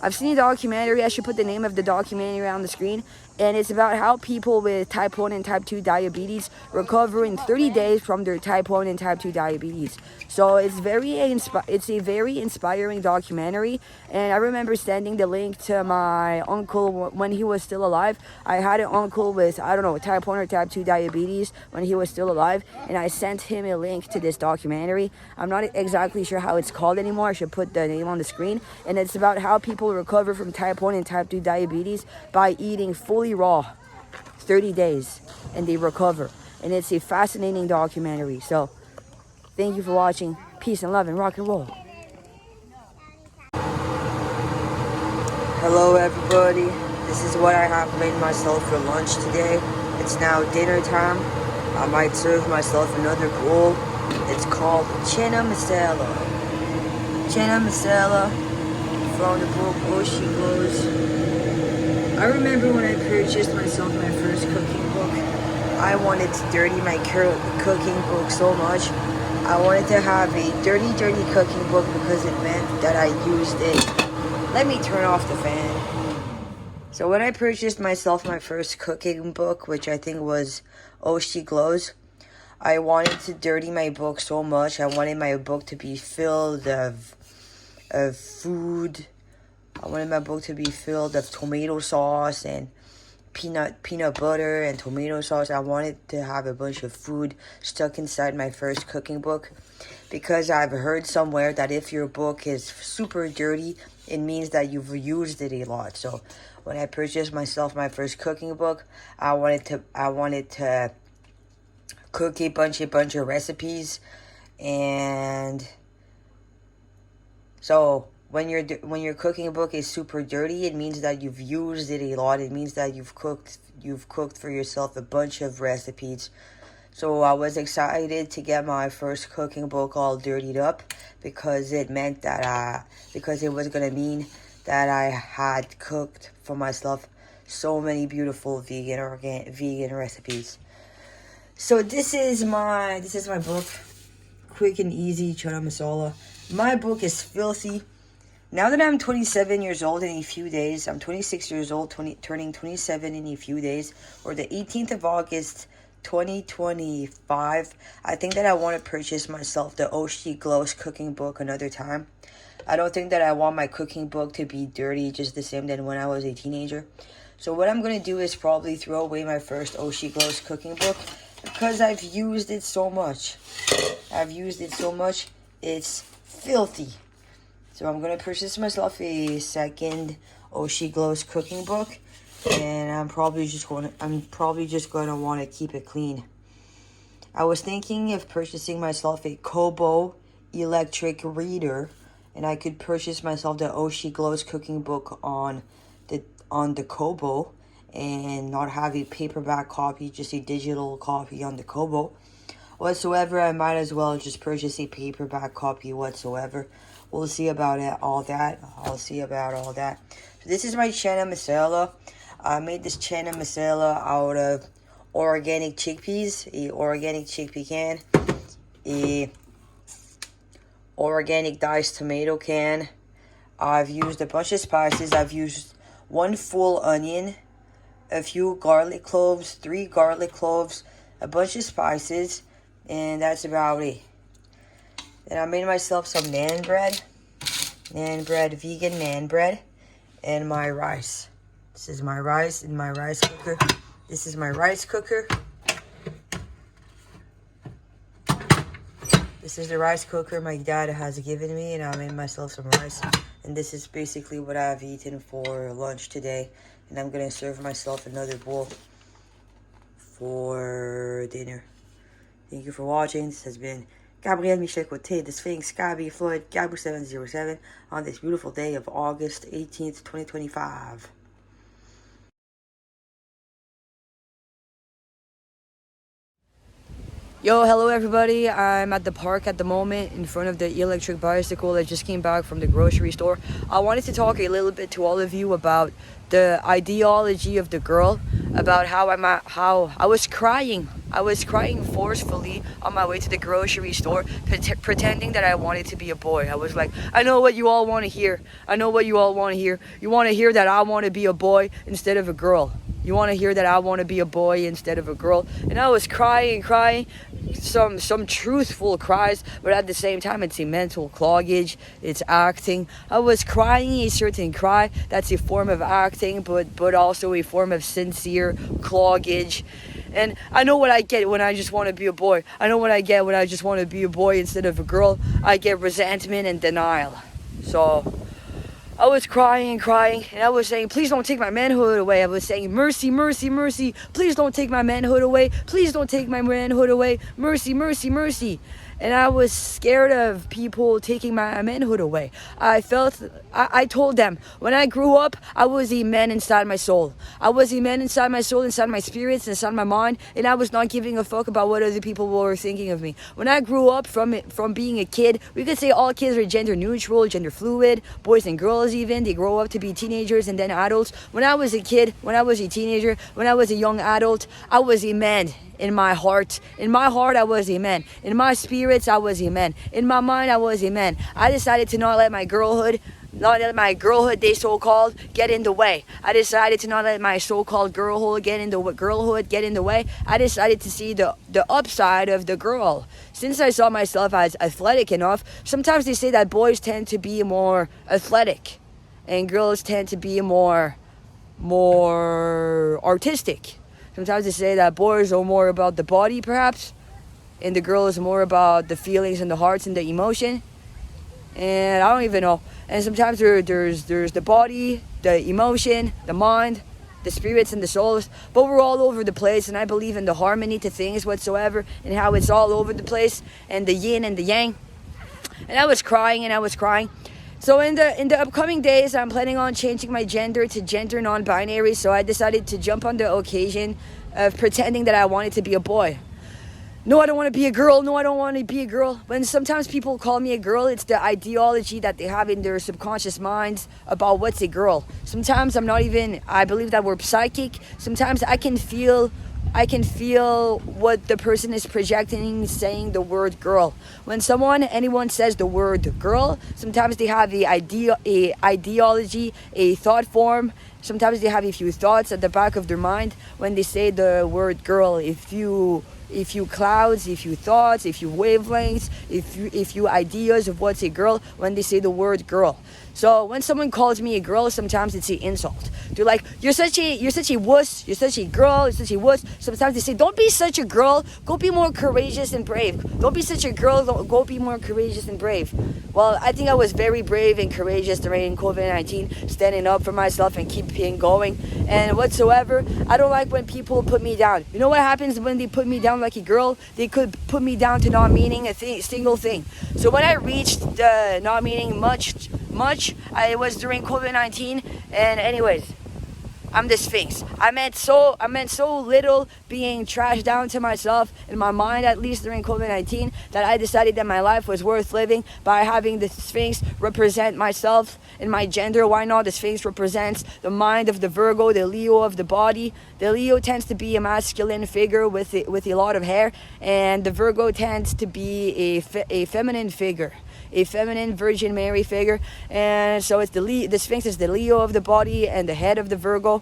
I've seen the documentary. I should put the name of the documentary on the screen. And it's about how people with type 1 and type 2 diabetes recover in 30 days from their type 1 and type 2 diabetes. So it's a very inspiring documentary. And I remember sending the link to my uncle when he was still alive. I had an uncle with, I don't know, type 1 or type 2 diabetes when he was still alive. And I sent him a link to this documentary. I'm not exactly sure how it's called anymore. I should put the name on the screen. And it's about how people recover from type 1 and type 2 diabetes by eating fully raw 30 days, and they recover. And it's a fascinating documentary. So thank you for watching. Peace and love and rock and roll. Hello everybody, this is what I have made myself for lunch today. It's now dinner time. I might serve myself another bowl. It's called Chena Masala. Chena Masala from the book Oshi Goes. I remember when I purchased myself my first cooking book, I wanted to dirty my cooking book so much. I wanted to have a dirty cooking book because it meant that I used it. Let me turn off the fan. So when I purchased myself my first cooking book, which I think was Oshi Glows, I wanted to dirty my book so much. I wanted my book to be filled of food. I wanted my book to be filled of tomato sauce and peanut butter and tomato sauce. I wanted to have a bunch of food stuck inside my first cooking book because I've heard somewhere that if your book is super dirty, it means that you've used it a lot. So when I purchased myself my first cooking book, I wanted to cook a bunch of recipes. And so when your cooking book is super dirty, it means that you've used it a lot. It means that you've cooked for yourself a bunch of recipes. So I was excited to get my first cooking book all dirtied up because it meant that because it was gonna mean that I had cooked for myself so many beautiful vegan recipes. So this is my book, Quick and Easy Chana Masala. My book is filthy. Now that I'm 27 years old in a few days, I'm 26 years old, turning 27 in a few days, or the 18th of August, 2025, I think that I want to purchase myself the Oshi Glows cooking book another time. I don't think that I want my cooking book to be dirty just the same than when I was a teenager. So what I'm going to do is probably throw away my first Oshi Glows cooking book because I've used it so much. It's filthy. So I'm gonna purchase myself a second Oshi Glow's cooking book, and I'm probably just gonna want to keep it clean. I was thinking of purchasing myself a Kobo electric reader, and I could purchase myself the Oshi Glow's cooking book on the Kobo, and not have a paperback copy, just a digital copy on the Kobo. Whatsoever, I might as well just purchase a paperback copy whatsoever. We'll see about it, all that. I'll see about all that. So this is my chana masala. I made this chana masala out of organic chickpeas, a organic chickpea can, a organic diced tomato can. I've used a bunch of spices. I've used 1 full onion, a few garlic cloves, 3 garlic cloves, a bunch of spices, and that's about it. Then I made myself some naan bread, vegan naan bread, and my rice. This is my rice in my rice cooker. This is my rice cooker. This is the rice cooker my dad has given me, and I made myself some rice. And this is basically what I've eaten for lunch today. And I'm gonna serve myself another bowl for dinner. Thank you for watching. This has been Gabrielle M, Côté, the Sphinx, Gabbie Floyd, Gabbie 707 on this beautiful day of August 18th, 2025. Yo, hello everybody. I'm at the park at the moment in front of the electric bicycle. I just came back from the grocery store. I wanted to talk a little bit to all of you about the ideology of the girl, about how I was crying. I was crying forcefully on my way to the grocery store, pretending that I wanted to be a boy. I was like, I know what you all want to hear. I know what you all want to hear. You want to hear that I want to be a boy instead of a girl. You want to hear that I want to be a boy instead of a girl. And I was crying, some truthful cries, but at the same time it's a mental cloggage, it's acting. I was crying a certain cry that's a form of acting, but also a form of sincere cloggage. And I know what I get when I just want to be a boy. I know what I get when I just want to be a boy instead of a girl. I get resentment and denial. So I was crying, and I was saying, please don't take my manhood away. I was saying, mercy, mercy, mercy. Please don't take my manhood away. Please don't take my manhood away. Mercy, mercy, mercy. And I was scared of people taking my manhood away. I told them, when I grew up, I was a man inside my soul. I was a man inside my soul, inside my spirits, inside my mind, and I was not giving a fuck about what other people were thinking of me. When I grew up from being a kid, we could say all kids are gender neutral, gender fluid, boys and girls even, they grow up to be teenagers and then adults. When I was a kid, when I was a teenager, when I was a young adult, I was a man. In my heart, I was a man. In my spirits, I was a man. In my mind, I was a man. I decided to not let my girlhood, they so-called, get in the way. I decided to not let my so-called girlhood get in the way. I decided to see the upside of the girl. Since I saw myself as athletic enough, sometimes they say that boys tend to be more athletic and girls tend to be more artistic. Sometimes they say that boys are more about the body, perhaps, and the girl is more about the feelings and the hearts and the emotion. And I don't even know. And sometimes there's the body, the emotion, the mind, the spirits and the souls. But we're all over the place, and I believe in the harmony to things whatsoever, and how it's all over the place, and the yin and the yang. And I was crying. So in the upcoming days, I'm planning on changing my gender to gender non-binary. So I decided to jump on the occasion of pretending that I wanted to be a boy. No, I don't want to be a girl. No, I don't want to be a girl. When sometimes people call me a girl, it's the ideology that they have in their subconscious minds about what's a girl. Sometimes I believe that we're psychic. Sometimes I can feel what the person is projecting, saying the word girl. When anyone says the word girl, sometimes they have a ideology, a thought form, sometimes they have a few thoughts at the back of their mind when they say the word girl. If you clouds, if you thoughts, if you wavelengths, if you ideas of what's a girl when they say the word girl. So when someone calls me a girl, sometimes it's an insult. They're like, you're such a wuss, you're such a girl, you're such a wuss. Sometimes they say, don't be such a girl, go be more courageous and brave. Don't be such a girl, go be more courageous and brave. Well, I think I was very brave and courageous during COVID-19, standing up for myself and keeping going. And whatsoever, I don't like when people put me down. You know what happens when they put me down like a girl? They could put me down to not meaning a single thing. So when I reached not meaning much, it was during COVID-19. And anyways, I'm the Sphinx. I meant so little being trashed down to myself, in my mind at least during COVID-19, that I decided that my life was worth living by having the Sphinx represent myself and my gender. Why not? The Sphinx represents the mind of the Virgo, the Leo of the body. The Leo tends to be a masculine figure with a lot of hair, and the Virgo tends to be a feminine figure. A feminine Virgin Mary figure. And so it's the Sphinx is the Leo of the body and the head of the Virgo.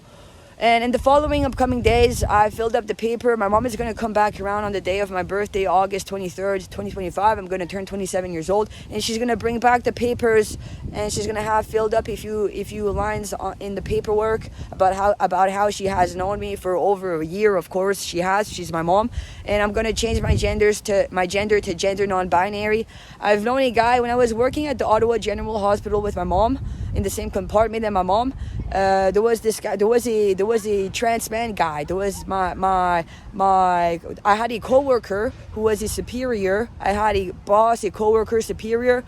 And in the following upcoming days, I filled up the paper. My mom is going to come back around on the day of my birthday, August 23rd, 2025. I'm going to turn 27 years old. And she's going to bring back the papers, and she's going to have filled up a few lines in the paperwork about how she has known me for over a year. Of course, she has. She's my mom. And I'm going to change my gender to gender non-binary. I've known a guy when I was working at the Ottawa General Hospital with my mom, in the same compartment as my mom. There was this guy. There was a trans man guy. There was I had a coworker who was a superior. I had a boss, a coworker, superior.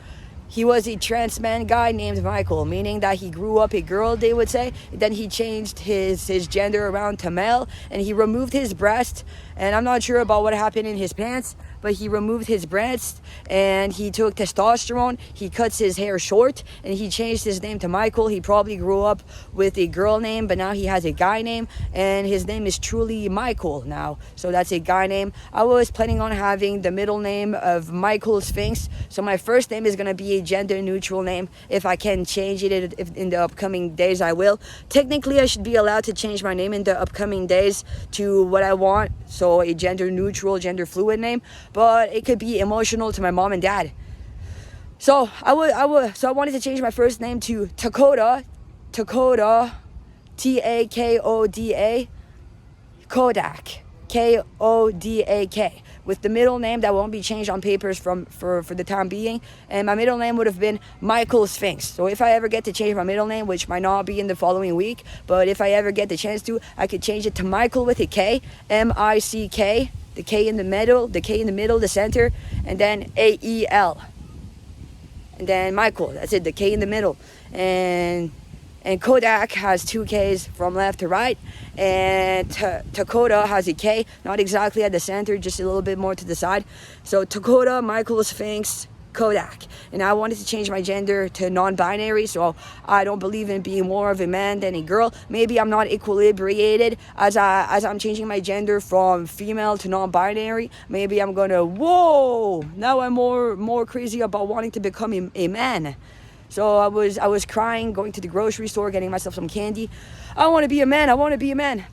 He was a trans man guy named Michael, meaning that he grew up a girl, they would say. Then he changed his gender around to male, and he removed his breast. And I'm not sure about what happened in his pants, but he removed his breast and he took testosterone. He cuts his hair short and he changed his name to Michael. He probably grew up with a girl name, but now he has a guy name, and his name is truly Michael now. So that's a guy name. I was planning on having the middle name of Michael Sphinx. So my first name is going to be a gender neutral name. If I can change it in the upcoming days, I will. Technically, I should be allowed to change my name in the upcoming days to what I want. So a gender neutral, gender fluid name, but it could be emotional to my mom and dad. So I wanted to change my first name to Takoda, Takoda, Kodak, Kodak, with the middle name that won't be changed on papers for the time being. And my middle name would have been Michael Sphinx. So if I ever get to change my middle name, which might not be in the following week, but if I ever get the chance to, I could change it to Michael with a K, M-I-C-K, the K in the middle, the center, and then A-E-L. And then Michael, that's it, the K in the middle. And Kodak has two Ks from left to right, and Takoda has a K, not exactly at the center, just a little bit more to the side. So Takoda, Michael Sphinx, Kodak. And I wanted to change my gender to non-binary, so I don't believe in being more of a man than a girl. Maybe I'm not equilibrated as I'm changing my gender from female to non-binary. Maybe I'm gonna, now I'm more crazy about wanting to become a man. So I was crying, going to the grocery store, getting myself some candy. I want to be a man.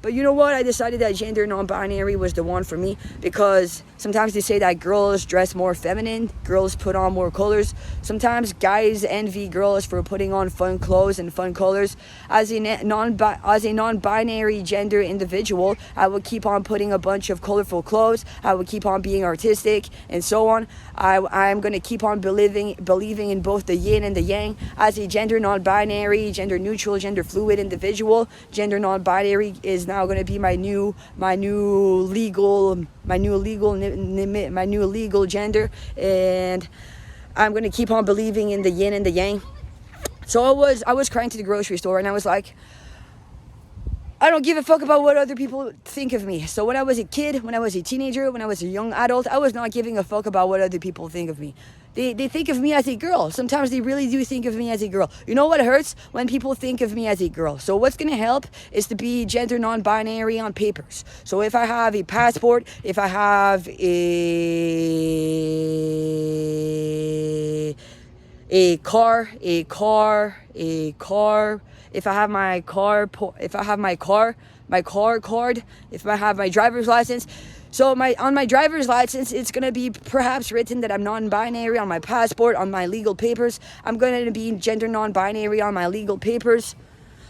But you know what? I decided that gender non-binary was the one for me, because sometimes they say that girls dress more feminine, girls put on more colors. Sometimes guys envy girls for putting on fun clothes and fun colors. As a non-binary gender individual, I would keep on putting a bunch of colorful clothes. I would keep on being artistic and so on. I'm going to keep on believing in both the yin and the yang. As a gender non-binary, gender neutral, gender fluid individual, gender non-binary is now going to be my new legal gender, and I'm going to keep on believing in the yin and the yang. So I was crying to the grocery store, and I was like, I don't give a fuck about what other people think of me. So when I was a kid, when I was a teenager, when I was a young adult, I was not giving a fuck about what other people think of me. They think of me as a girl. Sometimes they really do think of me as a girl. You know what hurts? When people think of me as a girl. So what's going to help is to be gender non-binary on papers. So if I have a passport, if I have a car, if I have my car card, if I have my driver's license. So on my driver's license, it's going to be perhaps written that I'm non-binary. On my passport, on my legal papers, I'm going to be gender non-binary on my legal papers.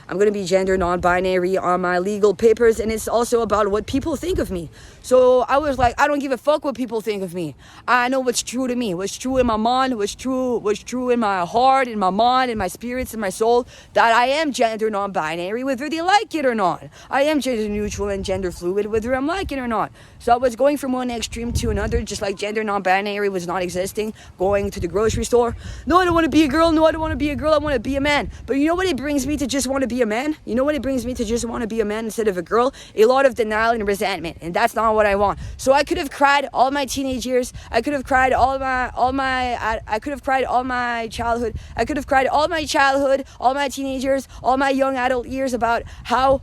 I'm going to be gender non-binary on my legal papers, and it's also about what people think of me. So I was like, I don't give a fuck what people think of me. I know what's true to me, what's true in my mind, what's true in my heart, in my mind, in my spirits, in my soul, that I am gender non-binary, whether they like it or not. I am gender neutral and gender fluid, whether I'm like it or not. So I was going from one extreme to another, just like gender non-binary was not existing, going to the grocery store. No, I don't want to be a girl. No, I don't want to be a girl. I want to be a man. But you know what it brings me to just want to be a man? You know what it brings me to just want to be a man instead of a girl? A lot of denial and resentment, and that's not what I want. So I could have cried all my teenage years. I could have cried all my childhood. I could have cried all my childhood, all my teenage years, all my young adult years about how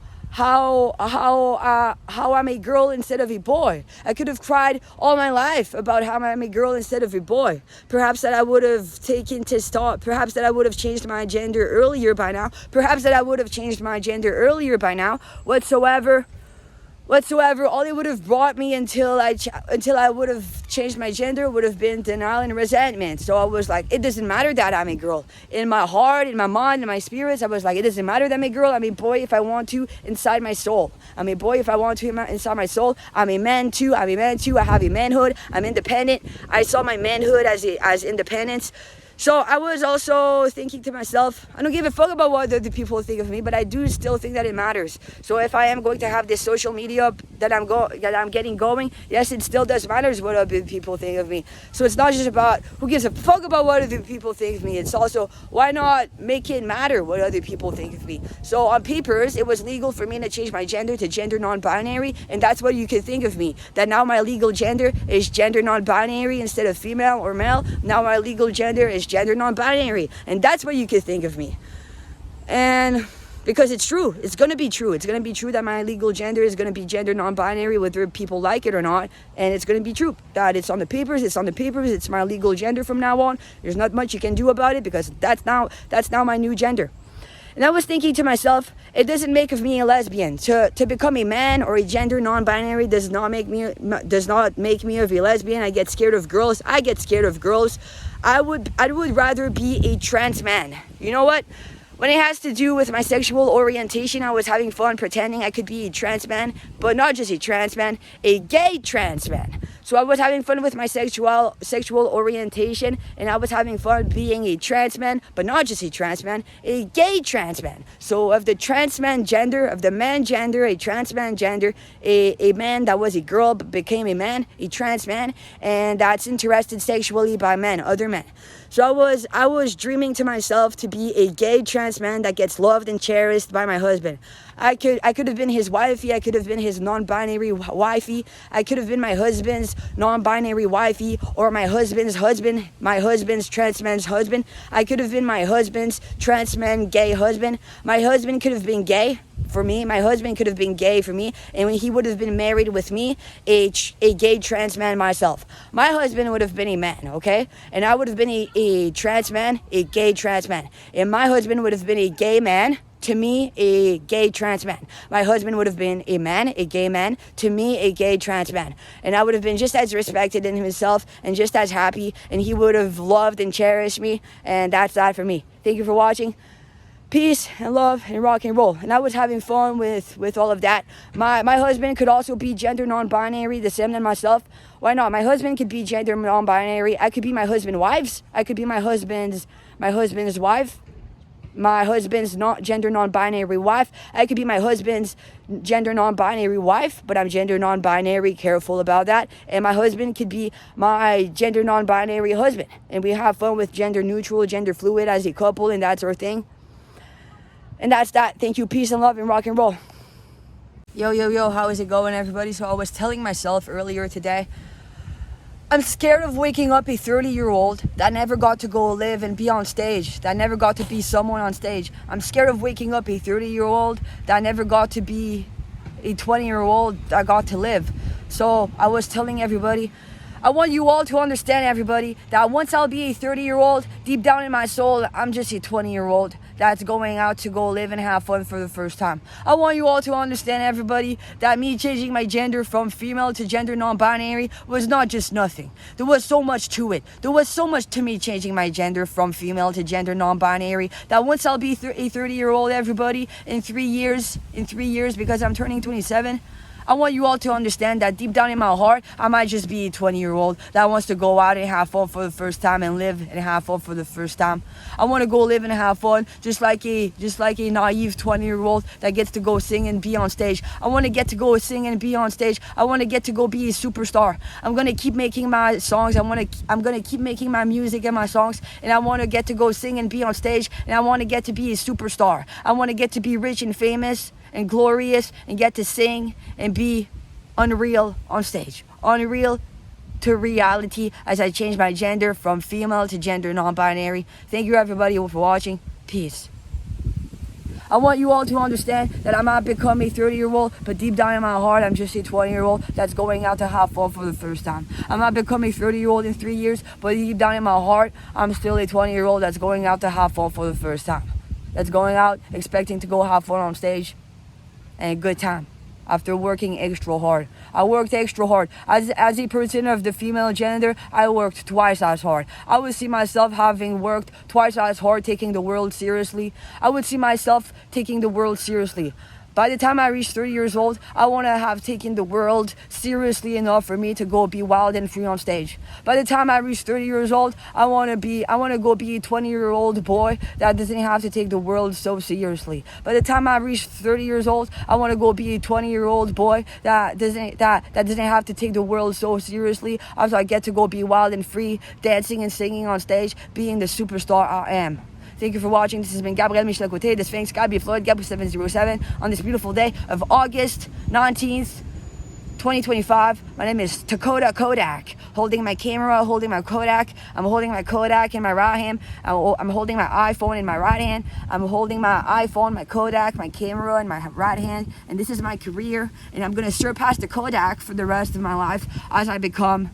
I'm a girl instead of a boy. I could have cried all my life about how I'm a girl instead of a boy. Perhaps that I would have taken to stop. Perhaps that I would have changed my gender earlier by now. Perhaps that I would have changed my gender earlier by now. Whatsoever, all it would have brought me until I would have changed my gender would have been denial and resentment. So I was like, it doesn't matter that I'm a girl. In my heart, in my mind, in my spirits, I was like, it doesn't matter that I'm a girl. I'm a boy if I want to inside my soul. I'm a boy if I want to inside my soul. I'm a man too. I have a manhood. I'm independent. I saw my manhood as independence. So I was also thinking to myself, I don't give a fuck about what other people think of me, but I do still think that it matters. So if I am going to have this social media that I'm getting going, yes, it still does matter what other people think of me. So it's not just about who gives a fuck about what other people think of me. It's also, why not make it matter what other people think of me? So on papers, it was legal for me to change my gender to gender non-binary, and that's what you can think of me. That now my legal gender is gender non-binary instead of female or male. Now my legal gender is gender non-binary, and that's what you could think of me. And because it's true, it's going to be true that my legal gender is going to be gender non-binary, whether people like it or not. And it's going to be true that it's on the papers, it's my legal gender from now on. There's not much you can do about it, because that's now my new gender. And I was thinking to myself, it doesn't make of me a lesbian. To become a man or a gender non-binary does not make me of a lesbian. I get scared of girls. I would rather be a trans man. You know what? When it has to do with my sexual orientation, I was having fun pretending I could be a trans man, but not just a trans man, a gay trans man. So I was having fun with my sexual orientation, and I was having fun being a trans man, but not just a trans man, a gay trans man. So of the trans man gender, of the man gender, a trans man gender, a man that was a girl but became a man, a trans man, and that's interested sexually by men, other men. So I was dreaming to myself to be a gay trans man that gets loved and cherished by my husband. I could have been his wifey. I could have been his non-binary wifey. I could have been my husband's non-binary wifey, or my husband's husband, my husband's trans man's husband. I could have been my husband's trans man gay husband. My husband could have been gay for me. My husband could have been gay for me, and he would have been married with me, a gay trans man myself. My husband would have been a man, okay? And I would have been a trans man, a gay trans man. And my husband would have been a gay man, to me, a gay trans man. My husband would have been a man, a gay man, to me, a gay trans man. And I would have been just as respected in himself and just as happy, and he would have loved and cherished me, and that's that for me. Thank you for watching. Peace and love and rock and roll. And I was having fun with all of that. My husband could also be gender non-binary, the same as myself. Why not? My husband could be gender non-binary. I could be my husband's wives. I could be my husband's wife. My husband's not gender non-binary wife. I could be my husband's gender non-binary wife, but I'm gender non-binary, careful about that. And my husband could be my gender non-binary husband. And we have fun with gender neutral, gender fluid as a couple, and that's our thing. And that's that. Thank you. Peace and love and rock and roll. Yo, how is it going, everybody? So I was telling myself earlier today, I'm scared of waking up a 30-year-old that never got to go live and be on stage, that never got to be someone on stage. I'm scared of waking up a 30-year-old that never got to be a 20-year-old that got to live. So I was telling everybody, I want you all to understand, everybody, that once I'll be a 30-year-old, deep down in my soul, I'm just a 20-year-old. that's going out to go live and have fun for the first time. I want you all to understand, everybody, that me changing my gender from female to gender non-binary was not just nothing. There was so much to it. There was so much to me changing my gender from female to gender non-binary that once I'll be a 30-year-old, everybody, in 3 years, because I'm turning 27, I want you all to understand that deep down in my heart, I might just be a 20-year-old that wants to go out and have fun for the first time and live and have fun for the first time. I want to go live and have fun just like a naive 20-year-old that gets to go sing and be on stage. I want to get to go sing and be on stage. I want to get to go be a superstar. I'm going to keep making my songs. I'm going to keep making my music and my songs, and I want to get to go sing and be on stage, and I want to get to be a superstar. I want to get to be rich and famous and glorious and get to sing and be unreal on stage. Unreal to reality as I change my gender from female to gender non-binary. Thank you everybody for watching. Peace. I want you all to understand that I might become a 30-year-old, but deep down in my heart, I'm just a 20-year-old that's going out to have fun for the first time. I might become a 30-year-old in 3 years, but deep down in my heart, I'm still a 20-year-old that's going out to have fun for the first time. That's going out expecting to go have fun on stage and a good time after working extra hard. I worked extra hard. As a person of the female gender, I worked twice as hard. I would see myself having worked twice as hard, taking the world seriously. I would see myself taking the world seriously. By the time I reach 30 years old, I want to have taken the world seriously enough for me to go be wild and free on stage. By the time I reach 30 years old, I want to go be a 20-year-old boy that doesn't have to take the world so seriously. By the time I reach 30 years old, I want to go be a 20-year-old boy that doesn't have to take the world so seriously, as I get to go be wild and free, dancing and singing on stage, being the superstar I am. Thank you for watching. This has been Gabrielle M, Côté, the Sphinx, Gabbie Floyd, Gabbie 707 on this beautiful day of August 19th, 2025. My name is Dakota Kodak, holding my camera, holding my Kodak. I'm holding my Kodak in my right hand. I'm holding my iPhone in my right hand. I'm holding my iPhone, my Kodak, my camera in my right hand. And this is my career. And I'm going to surpass the Kodak for the rest of my life as I become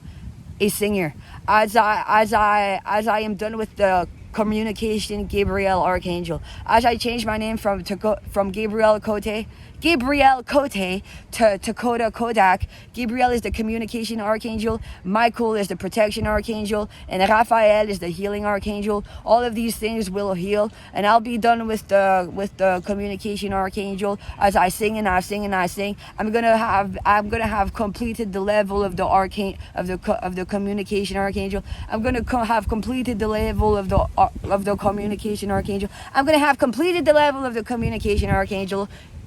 a singer. As I am done with the communication Gabrielle Archangel. As I change my name from Gabrielle Côté to Dakota Kodak. Gabrielle is the communication archangel, Michael is the protection archangel, and Raphael is the healing archangel. All of these things will heal, and I'll be done with the communication archangel as I sing and I sing and I sing. I'm gonna have completed the level of the communication archangel. I'm gonna have completed the level of the communication archangel. I'm gonna have completed the level of the communication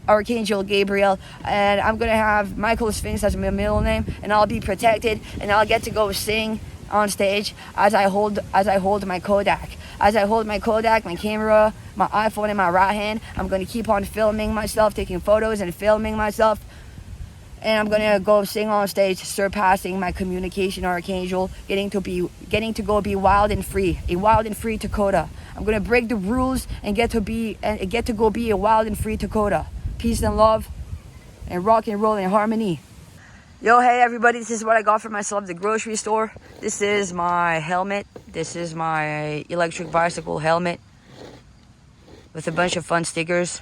Archangel Gabriel, and I'm gonna have Michael Sphinx as my middle name, and I'll be protected, and I'll get to go sing on stage as I hold my Kodak. As I hold my Kodak, my camera, my iPhone in my right hand, I'm gonna keep on filming myself, taking photos and filming myself, and I'm gonna go sing on stage, surpassing my communication archangel, getting to go be wild and free, a wild and free Dakota. I'm gonna break the rules and get to go be a wild and free Dakota. Peace and love, and rock and roll and harmony. Yo, hey everybody, this is what I got for myself at the grocery store. This is my helmet. This is my electric bicycle helmet with a bunch of fun stickers.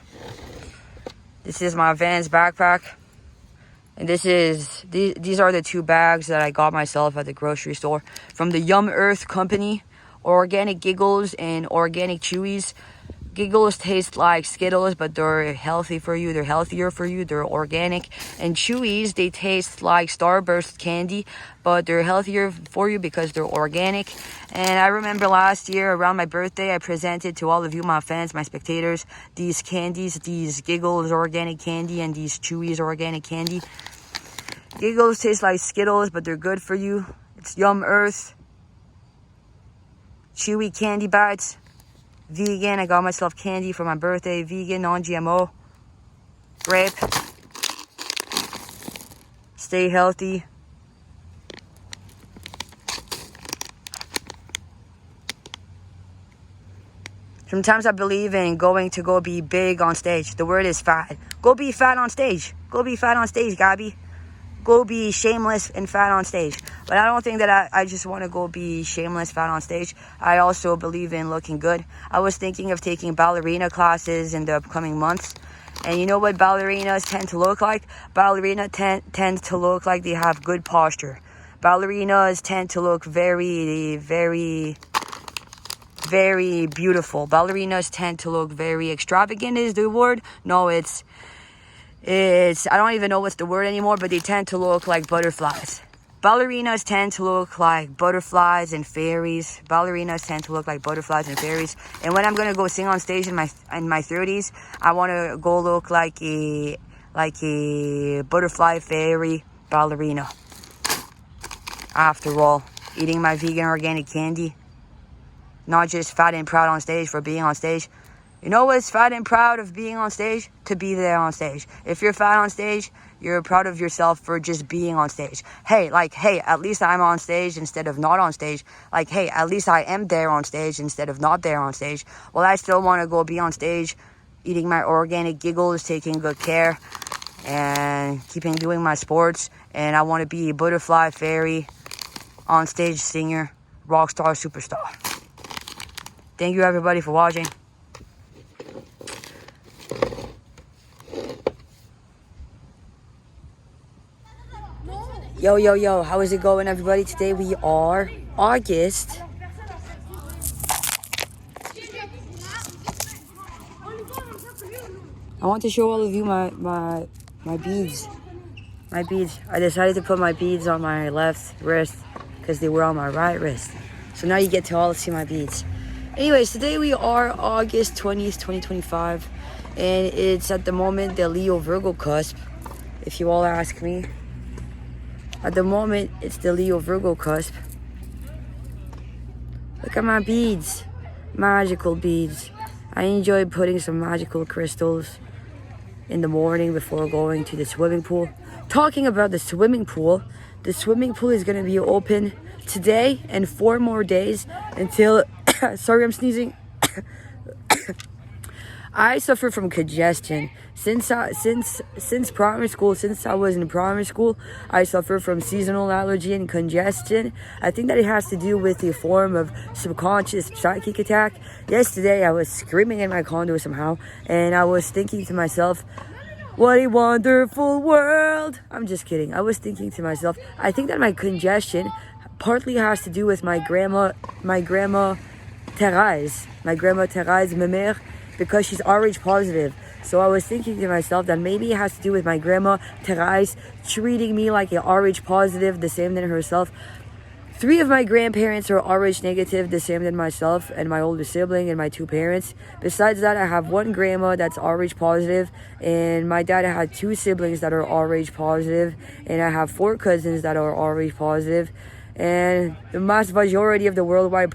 This is my Vans backpack. And these are the 2 bags that I got myself at the grocery store from the Yum Earth company, organic Giggles and organic Chewies. Giggles taste like Skittles, but they're healthy for you. They're healthier for you. They're organic. And Chewies, they taste like Starburst candy, but they're healthier for you because they're organic. And I remember last year around my birthday, I presented to all of you, my fans, my spectators, these candies, these Giggles organic candy and these Chewies organic candy. Giggles taste like Skittles, but they're good for you. It's Yum Earth Chewy candy bites. Vegan, I got myself candy for my birthday. Vegan, non-GMO. Grape. Stay healthy. Sometimes I believe in going to go be big on stage. The word is fat. Go be fat on stage. Go be fat on stage, Gabbie. Go be shameless and fat on stage. But I don't think that I just want to go be shameless fat on stage. I also believe in looking good. I was thinking of taking ballerina classes in the upcoming months. And you know what ballerinas tend to look like? Ballerinas tend to look like they have good posture. Ballerinas tend to look very, very, very beautiful. Ballerinas tend to look very extravagant is the word. No, it's I don't even know what's the word anymore, but they tend to look like butterflies. Ballerinas tend to look like butterflies and fairies. Ballerinas tend to look like butterflies and fairies. And when I'm gonna go sing on stage in my 30s, I want to go look like a butterfly fairy ballerina. After all, eating my vegan organic candy, not just fat and proud on stage for being on stage. You know what's fat and proud of being on stage? To be there on stage. If you're fat on stage, you're proud of yourself for just being on stage. Hey, at least I'm on stage instead of not on stage. Like, hey, at least I am there on stage instead of not there on stage. Well, I still want to go be on stage, eating my organic giggles, taking good care, and keeping doing my sports. And I want to be a butterfly fairy, on stage singer, rock star, superstar. Thank you everybody for watching. Yo, how is it going everybody? Today we are August. I want to show all of you my beads. My beads. I decided to put my beads on my left wrist because they were on my right wrist. So now you get to all see my beads. Anyways, today we are August 20th, 2025. And it's at the moment the Leo Virgo cusp. If you all ask me. At the moment, it's the Leo Virgo cusp. Look at my beads. Magical beads. I enjoy putting some magical crystals in the morning before going to the swimming pool. Talking about the swimming pool is going to be open today and 4 more days until... Sorry, I'm sneezing. I suffer from congestion. Since primary school, since I was in primary school, I suffer from seasonal allergy and congestion. I think that it has to do with a form of subconscious psychic attack. Yesterday, I was screaming in my condo somehow, and I was thinking to myself, what a wonderful world. I'm just kidding. I was thinking to myself, I think that my congestion partly has to do with my grandma Thérèse, ma mère, because she's RH positive. So I was thinking to myself that maybe it has to do with my grandma Thérèse treating me like a RH positive, the same than herself. 3 of my grandparents are RH negative, the same than myself and my older sibling and my 2 parents. Besides that, I have 1 grandma that's RH positive, and my dad had 2 siblings that are RH positive, and I have 4 cousins that are RH positive, and the vast majority of the worldwide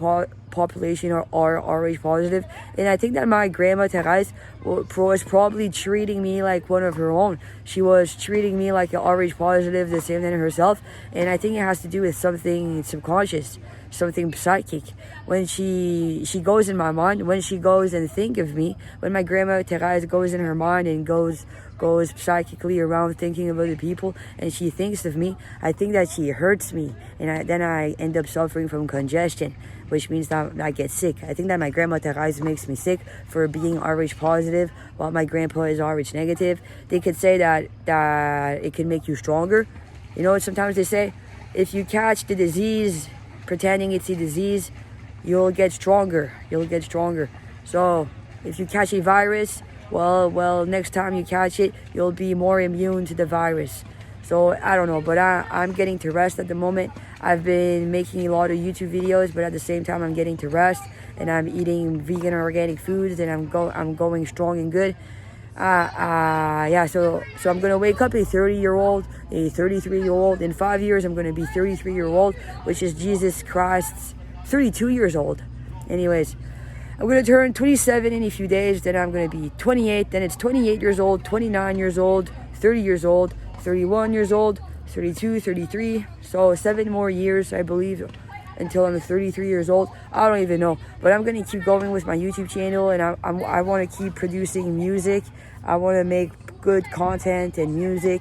population are RH positive. And I think that my grandma Thérèse was probably treating me like one of her own. She was treating me like a RH positive, the same than herself. And I think it has to do with something subconscious, something psychic. When she goes in my mind, when she goes and think of me, when my grandma Thérèse goes in her mind and goes psychically around thinking of other people, and she thinks of me, I think that she hurts me, and then I end up suffering from congestion, which means that I get sick. I think that my grandma Thérèse makes me sick for being RH positive, while my grandpa is RH negative. They could say that it can make you stronger. You know what sometimes they say? If you catch the disease pretending it's a disease, you'll get stronger. So if you catch a virus, well, next time you catch it, you'll be more immune to the virus. So I don't know, but I'm getting to rest at the moment. I've been making a lot of YouTube videos, but at the same time I'm getting to rest, and I'm eating vegan or organic foods, and I'm going strong and good. So I'm gonna wake up a 30-year-old, a 33-year-old. In 5 years, I'm gonna be 33-year-old, which is Jesus Christ's 32 years old. Anyways, I'm gonna turn 27 in a few days. Then I'm gonna be 28. Then it's 28 years old, 29 years old, 30 years old, 31 years old, 32, 33. So 7 more years, I believe, until I'm 33 years old. I don't even know, but I'm gonna keep going with my YouTube channel, and I want to keep producing music. I want to make good content and music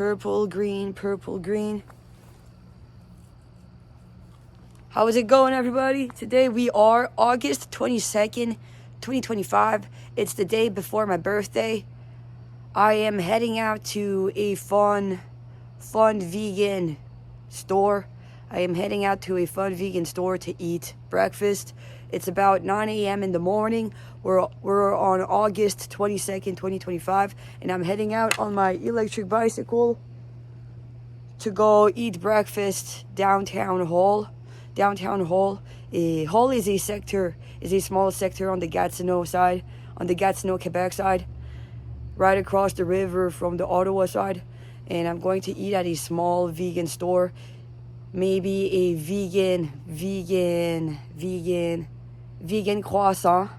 purple, green, purple, green. How is it going, everybody? Today we are August 22nd, 2025. It's the day before my birthday. I am heading out to a fun vegan store. I am heading out to a fun vegan store to eat breakfast. It's about 9 a.m. in the morning. We're on August 22nd, 2025, and I'm heading out on my electric bicycle to go eat breakfast downtown Hall. Downtown Hall. Hall is a small sector on the Gatineau side, on the Gatineau, Quebec side, right across the river from the Ottawa side. And I'm going to eat at a small vegan store. Maybe a vegan croissant,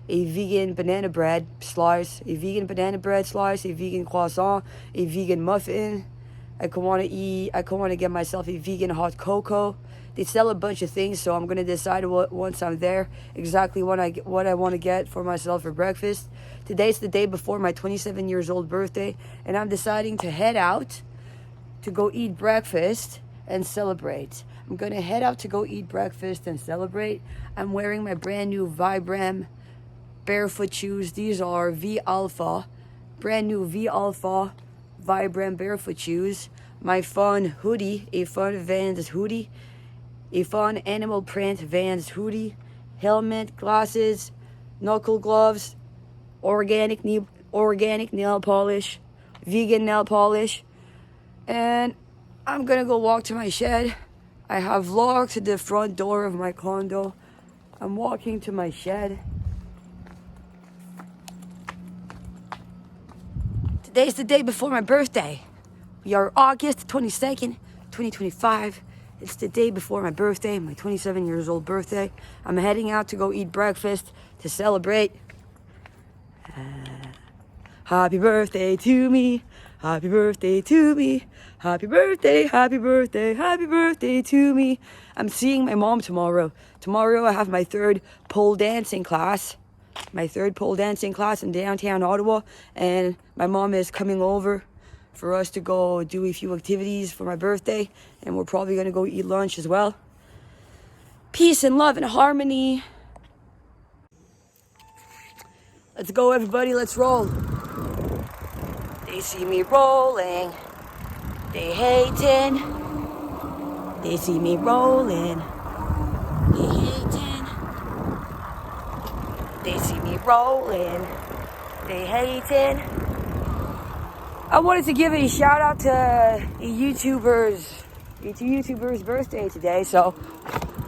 a vegan banana bread slice, a vegan croissant, a vegan muffin. I want to get myself a vegan hot cocoa. They sell a bunch of things, so I'm going to decide once I'm there exactly what I want to get for myself for breakfast. Today's the day before my 27 years old birthday, and I'm deciding to head out to go eat breakfast and celebrate. I'm going to head out to go eat breakfast and celebrate. I'm wearing my brand new Vibram barefoot shoes. These are V Alpha, brand new V Alpha Vibram barefoot shoes. My fun hoodie, a fun Vans hoodie, a fun animal print Vans hoodie, helmet, glasses, knuckle gloves, organic nail polish, vegan nail polish, and I'm gonna go walk to my shed. I have locked the front door of my condo. I'm walking to my shed. Today's the day before my birthday. We are August 22nd, 2025. It's the day before my birthday, my 27 years old birthday. I'm heading out to go eat breakfast to celebrate. Happy birthday to me. Happy birthday to me. Happy birthday, happy birthday, happy birthday to me. I'm seeing my mom tomorrow. Tomorrow I have my third pole dancing class. My third pole dancing class in downtown Ottawa. And my mom is coming over for us to go do a few activities for my birthday. And we're probably going to go eat lunch as well. Peace and love and harmony. Let's go, everybody. Let's roll. They see me rolling. They hating. They see me rolling. They hating. They see me rolling. They hating. I wanted to give a shout out to a YouTuber's birthday today. So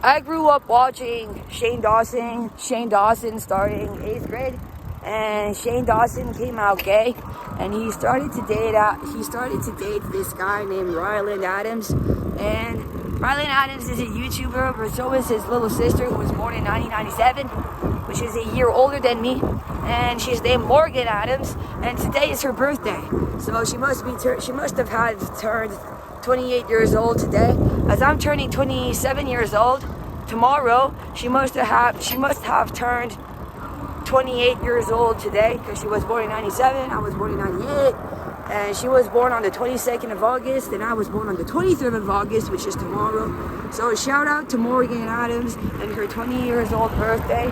I grew up watching Shane Dawson starting 8th grade, and Shane Dawson came out gay, and he started to date this guy named Ryland Adams. And Ryland Adams is a YouTuber, but so is his little sister, who was born in 1997, which is a year older than me, and she's named Morgan Adams, and today is her birthday. So she must have turned 28 years old today. As I'm turning 27 years old tomorrow, she must have turned 28 years old today, because she was born in 97, I was born in 98, and she was born on the 22nd of August, and I was born on the 23rd of August, which is tomorrow. So a shout out to Morgan Adams and her 20 years old birthday,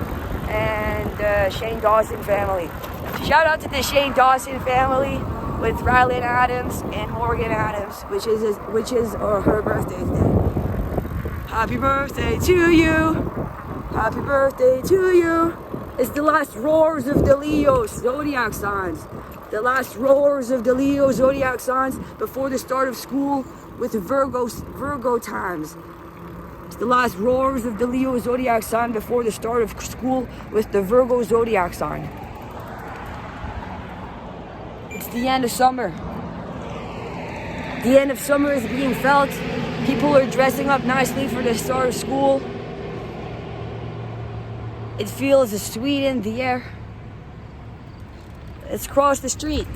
and the Shane Dawson family. Shout out to the Shane Dawson family with Ryland Adams and Morgan Adams, which is her birthday today. Happy birthday to you. Happy birthday to you. It's the last roars of the Leo zodiac signs. The last roars of the Leo zodiac signs before the start of school with Virgo times. It's the last roars of the Leo zodiac sign before the start of school with the Virgo zodiac sign. It's the end of summer. The end of summer is being felt. People are dressing up nicely for the start of school. It feels sweet in the air. Let's cross the street.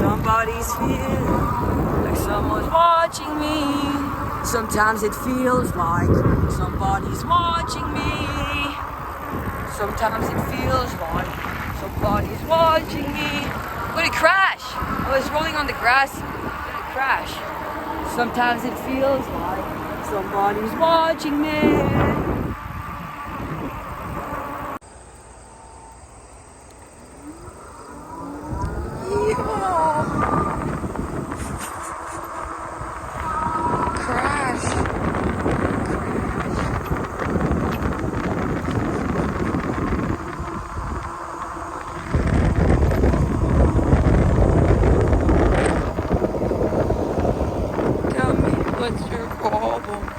Somebody's here, like someone's watching me. Sometimes it feels like somebody's watching me. Sometimes it feels like somebody's watching me. I'm gonna crash. I was rolling on the grass. I'm gonna crash. Sometimes it feels like somebody's watching me. What's your problem?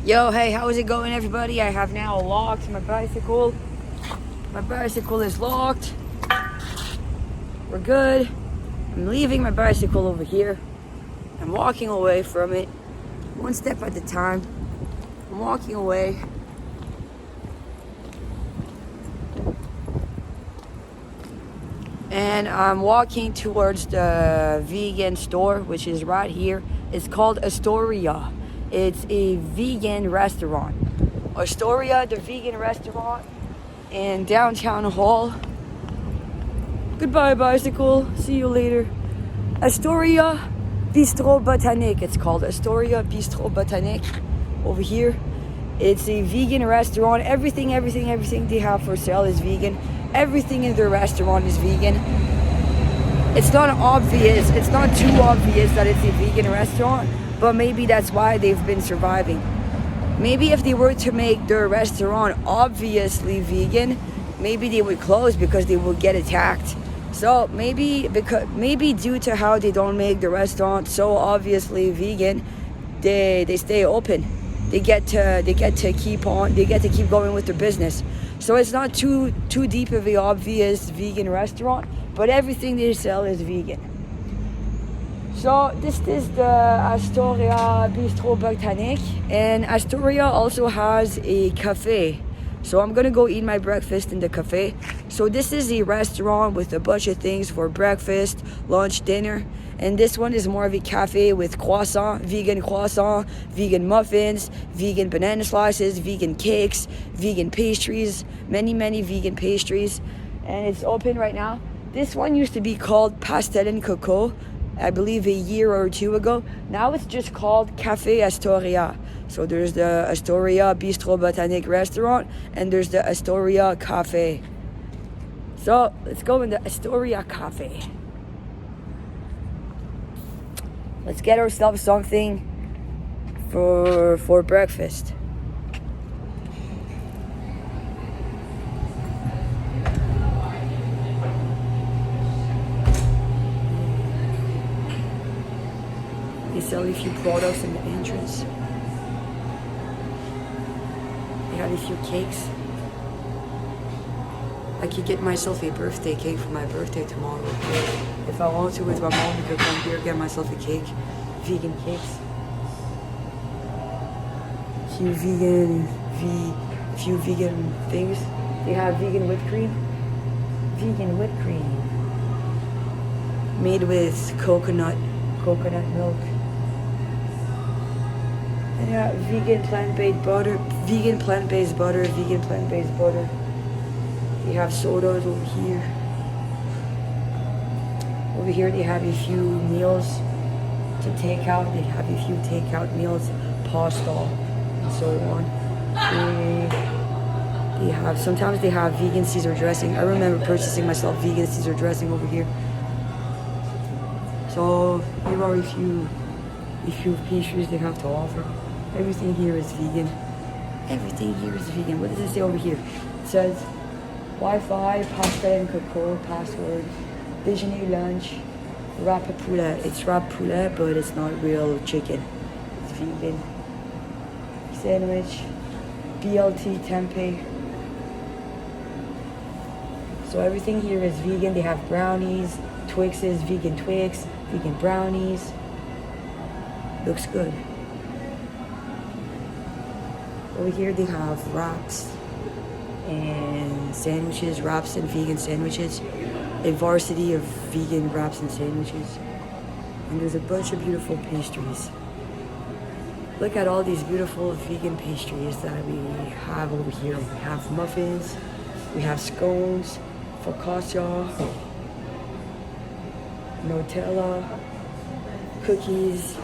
Yo, hey, how is it going, everybody? I have now locked my bicycle. My bicycle is locked. We're good. I'm leaving my bicycle over here. I'm walking away from it, one step at a time. I'm walking away. And I'm walking towards the vegan store, which is right here. It's called Astoria. It's a vegan restaurant. Astoria, the vegan restaurant in downtown Hall. Goodbye, bicycle. See you later. Astoria Bistro Botanique. It's called Astoria Bistro Botanique over here. It's a vegan restaurant. Everything they have for sale is vegan. Everything in their restaurant is vegan. It's not obvious. It's not too obvious that it's a vegan restaurant. But maybe that's why they've been surviving. Maybe if they were to make their restaurant obviously vegan, maybe they would close because they would get attacked. So maybe due to how they don't make the restaurant so obviously vegan, they stay open. They get to keep going with their business. So it's not too deep of a obvious vegan restaurant, but everything they sell is vegan. So this is the Astoria Bistro Botanique, and Astoria also has a cafe. So I'm gonna go eat my breakfast in the cafe. So this is a restaurant with a bunch of things for breakfast, lunch, dinner. And this one is more of a cafe with croissant, vegan muffins, vegan banana slices, vegan cakes, vegan pastries, many vegan pastries. And it's open right now. This one used to be called Pastel and Coco, I believe a year or two ago. Now it's just called Cafe Astoria. So there's the Astoria Bistro Botanique Restaurant, and there's the Astoria Cafe. So let's go in the Astoria Cafe. Let's get ourselves something for breakfast. They sell a few products in the entrance. They have a few cakes. I could get myself a birthday cake for my birthday tomorrow. If I want to with my mom, we could come here, get myself a cake. Vegan cakes. Few vegan things. They have vegan whipped cream. Vegan whipped cream. Made with coconut milk. And yeah, vegan plant-based butter. Vegan plant-based butter. They have sodas over here. Over here they have a few meals to take out. They have a few takeout meals, pasta, and so on. Sometimes they have vegan Caesar dressing. I remember purchasing myself vegan Caesar dressing over here. So here are a few pastries they have to offer. Everything here is vegan. What does it say over here? It says Wi-Fi, pasta and cocoa, password, déjeuner, lunch, wrap poulet. It's wrap poulet, but it's not real chicken. It's vegan. Sandwich, BLT tempeh. So everything here is vegan. They have brownies, Twixes, vegan Twix, vegan brownies. Looks good. Over here they have wraps and sandwiches, wraps and vegan sandwiches. A varsity of vegan wraps and sandwiches. And there's a bunch of beautiful pastries. Look at all these beautiful vegan pastries that we have over here. We have muffins, we have scones, focaccia, Nutella, cookies.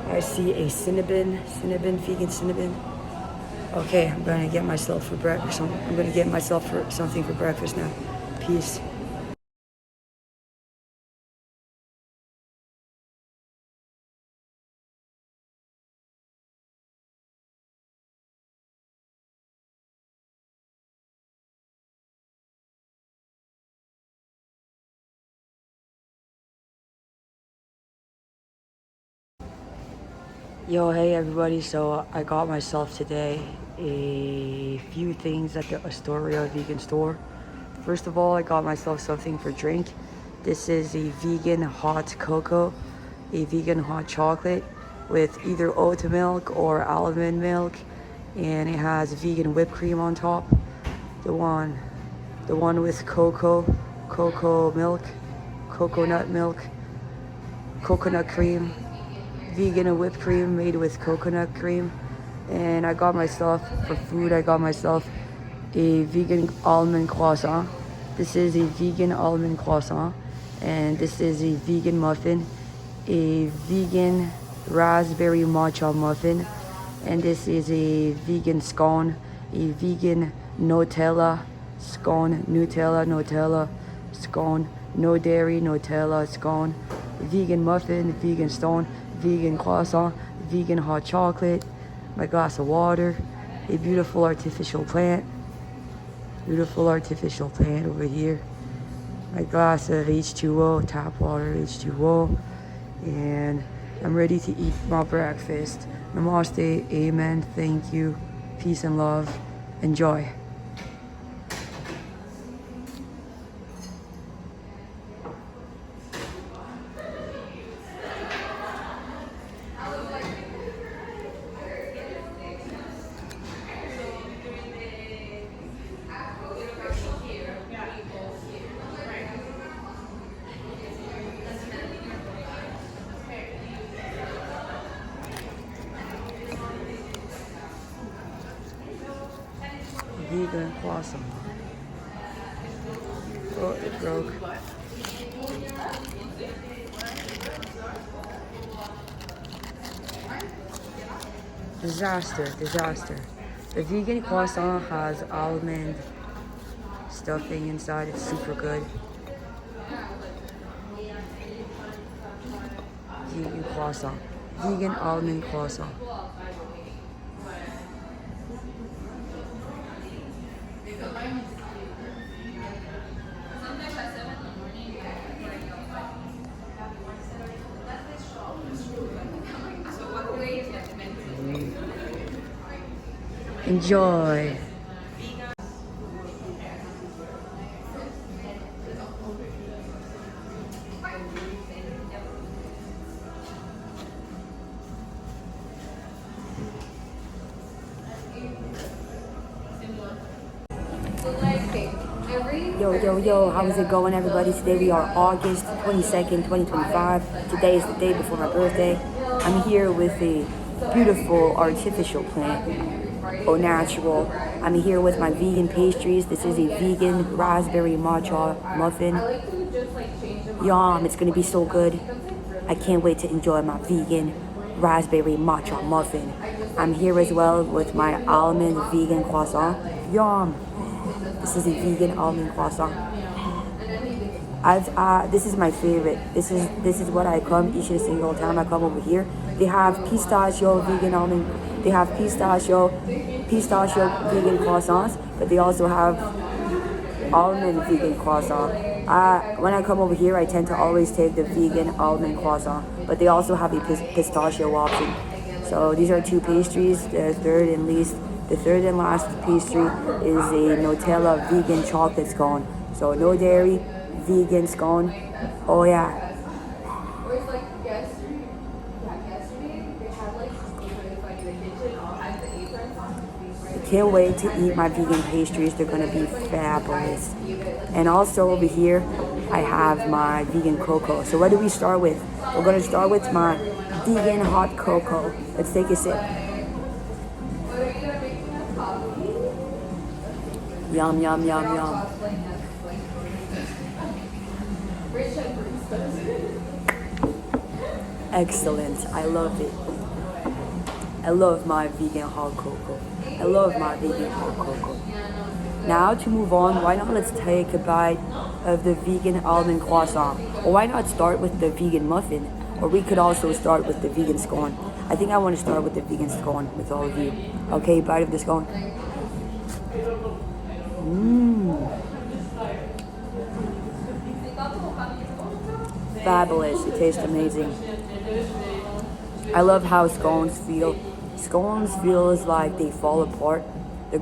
I see a cinnamon, vegan cinnamon. Okay, I'm gonna get myself for breakfast. I'm gonna get myself for something for breakfast now. Peace. Yo, hey everybody, so I got myself today a few things at the Astoria vegan store. First of all, I got myself something for drink. This is a vegan hot cocoa, a vegan hot chocolate with either oat milk or almond milk, and it has vegan whipped cream on top. The one with cocoa milk, coconut milk, coconut cream, vegan and whipped cream made with coconut cream. And I got myself for food, I got myself a vegan almond croissant. This is a vegan almond croissant, and this is a vegan muffin, a vegan raspberry matcha muffin, and this is a vegan scone, a vegan Nutella scone, Nutella scone, no dairy Nutella scone, vegan muffin, vegan stone, vegan croissant, vegan hot chocolate, my glass of water, a beautiful artificial plant over here, my glass of H2O, tap water H2O, and I'm ready to eat my breakfast. Namaste, amen, thank you, peace and love, enjoy. Vegan croissant. Oh, it broke. Disaster. The vegan croissant has almond stuffing inside. It's super good. Vegan croissant. Vegan almond croissant. Enjoy. Yo, how's it going, everybody? Today we are August 22nd, 2025. Today is the day before my birthday. I'm here with a beautiful artificial plant, au natural. I'm here with my vegan pastries. This is a vegan raspberry matcha muffin. Yum, it's gonna be so good. I can't wait to enjoy my vegan raspberry matcha muffin. I'm here as well with my almond vegan croissant. Yum. This is a vegan almond croissant. This is my favorite. This is what I come each and single time I come over here. They have pistachio vegan almond. They have pistachio vegan croissants, but they also have almond vegan croissant. When I come over here, I tend to always take the vegan almond croissant, but they also have a pistachio option. So these are two pastries. The third and last pastry is a Nutella vegan chocolate scone. So no dairy, vegan scone. Oh yeah. I can't wait to eat my vegan pastries. They're gonna be fabulous. And also over here, I have my vegan cocoa. So what do we start with? We're gonna start with my vegan hot cocoa. Let's take a sip. Yum, yum, yum, yum. Excellent. I love it. I love my vegan hot cocoa. I love my vegan hot cocoa. Now to move on, why not let's take a bite of the vegan almond croissant? Or why not start with the vegan muffin? Or we could also start with the vegan scone. I think I want to start with the vegan scone with all of you. Okay, bite of the scone. Fabulous. It tastes amazing. I love how scones feel. Scones feels like they fall apart. The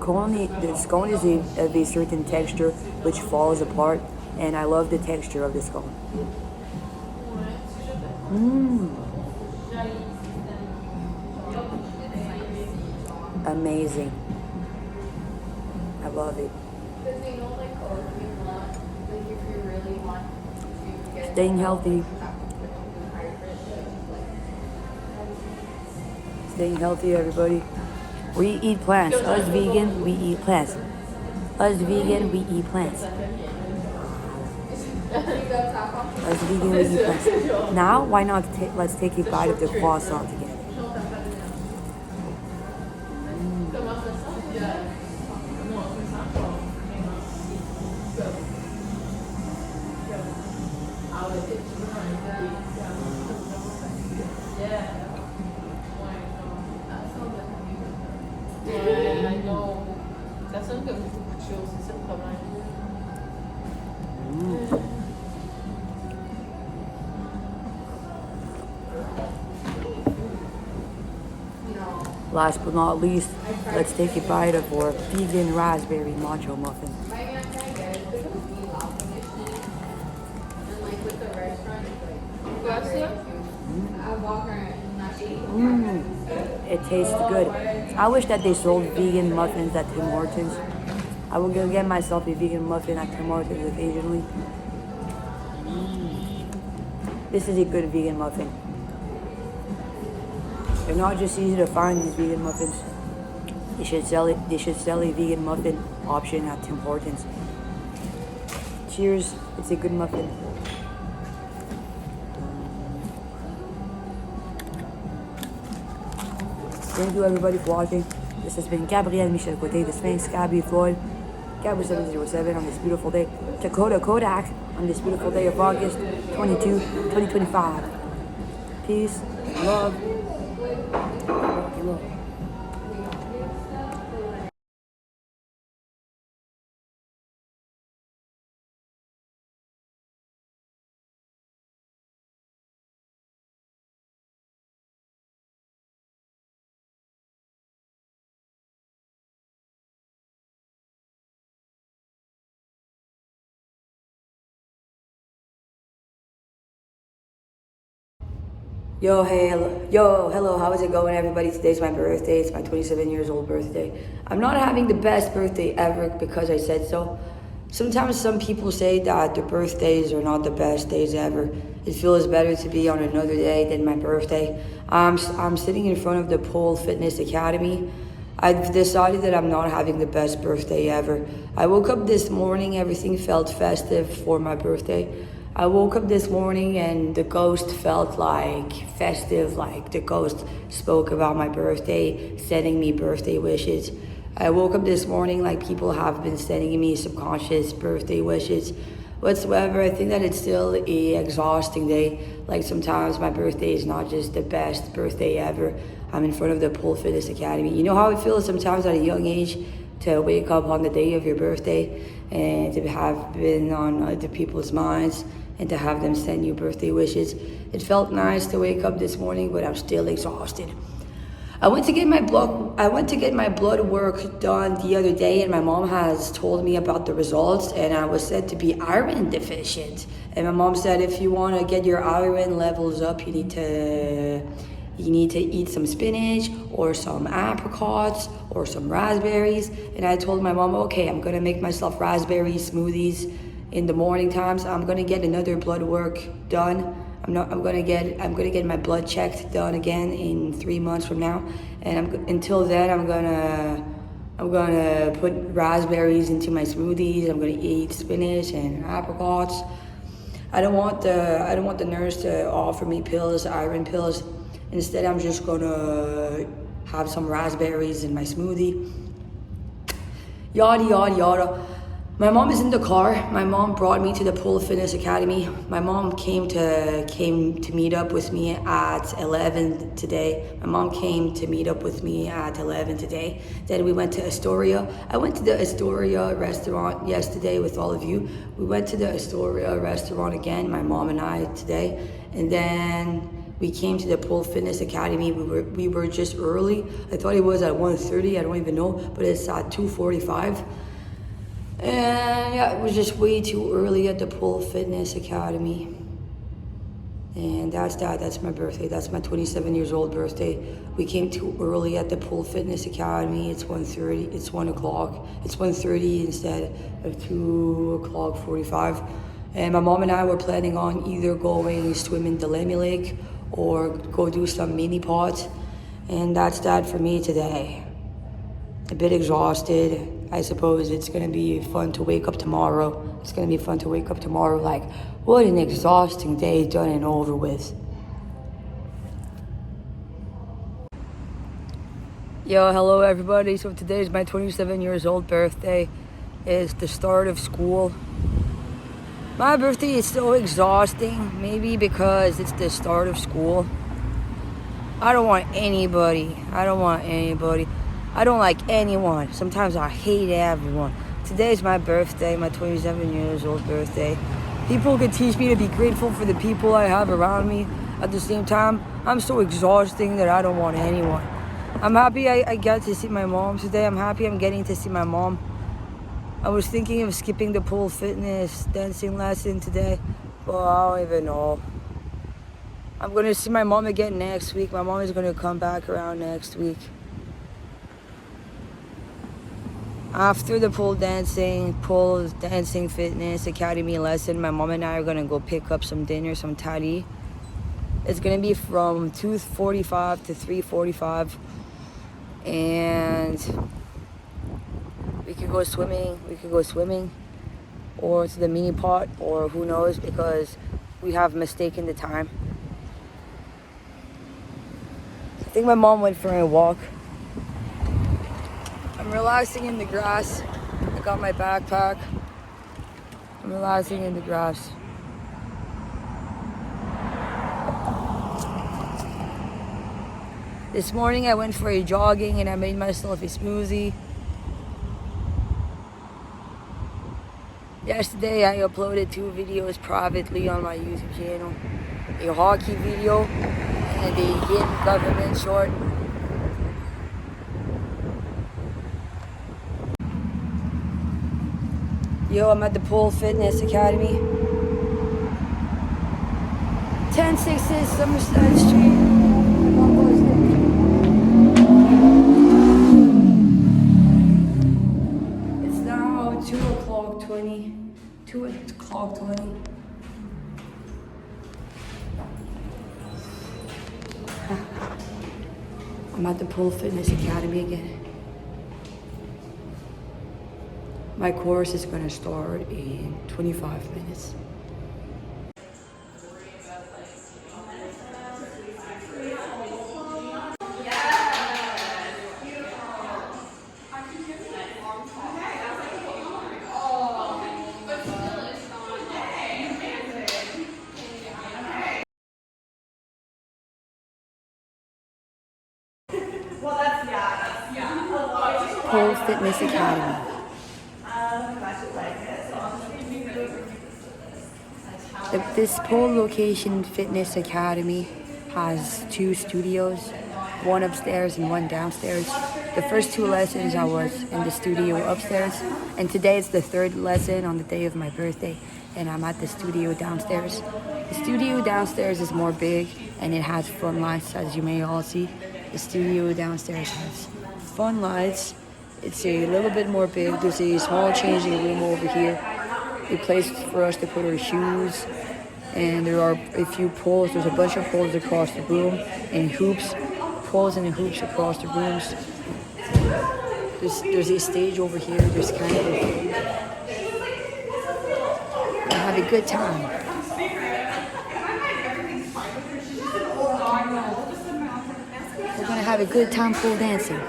scone is of a certain texture which falls apart, and I love the texture of the scone. Amazing. I love it. Staying healthy. Staying healthy, everybody. We eat plants. Us vegan, we eat plants. Us vegan, we eat plants. Us vegan, we eat plants. Now, why not let's take a bite of the croissant together. Last but not least, let's take a bite of our vegan raspberry matcha muffin. It tastes good. I wish that they sold vegan muffins at Tim Hortons. I will go get myself a vegan muffin at Tim Hortons occasionally. This is a good vegan muffin. They're not just easy to find, these vegan muffins. They should sell a vegan muffin option at Tim Hortons. Cheers, it's a good muffin. Thank you everybody for watching. This has been Gabrielle M, Côté, the Sphinx, Gabbie Floyd, Gabbie 707 on this beautiful day. Kodak on this beautiful day of August 22, 2025. Peace, love, love. Yo, hello, how is it going everybody? Today's my birthday, it's my 27 years old birthday. I'm not having the best birthday ever because I said so. Sometimes some people say that their birthdays are not the best days ever. It feels better to be on another day than my birthday. I'm sitting in front of the Pole Fitness Academy. I've decided that I'm not having the best birthday ever. I woke up this morning, everything felt festive for my birthday. I woke up this morning and the ghost felt like festive, like the ghost spoke about my birthday, sending me birthday wishes. I woke up this morning like people have been sending me subconscious birthday wishes whatsoever. I think that it's still an exhausting day. Like sometimes my birthday is not just the best birthday ever. I'm in front of the Pole Fitness Academy. You know how it feels sometimes at a young age to wake up on the day of your birthday and to have been on other people's minds and to have them send you birthday wishes. It felt nice to wake up this morning, but I'm still exhausted. I went to get my blood work done the other day, and my mom has told me about the results, and I was said to be iron deficient. And my mom said if you want to get your iron levels up, you need to eat some spinach or some apricots or some raspberries. And I told my mom, okay, I'm gonna make myself raspberry smoothies in the morning times. I'm gonna get another blood work done. I'm gonna get my blood checked done again in 3 months from now. And until then, I'm gonna put raspberries into my smoothies. I'm gonna eat spinach and apricots. I don't want the nurse to offer me pills, iron pills. Instead, I'm just gonna have some raspberries in my smoothie. Yada, yada, yada. My mom is in the car. My mom brought me to the Pole Fitness Academy. My mom came to meet up with me at 11 today. My mom came to meet up with me at 11 today. Then we went to Astoria. I went to the Astoria restaurant yesterday with all of you. We went to the Astoria restaurant again, my mom and I today. And then we came to the Pole Fitness Academy. We were just early. I thought it was at 1:30, I don't even know, but it's at 2:45. And yeah, it was just way too early at the Pole Fitness Academy. And that's my birthday. That's my 27 years old birthday. We came too early at the Pole Fitness Academy. It's 1:30, it's 1 o'clock. It's 1:30 instead of 2 o'clock 45. And my mom and I were planning on either going swim in the Lemmy Lake or go do some mini pods. And that's that for me today. A bit exhausted. I suppose it's gonna be fun to wake up tomorrow. It's gonna be fun to wake up tomorrow like, what an exhausting day done and over with. Yo, hello everybody. So today is my 27 years old birthday. It's the start of school. My birthday is so exhausting, maybe because it's the start of school. I don't want anybody. I don't like anyone. Sometimes I hate everyone. Today is my birthday, my 27 years old birthday. People could teach me to be grateful for the people I have around me. At the same time, I'm so exhausting that I don't want anyone. I'm happy I get to see my mom today. I'm happy I'm getting to see my mom. I was thinking of skipping the Pole Fitness dancing lesson today, but I don't even know. I'm gonna see my mom again next week. My mom is gonna come back around next week. After the pole dancing fitness academy lesson, my mom and I are gonna go pick up some dinner, some tari. It's gonna be from 2:45 to 3:45, and we could go swimming, or to the mini pot, or who knows, because we have mistaken the time. think my mom went for a walk. I'm relaxing in the grass. I got my backpack. I'm relaxing in the grass. This morning I went for a jogging and I made myself a smoothie. Yesterday I uploaded 2 videos privately on my YouTube channel. A hockey video and a game government short. Yo, I'm at the Pole Fitness Academy. 1060 Somerset Street. It's now 2:20. 2:20. I'm at the Pole Fitness Academy again. My course is going to start in 25 minutes. Pole Fitness Academy. This Pole Location Fitness Academy has 2 studios, one upstairs and one downstairs. The first 2 lessons I was in the studio upstairs, and today is the 3rd lesson on the day of my birthday, and I'm at the studio downstairs. The studio downstairs is more big and it has fun lights, as you may all see. The studio downstairs has fun lights. It's a little bit more big. There's a small changing room over here. A place for us to put our shoes. And there are a few poles. There's a bunch of poles across the room and hoops. Poles and hoops across the rooms. There's a stage over here. There's kind of a... have a good time. We're gonna have a good time pole dancing.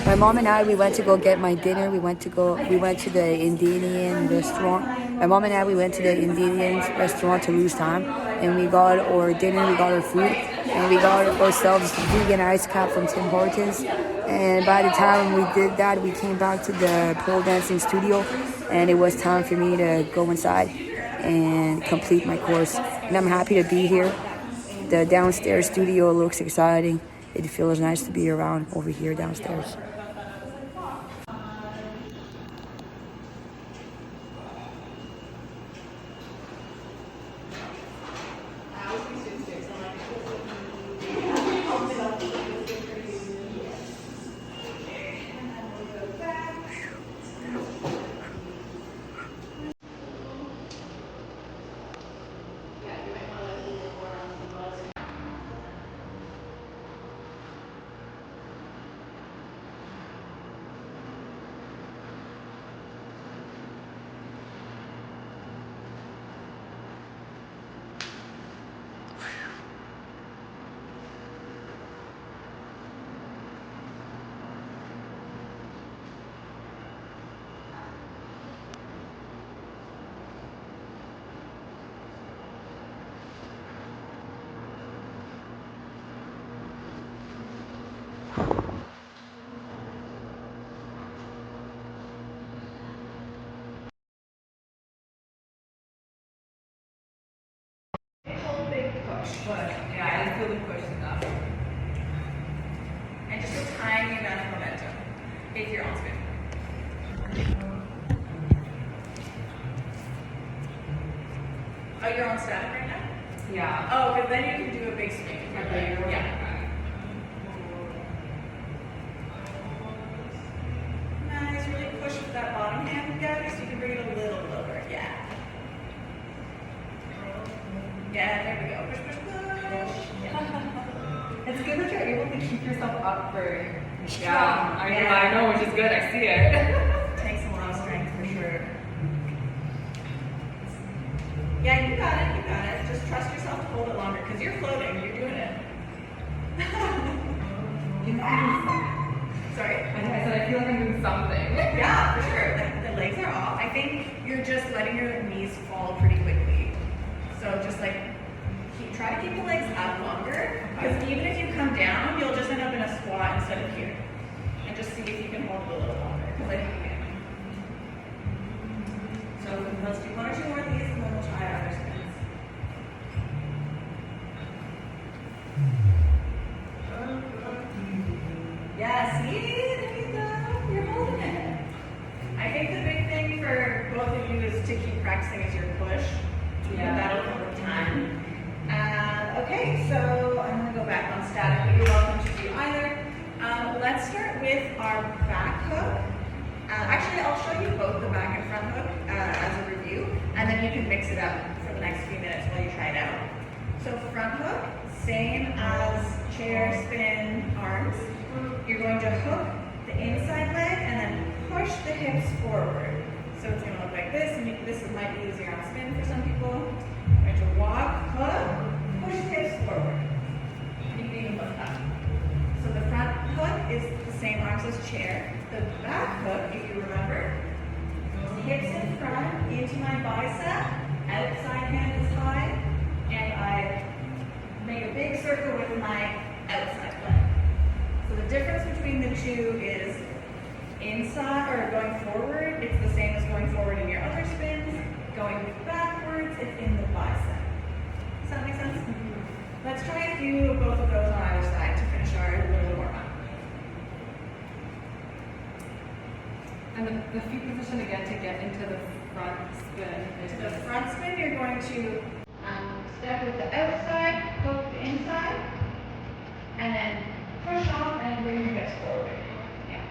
My mom and I, we went to go get my dinner. We went to the Indian restaurant. My mom and I, we went to the Indian restaurant to lose time. And we got our dinner, we got our food. And we got ourselves vegan ice cap from Tim Hortons. And by the time we did that, we came back to the pole dancing studio. And it was time for me to go inside and complete my course. And I'm happy to be here. The downstairs studio looks exciting. It feels nice to be around over here downstairs. But yeah, I didn't feel the push enough. And just a tiny amount of momentum. If you're on spin. Oh, you're on static right now? Yeah. Oh, because then you can do a big swing. Okay. Yeah. Nice, really push with that bottom hand, Gabbie, so you can bring it a little lower. Yeah. Yeah, there we go. Push, push, push. Yeah. It's good that you're able to keep yourself up for I know, which is good. I see it. Takes a lot of strength for sure. Yeah, you got it. Just trust yourself to hold it longer because you're floating. You're doing it. Sorry? I said I feel like I'm doing something. Yeah, for sure. The legs are off. I think you're just letting your knees fall pretty quickly. So just like try to keep the legs up longer, because even if you come down, you'll just end up in a squat instead of here. And just see if you can hold it a little longer, because I think you can. So let's do 1 or 2 more of these, and then we'll try other spins. Yeah, see? There you go. You're holding it. I think the big thing for both of you is to keep practicing is your push. Yeah. That'll come with time. Okay, so I'm going to go back on static, but you're welcome to do either. Let's start with our back hook. Actually, I'll show you both the back and front hook as a review, and then you can mix it up for the next few minutes while you try it out. So front hook, same as chair, spin, arms. You're going to hook the inside leg and then push the hips forward. So it's going to look like this, and this might be easier on spin for some people. You're going to walk, hook, push the hips forward. You can even look up. So the front hook is the same arms as chair. The back hook, if you remember, hips in front, into my bicep, outside hand is high, and I make a big circle with my outside leg. So the difference between the two is inside or going forward, it's the same as going forward in your other spins. Going backwards, it's in the bicep. Does that make sense? Let's try a few of both of those on either side to finish our little warm up. And the feet position again to get into the front spin. To the front spin, you're going to step with the outside, hook the inside, and then push off and bring your hips forward. Yeah.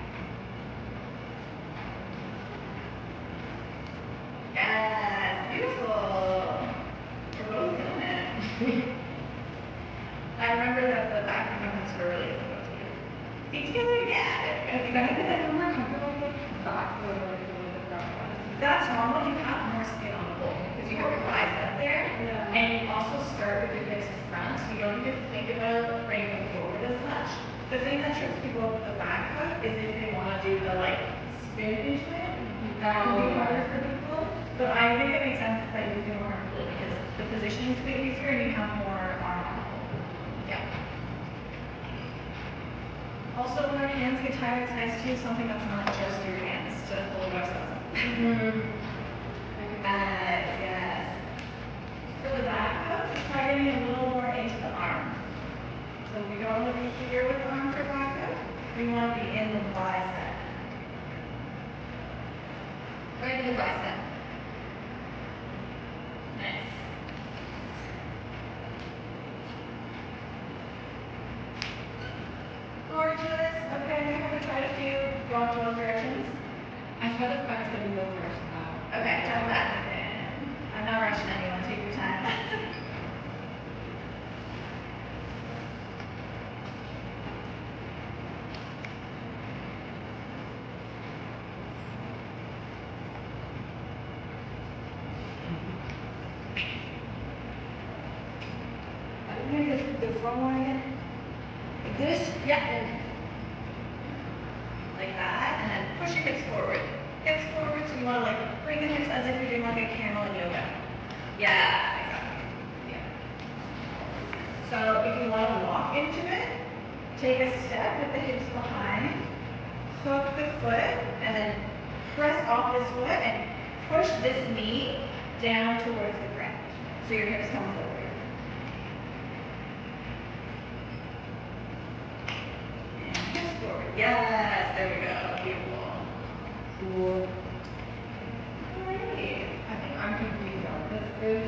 Yes, beautiful. We're both doing it. I remember that the back movements were really difficult to do. Feet together? Yeah. There we go. I'm more comfortable with the back a little bit than the front one. That's normal. You have more skin on the bowl because you have your bicep there. Yeah. And you also start with your hips in front, so you don't need to think about bringing them forward as much. The thing that trips people with the back hook is if they want to do the like spin into it. That can be harder for people. But I think it makes sense that you do more comfortably because the positioning is a bit easier and you have more arm on the bowl. Yeah. Also, when our hands get tired, it's nice to use something that's not just your hands to hold ourselves. Yes. For the back hook, just try getting a little more into the arm. So we don't want to be here with the arm for back hook. We want to be in the bicep. Right in the bicep. Nice. Gorgeous. Okay, I'm going to try a few going both directions. I feel the front spin in both directions now. Okay, try that. I'm not rushing anyone. Take your time. The front one again? Like this? Yeah. Like that, and then push your hips forward. Hips forward, so you want to like bring the hips as if you're doing like a camel in yoga. Yeah, exactly. Yeah. So if you want to walk into it, take a step with the hips behind, hook the foot, and then press off this foot and push this knee down towards the ground. So your hips come forward. Forward. Yes, there we go. Beautiful. Cool. Great. I think I'm confused on this is.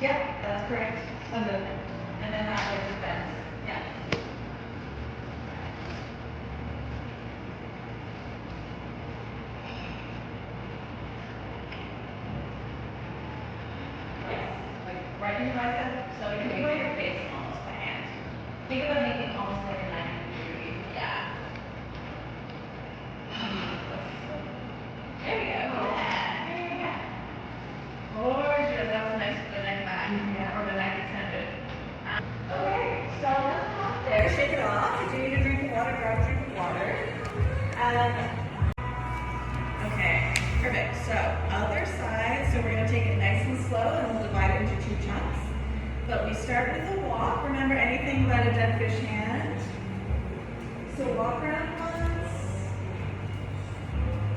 Yep, that's correct. And then that way just bends. Yeah. Yes, like right in your bicep. So you can think about your face almost by hand. Think about making almost like a 90-degree. Yeah. There we go. Yeah. Gorgeous. That was nice for the neck back. Yeah, or the neck extended. Okay, so let's pop there. off. If you need a drink of water, grab a drink of water. Okay, perfect. So other side. So we're going to take it nice and slow and we'll divide it into 2 chunks. But we start with a walk. Remember anything about a dead fish hand? So walk around once.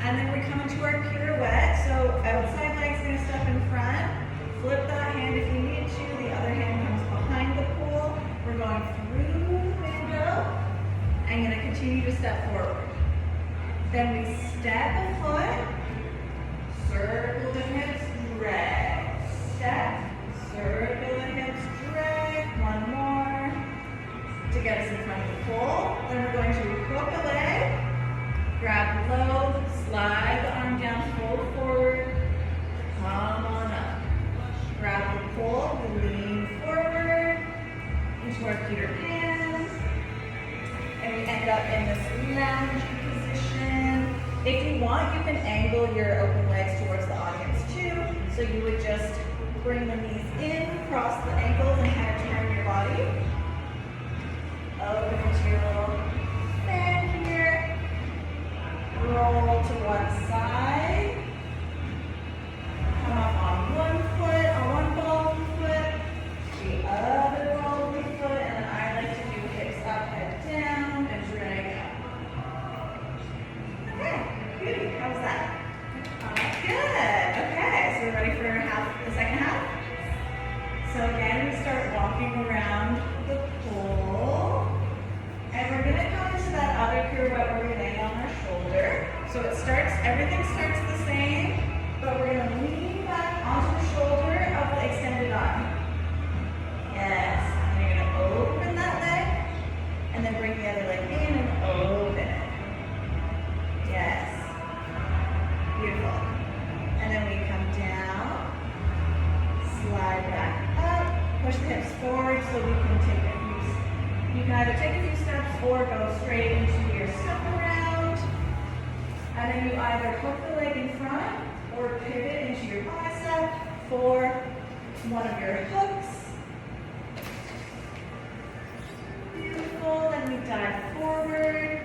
And then we come into our pirouette. So outside leg's going to step in front. Flip that hand if you need to. The other hand comes behind the pool. We're going through the window. I'm going to continue to step forward. Then we step a foot. Circle the hips, drag. Step. Circle the hips, drag. One more. To get us in front of the pool. Then we're going to hook a leg. Grab low. Slide the arm down, fold forward. Come on up. Grab the pole, we lean forward into our Peter Pan, and we end up in this lounge position. If you want, you can angle your open legs towards the audience too. So you would just bring the knees in, cross the ankles, and kind of turn your body. Open into your little fan here. Roll to one side. Come up on one foot, on one ball foot, the other ball foot, and then I like to do hips up, head down, and drag up. Okay, beauty. How was that? Good. Okay, so we're ready for the second half. So again, we start walking around the pool, and we're gonna come into that other pirouette where we lay on our shoulder. So everything starts the same, but we're gonna lean back onto the shoulder of the extended arm. Yes, and you're gonna open that leg, and then bring the other leg in and open it. Yes, beautiful. And then we come down, slide back up, push the hips forward so we can take a few, you can either take a few steps or go straight into your step around. And then you either hook the leg in front or pivot into your bicep for one of your hooks. Beautiful. Then we dive forward.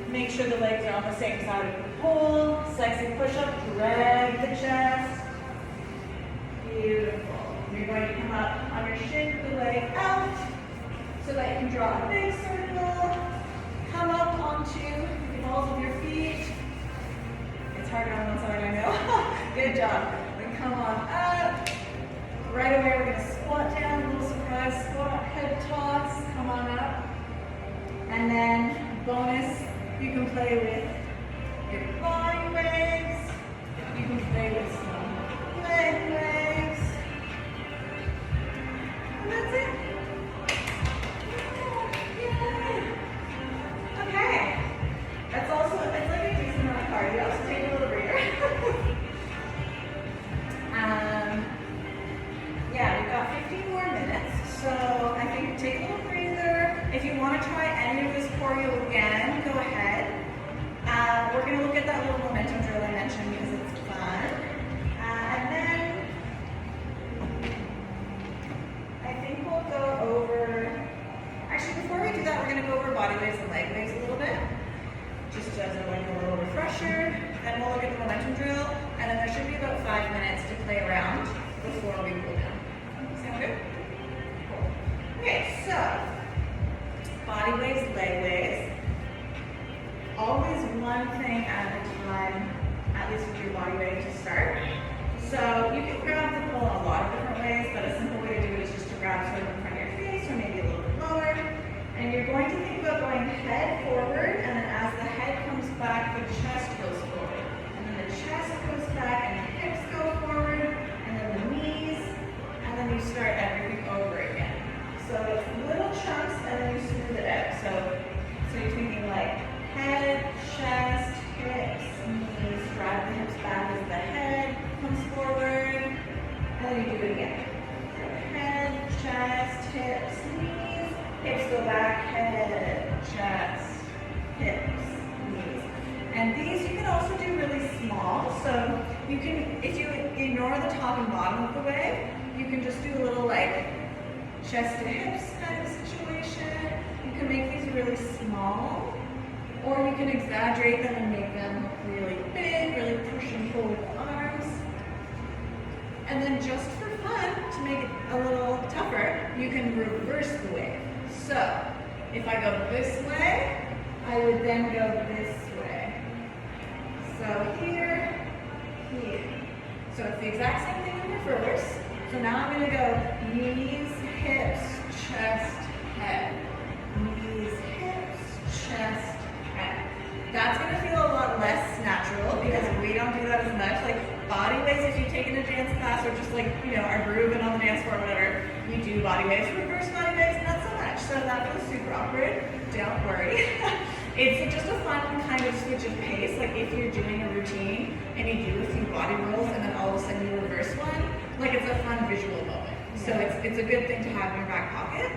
Make sure the legs are on the same side of the pole. Sexy push-up. Drag the chest. Beautiful. You're going to come up on your shin with the leg out so that you can draw a big circle. Come up onto the balls of your feet. It's harder on one side, I know. Good job. Then come on up. Right away, we're going to squat down. A little surprise squat, head toss. Come on up. And then bonus, you can play with your body waves. You can play with some leg waves. And that's it. Okay, that's also, it's like a decent amount of cardio, so take a little breather. Yeah, we've got 15 more minutes, so I think take a little breather. If you want to try any of this choreo again, go ahead. We're going to look at that little momentum drill I mentioned because it's fun. And then I think we'll go over, actually before we do that, we're going to go over body waves and leg waves a little bit, just as a little refresher. Then we'll look at the momentum drill, and then there should be about 5 minutes to play around before we cool down. Sound good? Cool. Okay, so body waves, leg waves. Always one thing at a time, at least with your body wave to start. So you can grab the pole in a lot of different ways, but a simple way to do it is just to grab sort of in front of your face or maybe a little bit lower. And you're going to think about going head forward, and then as the head comes back, the chest goes forward. And then the chest goes back, and the hips go forward, and then the knees, and then you start everything over again. So it's little chunks, and then you smooth it out. So you're thinking like head, chest, hips, knees, drive the hips back as the head comes forward, and then you do it again. So head, chest, hips, knees, hips go back, head, chest, hips, knees. And these you can also do really small. So you can, if you ignore the top and bottom of the wave, you can just do a little like chest to hips kind of situation. You can make these really small, or you can exaggerate them and make them really big, really push and pull with the arms. And then just for fun, to make it a little tougher, you can reverse the wave. So if I go this way, I would then go this way. So here, here. So it's the exact same thing in reverse. So now I'm going to go knees, hips, chest, head. Knees, hips, chest, head. That's going to feel a lot less natural because we don't do that as much. Like body waves, if you've taken a dance class or just like, you know, are grooving on the dance floor or whatever, you do body waves. Reverse body waves, not so much. So that feels super awkward. Don't worry. It's just a fun kind of switch of pace. Like if you're doing a routine and you do a few body rolls and then all of a sudden you reverse one, like it's a fun visual moment. So it's a good thing to have in your back pocket.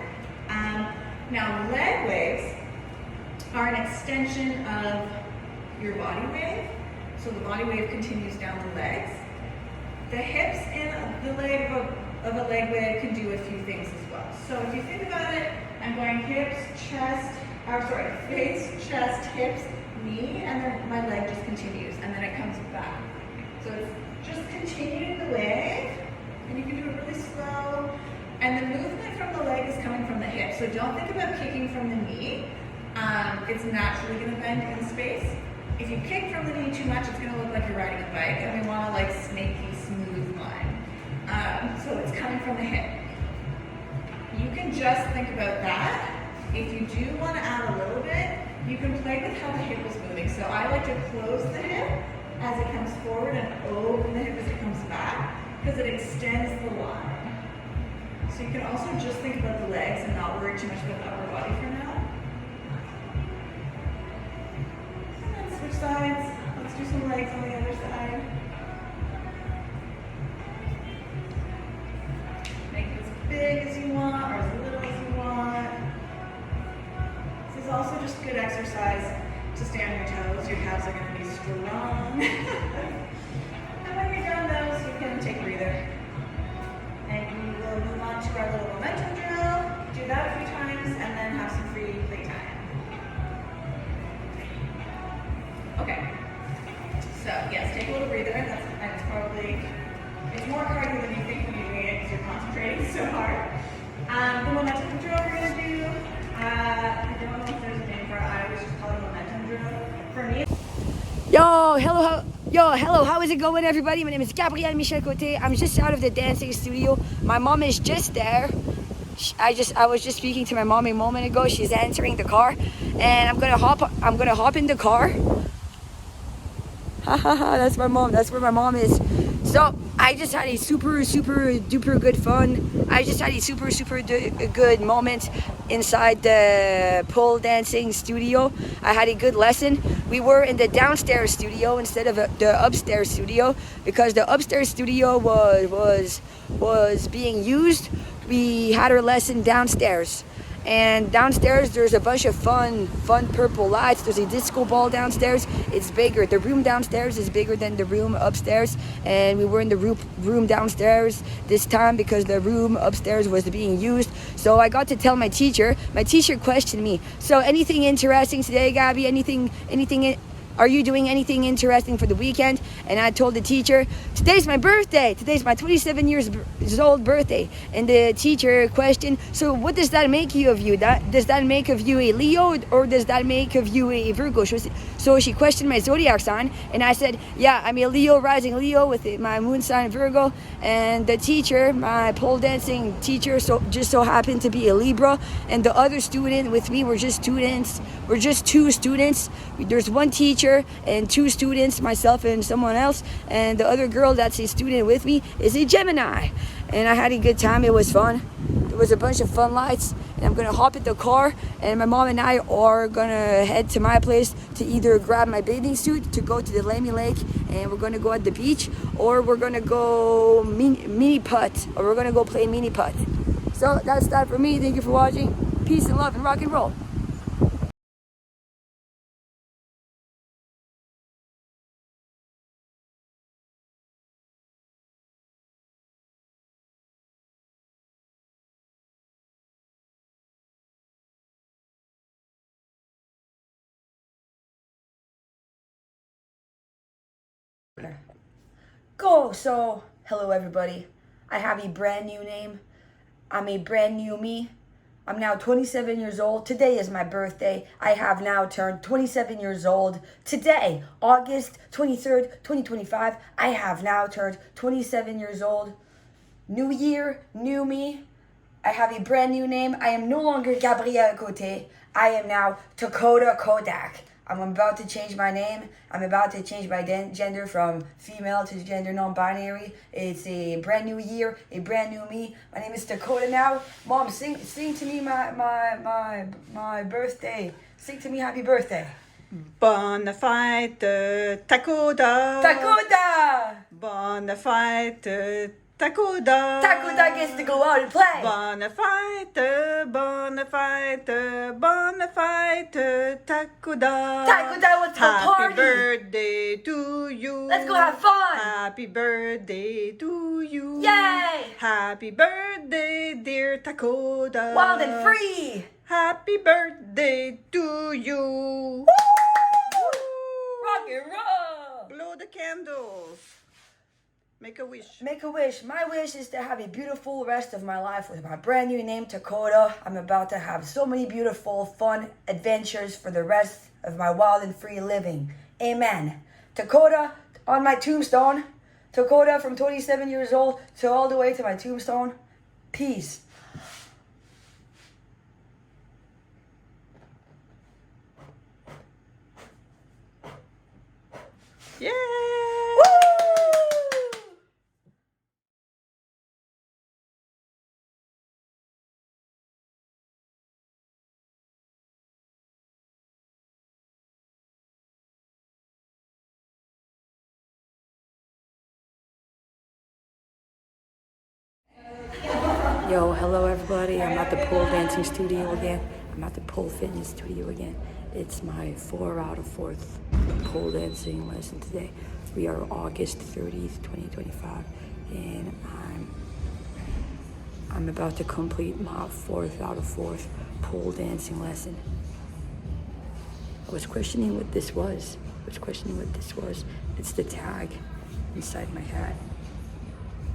Now leg waves are an extension of your body wave. So the body wave continues down the legs. The hips in the leg of a leg wave can do a few things as well. So if you think about it, I'm going hips, chest, face, chest, hips, knee, and then my leg just continues, and then it comes back. So it's just continuing the wave, and you can do it really slow. And the movement from the leg is coming from the hip. So don't think about kicking from the knee. It's naturally going to bend in space. If you kick from the knee too much, it's going to look like you're riding a bike, and we want to like snaky, smooth line. So it's coming from the hip. You can just think about that. If you do want to add a little bit, you can play with how the hip is moving. So I like to close the hip as it comes forward and open the hip as it comes back, because it extends the line. So you can also just think about the legs and not worry too much about the upper body for now. And then switch sides. Let's do some legs on the other side. Make it as big as you want or as little as you want. This is also just good exercise to stay on your toes. Your calves are going to be strong. And when you're done those, you can take a breather. And we will move on to our little momentum drill. Do that a few times and then have some free playtime. Okay. So yes, take a little breather. And it's more cardio than you think when you're doing it because you're concentrating so hard. The momentum drill we're going to do, I don't know if there's a name for it. I always just call it momentum drill. For me, Hello, how is it going, everybody? My name is Gabrielle M. Côté. I'm just out of the dancing studio. My mom is just there. I was just speaking to my mom a moment ago. She's entering the car, and I'm gonna hop in the car. That's my mom. That's where my mom is. So I just had a super duper good fun. I just had a super good moment inside the pole dancing studio. I had a good lesson. We were in the downstairs studio instead of the upstairs studio because the upstairs studio was being used. We had our lesson downstairs. And downstairs there's a bunch of fun purple lights. There's a disco ball downstairs. It's bigger. The room downstairs is bigger than the room upstairs. And we were in the room downstairs this time because the room upstairs was being used. So I got to tell my teacher. My teacher questioned me. So anything interesting today, Gabbie? Anything? Are you doing anything interesting for the weekend? And I told the teacher, today's my birthday. Today's my 27 years old birthday. And the teacher questioned, so what does that make you of you? Does that make of you a Leo or does that make of you a Virgo? So she questioned my zodiac sign. And I said, yeah, I'm a Leo, rising Leo with my moon sign Virgo. And the teacher, my pole dancing teacher, just so happened to be a Libra. And the other student with me were just students. We're just two students. There's one teacher and two students, myself and someone else, and the other girl that's a student with me is a Gemini. And I had a good time. It was fun. There was a bunch of fun lights, and I'm gonna hop in the car, and my mom and I are gonna head to my place to either grab my bathing suit to go to the Lamy Lake, and we're gonna go at the beach, or we're gonna go mini putt, or we're gonna go play mini putt. So that's that for me. Thank you for watching. Peace and love and rock and roll. Go! So, hello everybody. I have a brand new name. I'm a brand new me. I'm now 27 years old. Today is my birthday. I have now turned 27 years old. Today, August 23rd, 2025, I have now turned 27 years old. New year, new me. I have a brand new name. I am no longer Gabrielle Côté. I am now Dakota Kodak. I'm about to change my name. I'm about to change my gender from female to gender non-binary. It's a brand new year, a brand new me. My name is Dakota now. Mom, sing to me my birthday. Sing to me happy birthday. Bonne fête, Dakota. Dakota! Bonne fête, Dakota. Dakota gets to go out and play. Bonne fête, bonne fête, bonne fête, Dakota. Dakota wants to go Happy party. birthday to you. Let's go have fun. Happy birthday to you. Yay! Happy birthday, dear Dakota. Wild and free. Happy birthday to you. Woo! Rock and roll. Blow the candles. Make a wish. Make a wish. My wish is to have a beautiful rest of my life with my brand new name, Dakota. I'm about to have so many beautiful, fun adventures for the rest of my wild and free living. Amen. Dakota on my tombstone. Dakota from 27 years old to all the way to my tombstone. Peace. Yeah! Woo! Yo, hello everybody. I'm at the pole dancing studio again. I'm at the pole fitness studio again. It's my 4 out of 4th pole dancing lesson today. We are August 30th, 2025, and I'm about to complete my 4th out of 4th pole dancing lesson. I was questioning what this was. It's the tag inside my hat.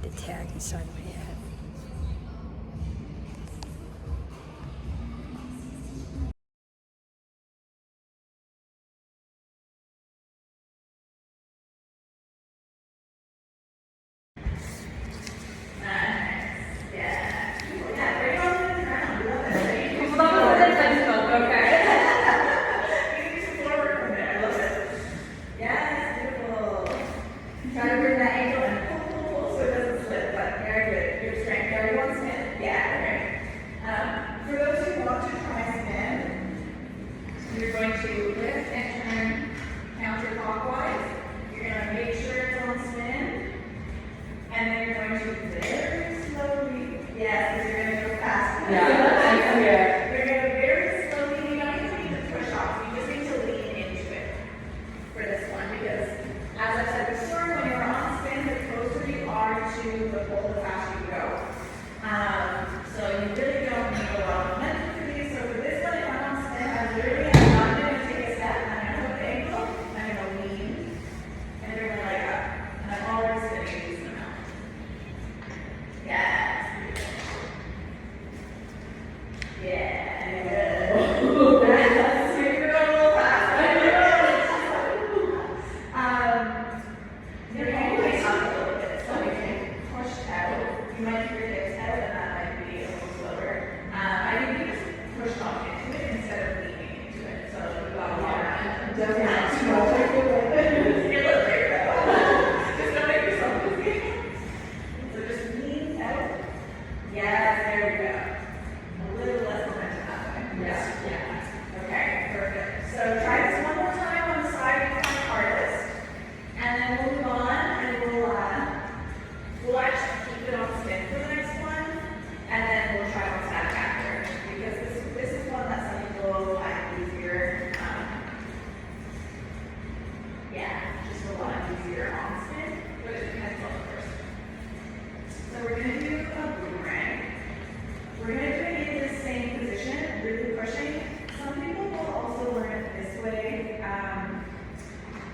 The tag inside my hat.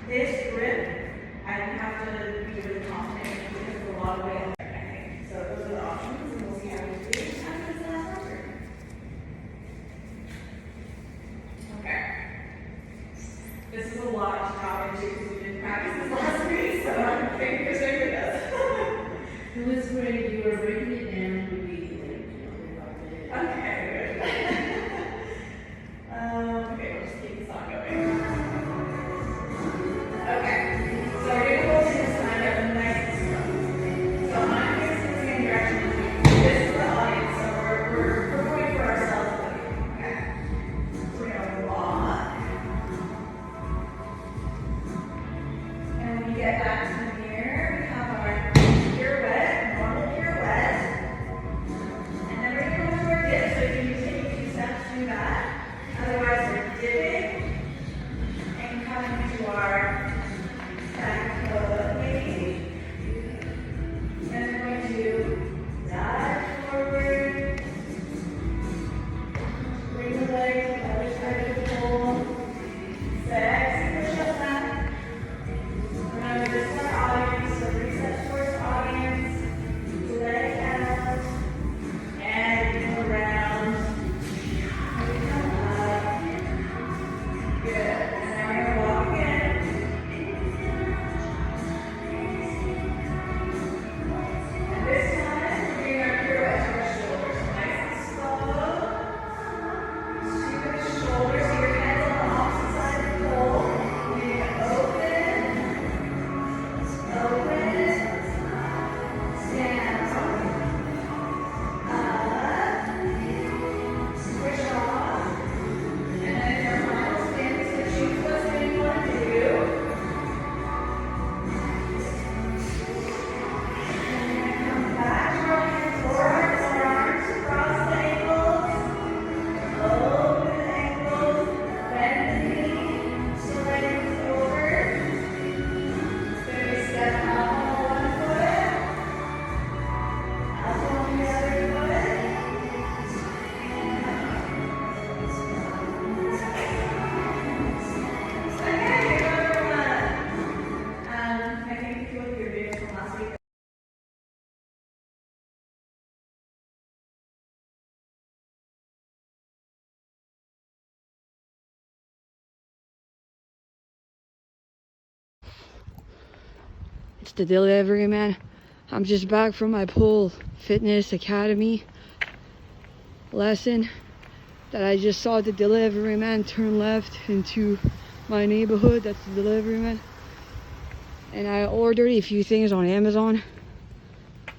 This grip, I have to be really confident if you were breaking it down, would be okay. Okay, we'll just keep the song going. Okay, so we're gonna go to this kind of nice and slow. So I'm facing the same direction as you. This is the audience, so we're performing for ourselves. Okay. So we're gonna walk. And when we get back to the mirror, we have our pirouette, normal pirouette. And then we're going to go to our dip, so you can just take a few steps through that. Otherwise, we're dipping and coming to our back toe maybe. Then we're going to dive forward. Bring the legs to the other side of the pole. Sexy push-up back. Remember, this is our audience, so reset towards audience. Leg out. And we come around. And we come up. Good. And now we're going to walk again. And this time, we're doing our pirouette to our shoulders. So nice and slow. Scoop the shoulders. So your head's on the opposite side of the pole. We're going to open. Open. Stand. Switch off. And then your final stand is to choose what spin you want to do. And then come back, draw hands forward, arms, cross the ankles. Open the ankles. Bend the knee. So legs forward. Then we step out on one foot. Out on the other foot. Okay, everyone. I think if you look at your videos from last week. It's the delivery man. I'm just back from my pole fitness academy lesson that I just saw the delivery man turn left into my neighborhood. That's the delivery man. And I ordered a few things on Amazon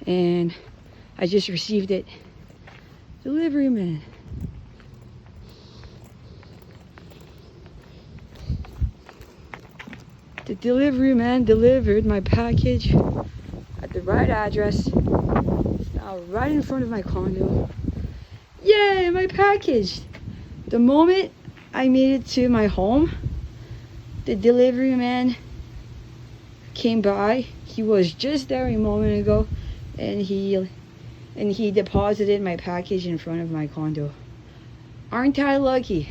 and I just received it. Delivery man. The delivery man delivered my package at the right address. It's now right in front of my condo. Yay, my package! The moment I made it to my home, the delivery man came by. He was just there a moment ago and he deposited my package in front of my condo. Aren't I lucky?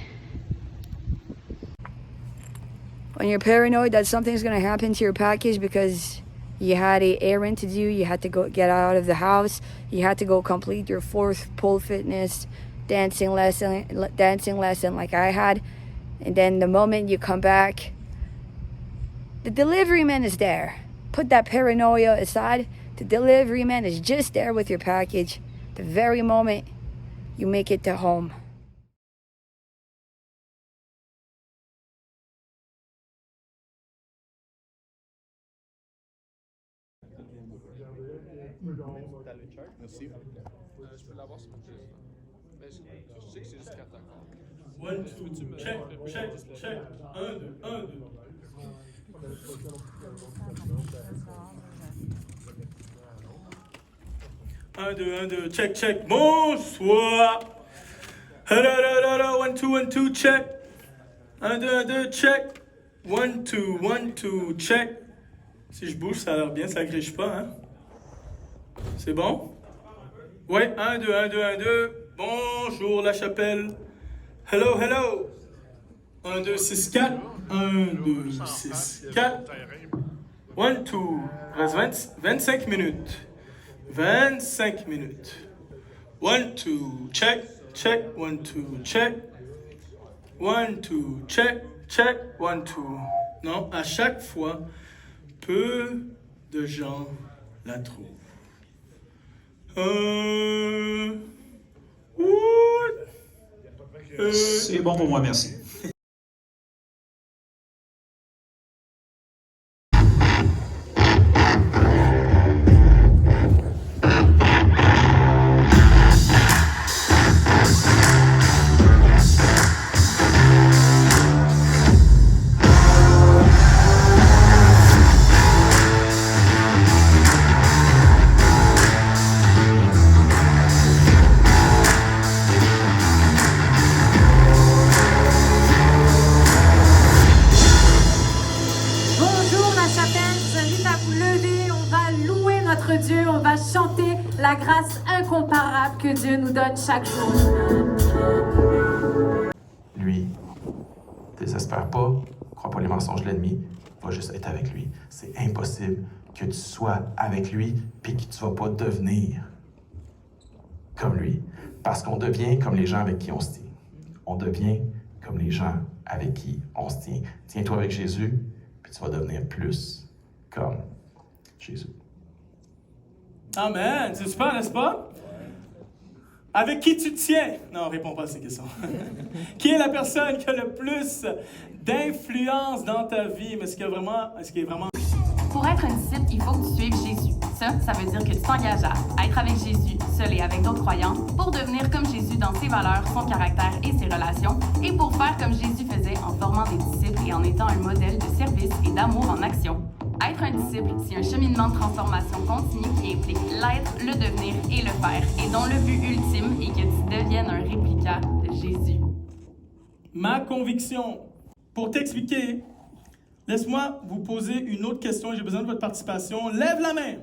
When you're paranoid that something's gonna happen to your package because you had an errand to do, you had to go get out of the house, you had to go complete your 4th pole fitness dancing lesson like I had, and then the moment you come back, the delivery man is there. Put that paranoia aside. The delivery man is just there with your package the very moment you make it to home. Merci. Je peux l'avoir sur mon téléphone. Ben, je sais que c'est juste 4 accords. 1, 2, check, check, check. 1, 2, 1, 2. 1, 2, 1, 2, check, check. Bonsoir. Hello, hello, hello. 1, 2, 1, 2, check. 1, 2, 1, 2, check. 1, 2, 1, 2, check. Si je bouge, ça a l'air bien, ça griche pas, hein? C'est bon? Ouais, 1, 2, 1, 2, 1, 2. Bonjour la chapelle. Hello, hello. 1, 2, 6, 4. 1, 2, 6, 4. 1, 2. Reste 25 minutes. 25 minutes. 1, 2, check, check. 1, 2, check. 1, 2, check, check. 1, 2. Non, à chaque fois, peu de gens la trouvent. What? C'est bon pour moi, merci. Dieu, on va chanter la grâce incomparable que Dieu nous donne chaque jour. Lui, désespère pas, crois pas les mensonges de l'ennemi, va juste être avec lui. C'est impossible que tu sois avec lui puis que tu vas pas devenir comme lui. Parce qu'on devient comme les gens avec qui on se tient. On devient comme les gens avec qui on se tient. Tiens-toi avec Jésus, puis tu vas devenir plus comme Jésus. Amen, c'est super, n'est-ce pas? Avec qui tu te tiens? Non, réponds pas à ces questions. Qui est la personne qui a le plus d'influence dans ta vie? Mais est-ce qui est vraiment... Pour être un disciple, il faut que tu suives Jésus. Ça veut dire que tu t'engages à être avec Jésus, seul et avec d'autres croyants, pour devenir comme Jésus dans ses valeurs, son caractère et ses relations, et pour faire comme Jésus faisait en formant des disciples et en étant un modèle de service et d'amour en action. Être un disciple, c'est un cheminement de transformation continue qui implique l'être, le devenir et le faire, et dont le but ultime est que tu deviennes un réplica de Jésus. Ma conviction, pour t'expliquer, laisse-moi vous poser une autre question. J'ai besoin de votre participation. Lève la main.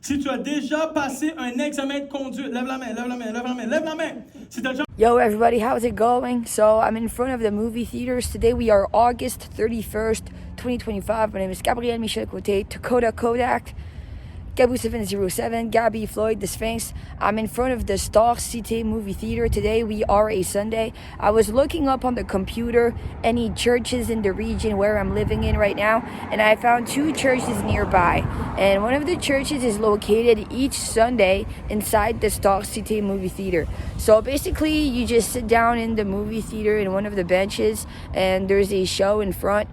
Si tu as déjà passé un examen de conduite, lève la main, lève la main, lève la main, lève la main. Si t'as déjà... Yo everybody, how's it going? So I'm in front of the movie theaters. Today we are August 31st, 2025. My name is Gabrielle M, Côté, Dakota Kodak, Gabu 707, Gabbie Floyd, the Sphinx. I'm in front of the Star Cité movie theater. Today we are a Sunday. I was looking up on the computer any churches in the region where I'm living in right now, and I found 2 churches nearby. And one of the churches is located each Sunday inside the Star Cité movie theater. So basically you just sit down in the movie theater in one of the benches, and there's a show in front.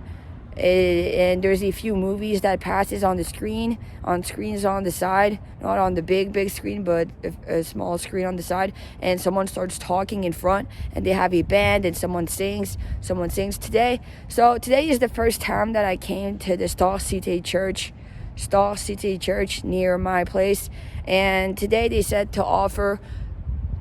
And there's a few movies that passes on the screen, on screens on the side, not on the big screen, but a small screen on the side, and someone starts talking in front, and they have a band, and someone sings today. So today is the first time that I came to the Star Cité Church near my place, and today they said to offer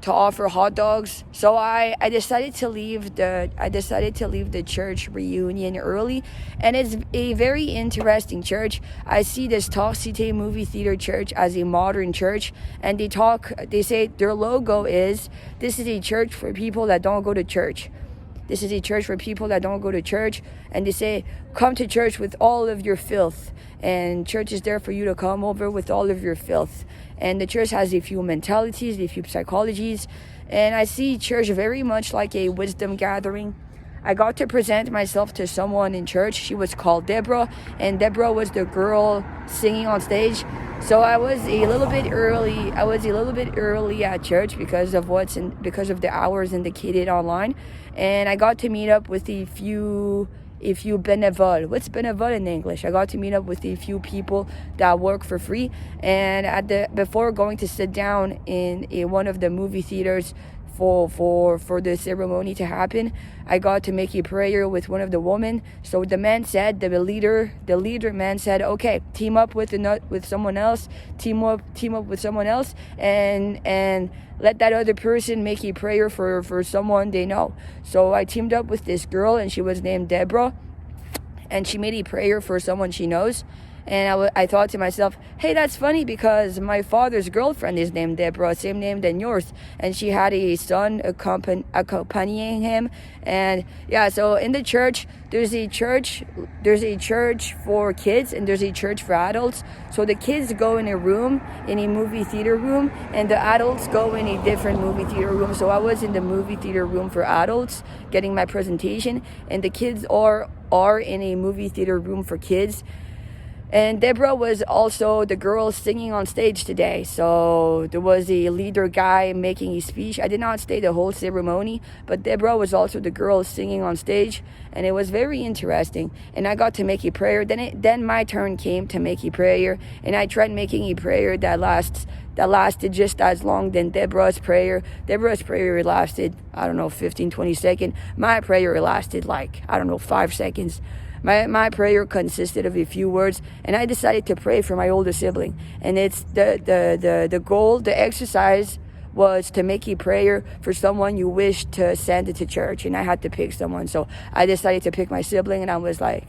hot dogs. So I decided to leave the church reunion early, and it's a very interesting church. I see this Star Cité movie theater church as a modern church, and they say their logo is, this is a church for people that don't go to church. This is a church for people that don't go to church, and they say, come to church with all of your filth, and church is there for you to come over with all of your filth. And the church has a few mentalities, a few psychologies, and I see church very much like a wisdom gathering. I got to present myself to someone in church. She was called Deborah, and Deborah was the girl singing on stage. So I was a little bit early. At church because of the hours indicated online, and I got to meet up with a few bénévoles. What's bénévole in English? I got to meet up with a few people that work for free, and before going to sit down in one of the movie theaters for the ceremony to happen, I got to make a prayer with one of the women. So the leader man said, okay, team up with someone else, and let that other person make a prayer for someone they know. So I teamed up with this girl, and she was named Deborah, and she made a prayer for someone she knows. And I thought to myself, hey, that's funny because my father's girlfriend is named Deborah, same name than yours. And she had a son accompanying him. And yeah, so in the church, there's a church for kids, and there's a church for adults. So the kids go in a movie theater room, and the adults go in a different movie theater room. So I was in the movie theater room for adults getting my presentation, and the kids are in a movie theater room for kids. And Deborah was also the girl singing on stage today. So there was a leader guy making a speech. I did not stay the whole ceremony, but Deborah was also the girl singing on stage. And it was very interesting. And I got to make a prayer. Then my turn came to make a prayer. And I tried making a prayer that lasted just as long than Deborah's prayer. Deborah's prayer lasted, 15, 20 seconds. My prayer lasted 5 seconds. My prayer consisted of a few words, and I decided to pray for my older sibling. And it's the goal, the exercise was to make a prayer for someone you wish to send it to church, and I had to pick someone. So I decided to pick my sibling, and I was like,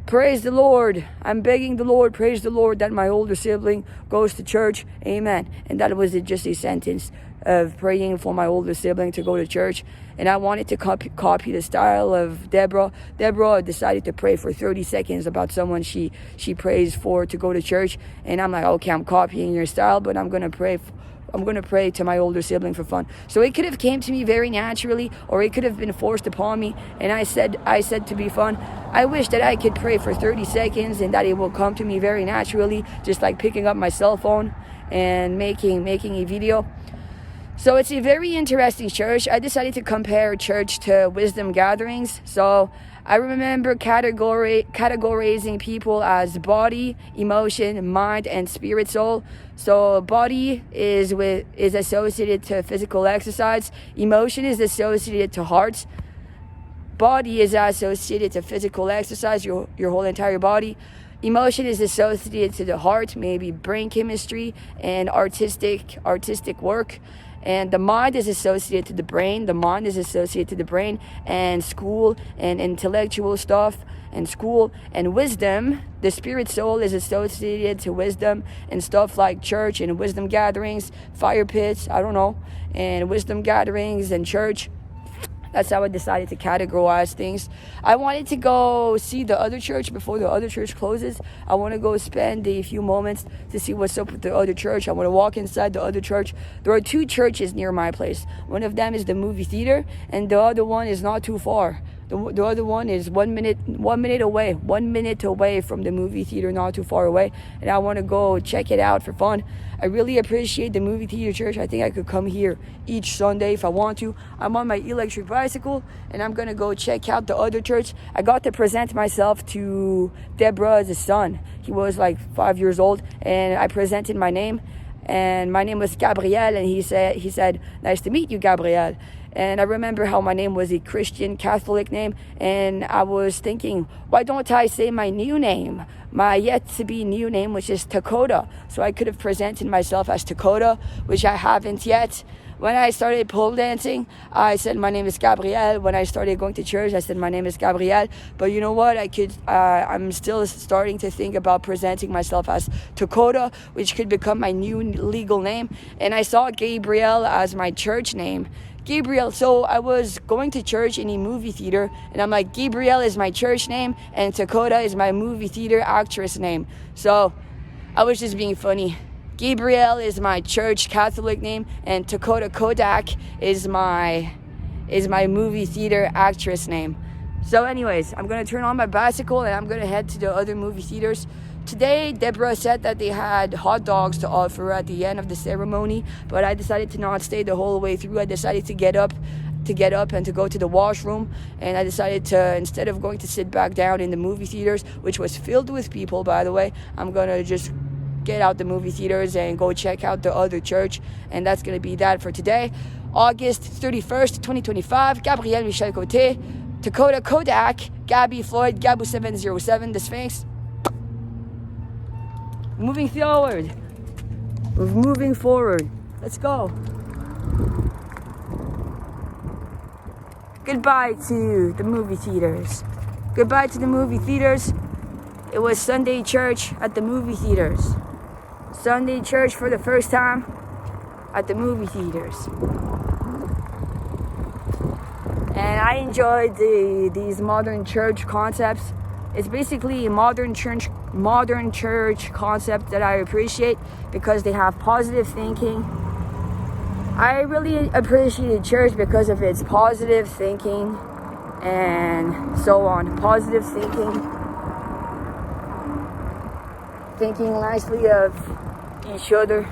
praise the Lord. I'm begging the Lord, praise the Lord that my older sibling goes to church. Amen. And that was just a sentence of praying for my older sibling to go to church. And I wanted to copy the style of Deborah. Deborah decided to pray for 30 seconds about someone she prays for to go to church. And I'm like, okay, I'm copying your style, but I'm going to pray to my older sibling for fun. So it could have came to me very naturally, or it could have been forced upon me. And I said to be fun, I wish that I could pray for 30 seconds and that it will come to me very naturally, just like picking up my cell phone and making a video. So it's a very interesting church. I decided to compare church to wisdom gatherings. So I remember categorizing people as body, emotion, mind, and spirit, soul. So body is associated to physical exercise. Emotion is associated to heart. Body is associated to physical exercise, your whole entire body. Emotion is associated to the heart, maybe brain chemistry and artistic work. And the mind is associated to the brain. The mind is associated to the brain and school and intellectual stuff and school. And wisdom, the spirit soul, is associated to wisdom and stuff like church and wisdom gatherings, fire pits, and wisdom gatherings and church. That's how I decided to categorize things. I wanted to go see the other church before the other church closes. I want to go spend a few moments to see what's up with the other church. I want to walk inside the other church. There are 2 churches near my place. One of them is the movie theater, and the other one is not too far. The other one is 1 minute away from the movie theater, not too far away. And I want to go check it out for fun. I really appreciate the movie theater church. I think I could come here each Sunday if I want to. I'm on my electric bicycle, and I'm going to go check out the other church. I got to present myself to Deborah's son. He was 5 years old, and I presented my name. And my name was Gabrielle, and he said, nice to meet you, Gabrielle. And I remember how my name was a Christian Catholic name, and I was thinking, why don't I say my new name, my yet-to-be new name, which is Dakota? So I could have presented myself as Dakota, which I haven't yet. When I started pole dancing, I said my name is Gabrielle. When I started going to church, I said my name is Gabrielle. But you know what? I'm still starting to think about presenting myself as Dakota, which could become my new legal name. And I saw Gabrielle as my church name. Gabrielle, so I was going to church in a movie theater, and I'm like, Gabrielle is my church name, and Dakota is my movie theater actress name. So I was just being funny. Gabrielle is my church Catholic name, and Dakota Kodak is my movie theater actress name. So anyways, I'm going to turn on my bicycle, and I'm going to head to the other movie theaters. Today, Deborah said that they had hot dogs to offer at the end of the ceremony, but I decided to not stay the whole way through. I decided to get up and to go to the washroom, and I decided to, instead of going to sit back down in the movie theaters, which was filled with people, by the way, I'm going to just get out the movie theaters and go check out the other church, and that's going to be that for today. August 31st, 2025, Gabrielle Michel Côté, Dakota Kodak, Gabbie Floyd, Gabu 707, the Sphinx. Moving forward. We're moving forward. Let's go. Goodbye to the movie theaters. Goodbye to the movie theaters. It was Sunday church at the movie theaters. Sunday church for the first time at the movie theaters. And I enjoyed these modern church concepts. It's basically a modern church concept that I appreciate because they have positive thinking. I really appreciated church because of its positive thinking and so on. Positive thinking. thinking nicely of each other.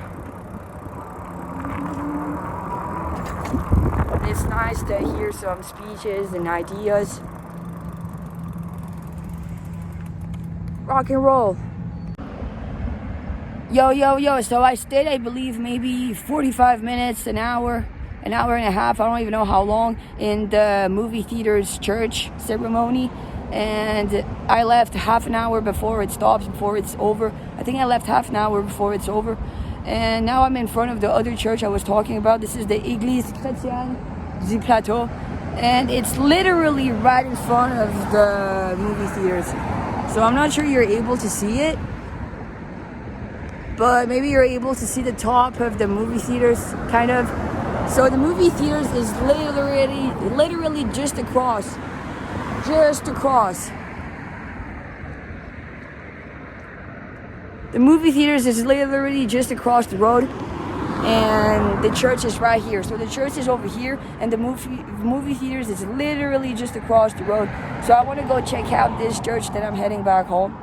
It's nice to hear some speeches and ideas. Rock and roll. Yo. So I stayed, I believe, maybe 45 minutes, an hour and a half. I don't even know how long in the movie theater's church ceremony. And I left half an hour before it stops, before it's over. I think I left half an hour before it's over. And now I'm in front of the other church I was talking about. This is the Église Chrétienne du Plateau. And it's literally right in front of the movie theaters. So I'm not sure you're able to see it. But maybe you're able to see the top of the movie theaters, kind of. So the movie theaters is literally just across. Just across. The movie theaters is literally just across the road, and the church is right here. So the church is over here, and the movie theaters is literally just across the road. So I want to go check out this church, then I'm heading back home.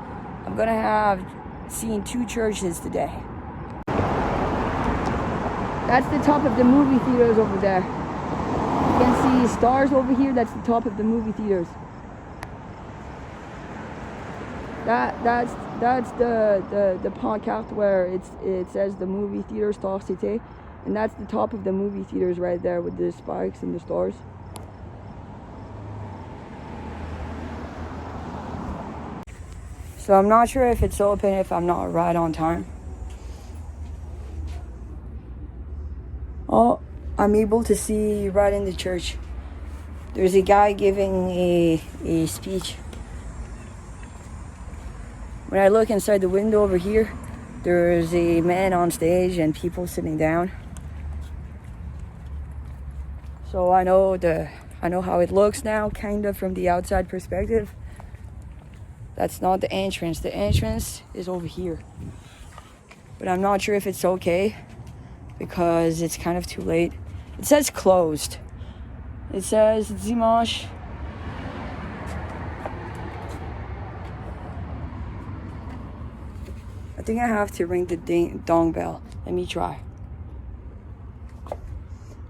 I'm gonna have seen 2 churches today. That's the top of the movie theaters over there. You can see stars over here. That's the top of the movie theaters. That's the pancarte where it says the movie theater Artiste, and that's the top of the movie theaters right there with the spikes and the stars. So I'm not sure if it's open if I'm not right on time. Oh, I'm able to see right in the church. There's a guy giving a speech. When I look inside the window over here, there's a man on stage and people sitting down. So I know how it looks now, kind of from the outside perspective. That's not the entrance. The entrance is over here. But I'm not sure if it's okay because it's kind of too late. It says closed. It says dimanche. I think I have to ring the dong bell. Let me try.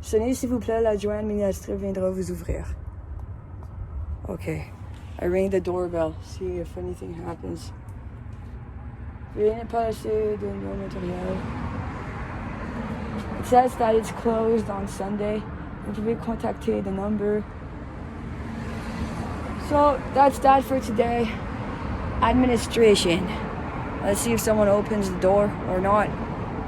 Sonnez s'il vous plaît, l'adjoint administratif viendra vous ouvrir. Okay. I ring the doorbell, see if anything happens. Passez de matériel. It says that it's closed on Sunday. Vous pouvez contacter the number. So that's that for today. Administration. Let's see if someone opens the door or not.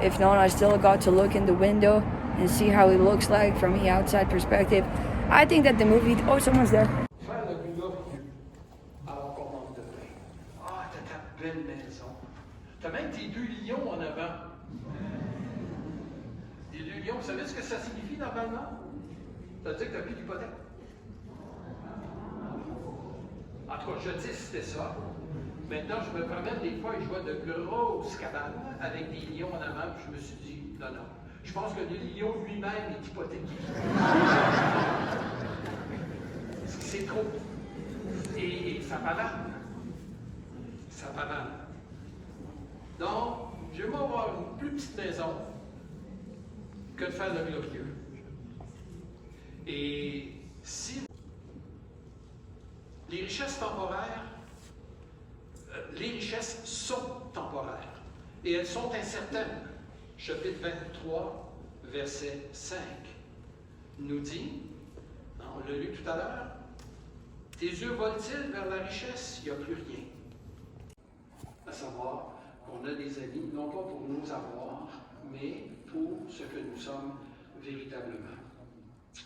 If not, I still got to look in the window and see how it looks like from the outside perspective. I think that the movie... Oh, someone's there. Belle maison. T'as même tes 2 lions en avant. Les 2 lions, vous savez ce que ça signifie normalement? Ça veut dire que t'as plus d'hypothèque. En tout cas, je dis c'était ça. Maintenant, je me promène des fois et je vois de grosses cabanes avec des lions en avant, puis je me suis dit, non. Je pense que le lion lui-même est hypothéqué. C'est trop. Et ça pavane. Ça va mal. Donc, je vais avoir une plus petite maison que de faire le Glorieux. Et si les richesses temporaires, les richesses sont temporaires et elles sont incertaines. Chapitre 23, verset 5 nous dit, on l'a lu tout à l'heure, tes yeux volent-ils vers la richesse? Il n'y a plus rien. À savoir qu'on a des amis, non pas pour nous avoir, mais pour ce que nous sommes véritablement.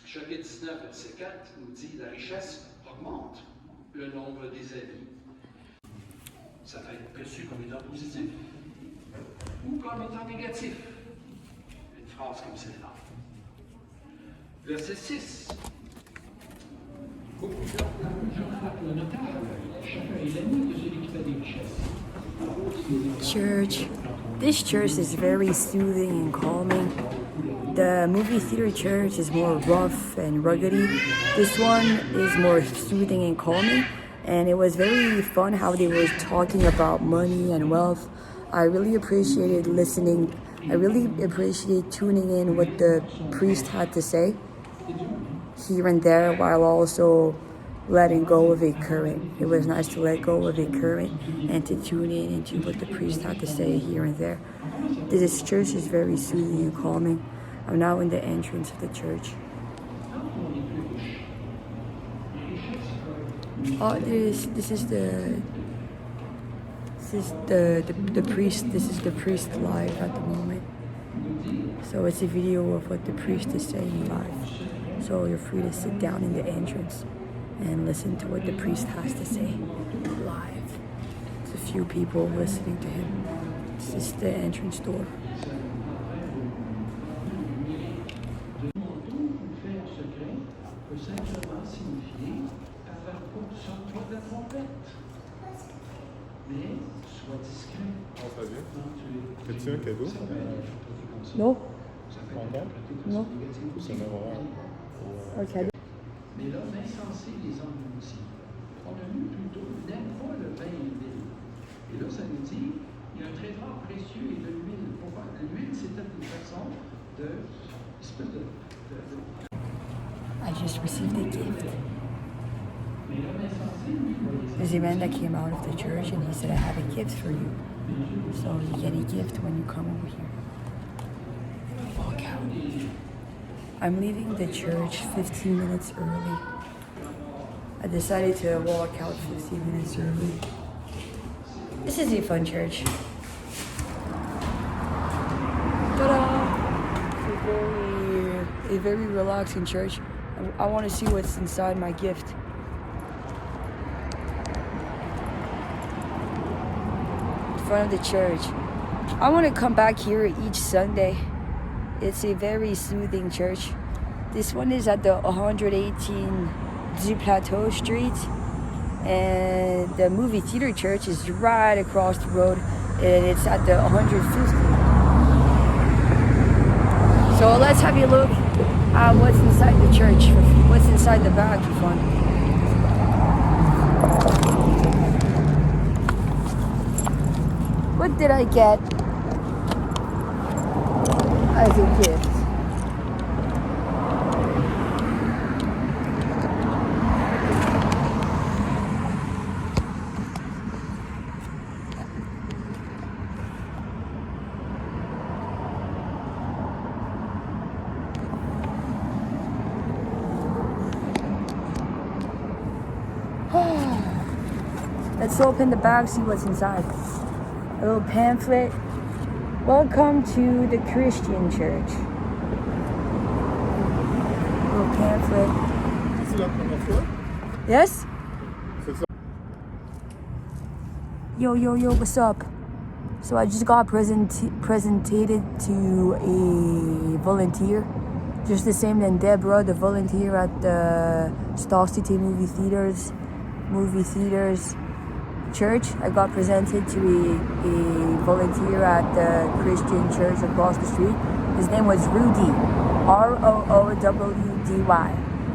Chapitre 19, verset 4 nous dit la richesse augmente le nombre des amis. Ça va être perçu comme étant positif ou comme étant négatif. Une phrase comme celle-là. Verset 6. Beaucoup d'argent frappe le notable. Chacun est l'ami de celui qui a des richesses. Church. This church is very soothing and calming. The movie theater church is more rough and ruggedy. This one is more soothing and calming. And it was very fun how they were talking about money and wealth. I really appreciated listening. I really appreciated tuning in what the priest had to say here and there, while also letting go of a current. It was nice to let go of a current and to tune in into what the priest had to say here and there. This church is very soothing and calming. I'm now in the entrance of the church. Oh, this is the priest. This is the priest live at the moment. So it's a video of what the priest is saying live. So you're free to sit down in the entrance and listen to what the priest has to say live. There's a few people listening to him. This is the entrance door. As-tu un cadeau? Non. Encore? Non. Ça m'aura. Un cadeau. Mais l'homme insensé les ennuie aussi. On a lu plutôt n'aime pas le vin et l'huile. Et là, ça nous dit, il y a un trésor précieux et de l'huile. Pourquoi? L'huile, c'était une façon de. Espèce de. I just received a gift. There's a man that came out of the church and he said, I have a gift for you. So you get a gift when you come over here. Walk out. I'm leaving the church 15 minutes early. I decided to walk out 15 minutes early. This is a fun church. Ta-da! It's a very relaxing church. I want to see what's inside my gift. In front of the church. I want to come back here each Sunday. It's a very soothing church. This one is at the 118 du Plateau Street, and the movie theater church is right across the road, and it's at the 150. So let's have a look at what's inside the church, what's inside the bag for fun. What did I get as a gift? Let's open the bag, see what's inside. A little pamphlet. Welcome to the Christian church. A little pamphlet. C'est la première fois? Yes? C'est ça. Yo, what's up? So I just got presented to a volunteer. Just the same than Deborah, the volunteer at the Star City movie theaters church. I got presented to a volunteer at the Christian church across the street. His name was Rudy, Roowdy.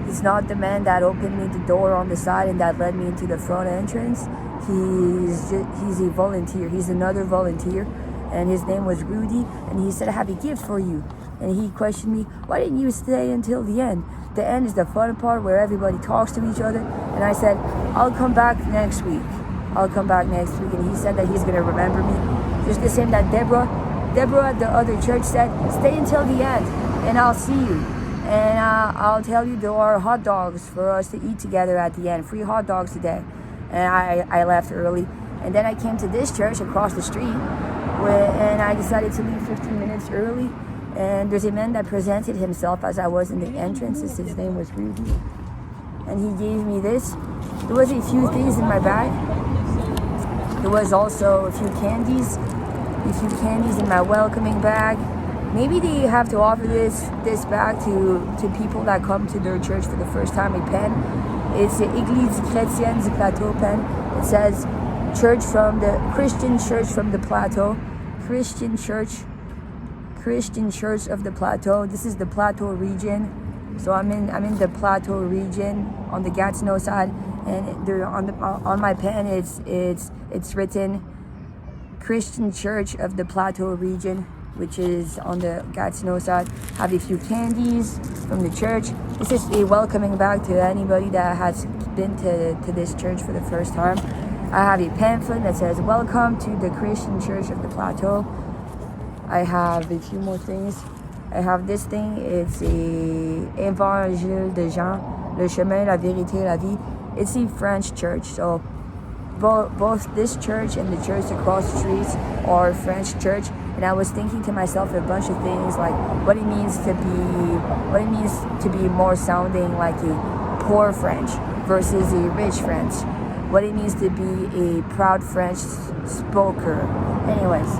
He's not the man that opened me the door on the side and that led me into the front entrance. He's a volunteer. He's another volunteer, and his name was Rudy. And he said, "I have a gift for you." And he questioned me, "Why didn't you stay until the end? The end is the fun part where everybody talks to each other." And I said, "I'll come back next week. And he said that he's going to remember me. Just the same that Deborah at the other church said, "Stay until the end and I'll see you. And I'll tell you there are hot dogs for us to eat together at the end. Free hot dogs today." And I left early. And then I came to this church across the street and I decided to leave 15 minutes early. And there's a man that presented himself as I was in the entrance. His name was Rudy. And he gave me this. There was a few things in my bag. There was also a few candies in my welcoming bag. Maybe they have to offer this bag to people that come to their church for the first time. A pen. It's the Église chrétienne du Plateau pen. It says Christian Church from the Plateau. Christian Church of the Plateau. This is the Plateau region. So I'm in the Plateau region on the Gatineau side, and there on my pen it's written Christian church of the Plateau region, which is on the Gatineau side. Have a few candies from the church. This is a welcoming back to anybody that has been to this church for the first time. I have a pamphlet that says, welcome to the Christian church of the Plateau. I have a few more things. I have this thing. It's a Évangile de Jean, le chemin, la vérité, la vie. It's a French church, so both this church and the church across the streets are French church. And I was thinking to myself a bunch of things, like what it means to be more sounding like a poor French versus a rich French. What it means to be a proud French spoker. Anyways,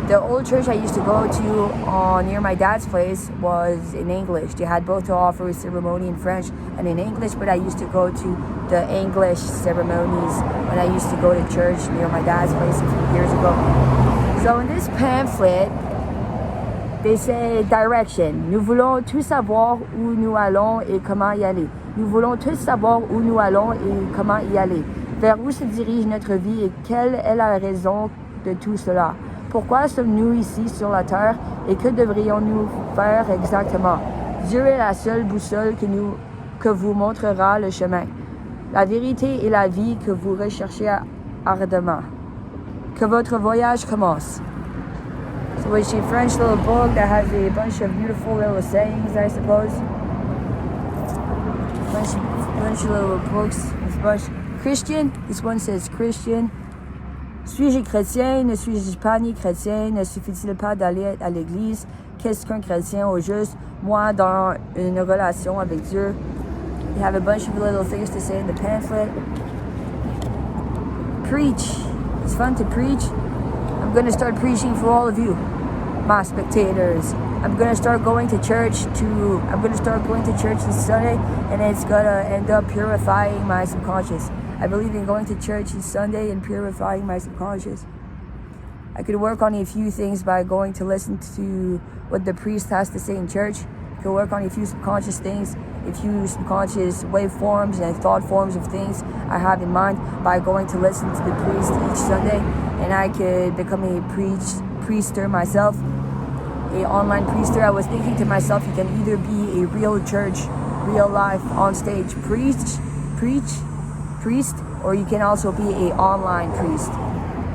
the old church I used to go to near my dad's place was in English. They had both to offer a ceremony in French and in English, but I used to go to the English ceremonies when I used to go to church near my dad's place a few years ago. So in this pamphlet, they say direction. Nous voulons tous savoir où nous allons et comment y aller. Nous voulons tous savoir où nous allons et comment y aller. Vers où se dirige notre vie et quelle est la raison de tout cela. Pourquoi sommes-nous ici sur la terre et que devrions-nous faire exactement? Dieu est la seule boussole que vous montrera le chemin. La vérité et la vie que vous recherchez ardemment. Que votre voyage commence. So it's a French little book that has a bunch of beautiful little sayings, I suppose. Bunch of little books with a bunch. Christian, this one says Christian. Suis-je chrétien? Ne suis-je pas ni chrétien? Ne suffit-il pas d'aller à l'église? Qu'est-ce qu'un chrétien au juste? Moi, dans une relation avec Dieu. You have a bunch of little things to say in the pamphlet. Preach. It's fun to preach. I'm going to start preaching for all of you, my spectators. I'm going to start going to church this Sunday, and it's going to end up purifying my subconscious. I believe in going to church each Sunday and purifying my subconscious. I could work on a few things by going to listen to what the priest has to say in church. I could work on a few subconscious things, a few subconscious waveforms and thought forms of things I have in mind by going to listen to the priest each Sunday. And I could become a priester myself, a online priester. I was thinking to myself, you can either be a real church, real life, on stage priest, or you can also be a online priest.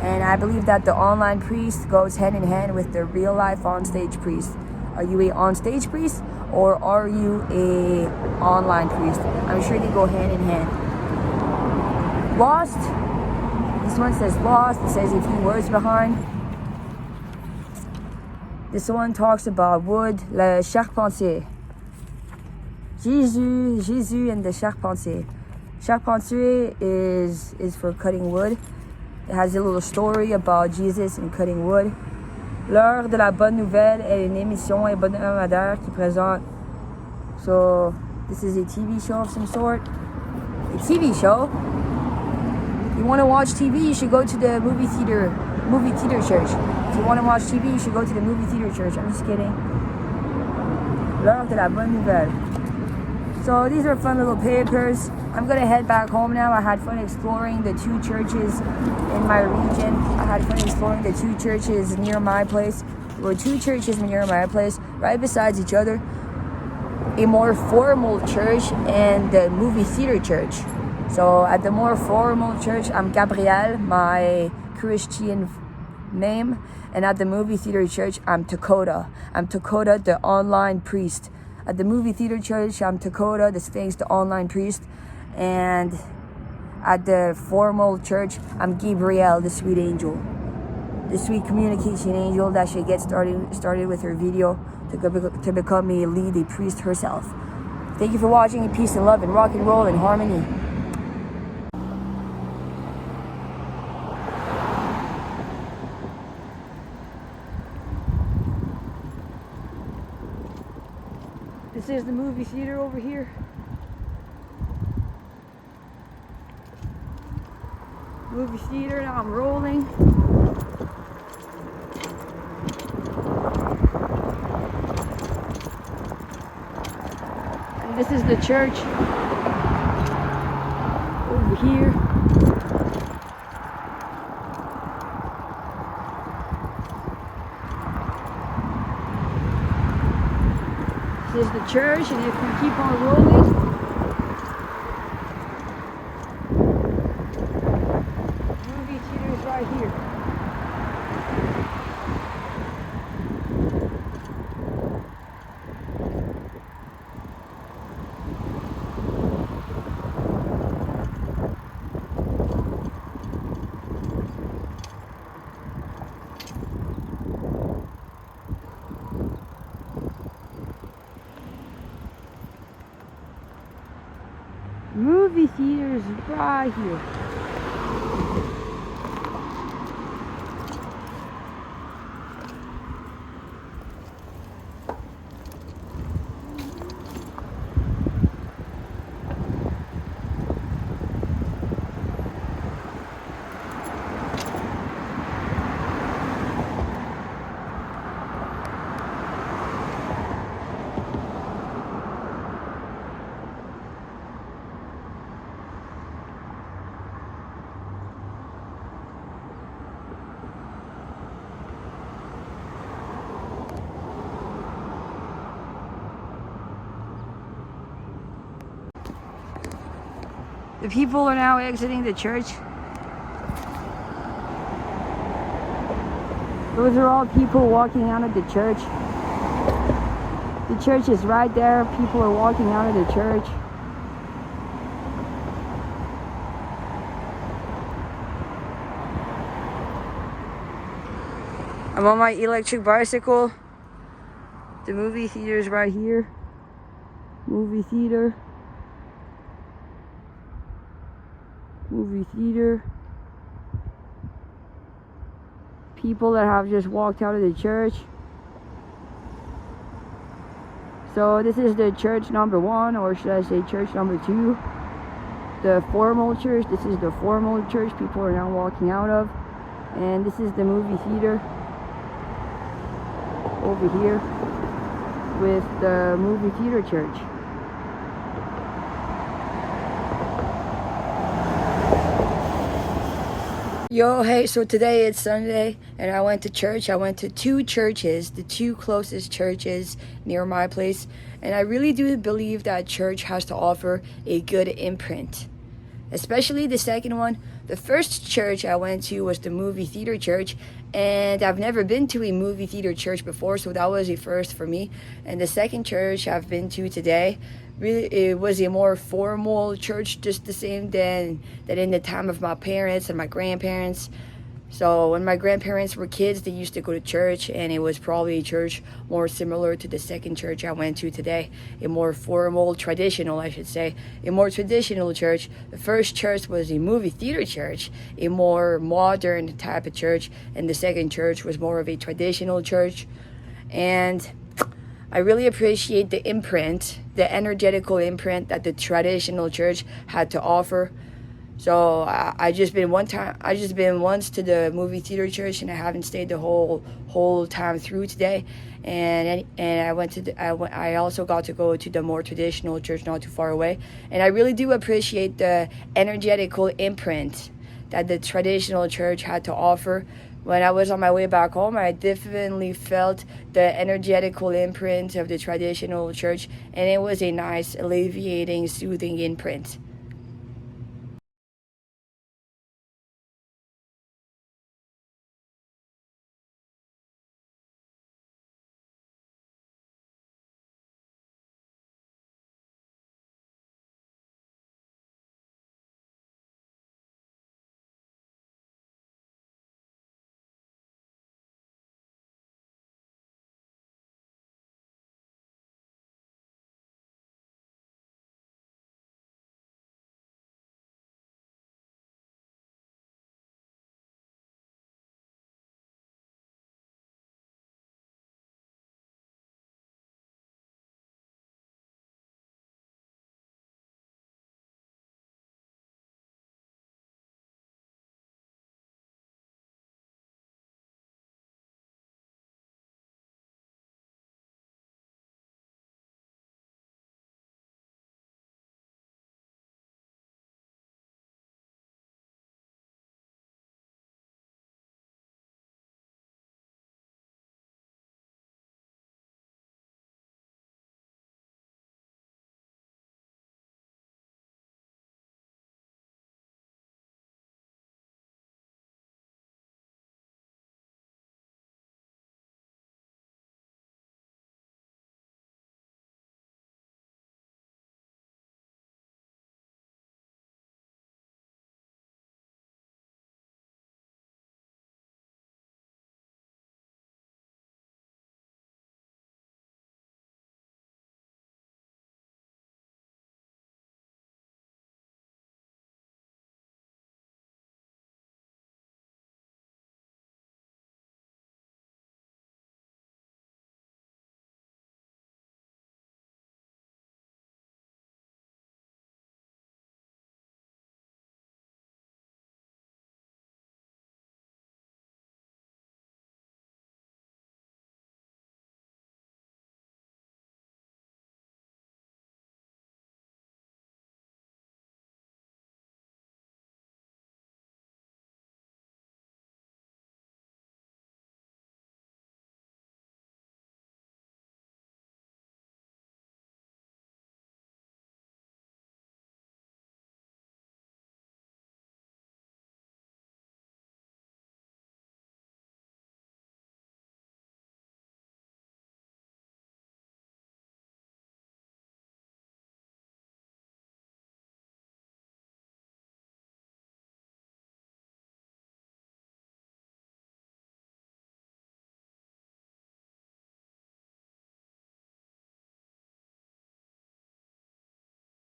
And I believe that the online priest goes hand in hand with the real life on stage priest. Are you a on stage priest or are you a online priest? I'm sure they go hand in hand. Lost. This one says lost. It says a few words behind. This one talks about wood, le charpentier. Jésus and the charpentier. Charpentier is for cutting wood. It has a little story about Jesus and cutting wood. L'heure de la bonne nouvelle est une émission hebdomadaire qui présente. So this is a TV show of some sort. A TV show. You want to watch TV? You should go to the movie theater church. If you want to watch TV, you should go to the movie theater church. I'm just kidding. L'heure de la bonne nouvelle. So these are fun little papers. I'm gonna head back home now. I had fun exploring the two churches in my region. I had fun exploring the two churches near my place. There were two churches near my place, right beside each other. A more formal church and the movie theater church. So at the more formal church, I'm Gabrielle, my Christian name. And at the movie theater church, I'm Dakota. I'm Dakota, the online priest. At the movie theater church, I'm Dakota, the Sphinx, the online priest. And at the formal church, I'm Gabrielle, the sweet angel. The sweet communication angel that should get started with her video to become a lead, a priest herself. Thank you for watching. Peace and love and rock and roll and harmony. This is the movie theater over here. Movie theater, now I'm rolling. And this is the church over here. This is the church, and if we keep on rolling, movie theater is right here. Movie theaters right here. The people are now exiting the church. Those are all people walking out of the church. The church is right there. People are walking out of the church. I'm on my electric bicycle. The movie theater is right here. Movie theater. Movie theater. People that have just walked out of the church. So this is the church number 1, or should I say church number 2. The formal church. This is the formal church people are now walking out of. And this is the movie theater over here with the movie theater church. Yo, hey, so today it's Sunday and I went to church. I went to 2 churches, the 2 closest churches near my place. And I really do believe that church has to offer a good imprint, especially the second one. The first church I went to was the movie theater church, and I've never been to a movie theater church before, so that was a first for me. And the second church I've been to today, really, it was a more formal church, just the same that in the time of my parents and my grandparents. So when my grandparents were kids, they used to go to church, and it was probably a church more similar to the second church I went to today. A more formal, traditional, I should say. A more traditional church. The first church was a movie theater church, a more modern type of church, and the second church was more of a traditional church. And I really appreciate the imprint, the energetical imprint that the traditional church had to offer. So I just been once to the movie theater church, and I haven't stayed the whole time through today. And I also got to go to the more traditional church not too far away. And I really do appreciate the energetical imprint that the traditional church had to offer. When I was on my way back home, I definitely felt the energetical imprint of the traditional church, and it was a nice, alleviating, soothing imprint.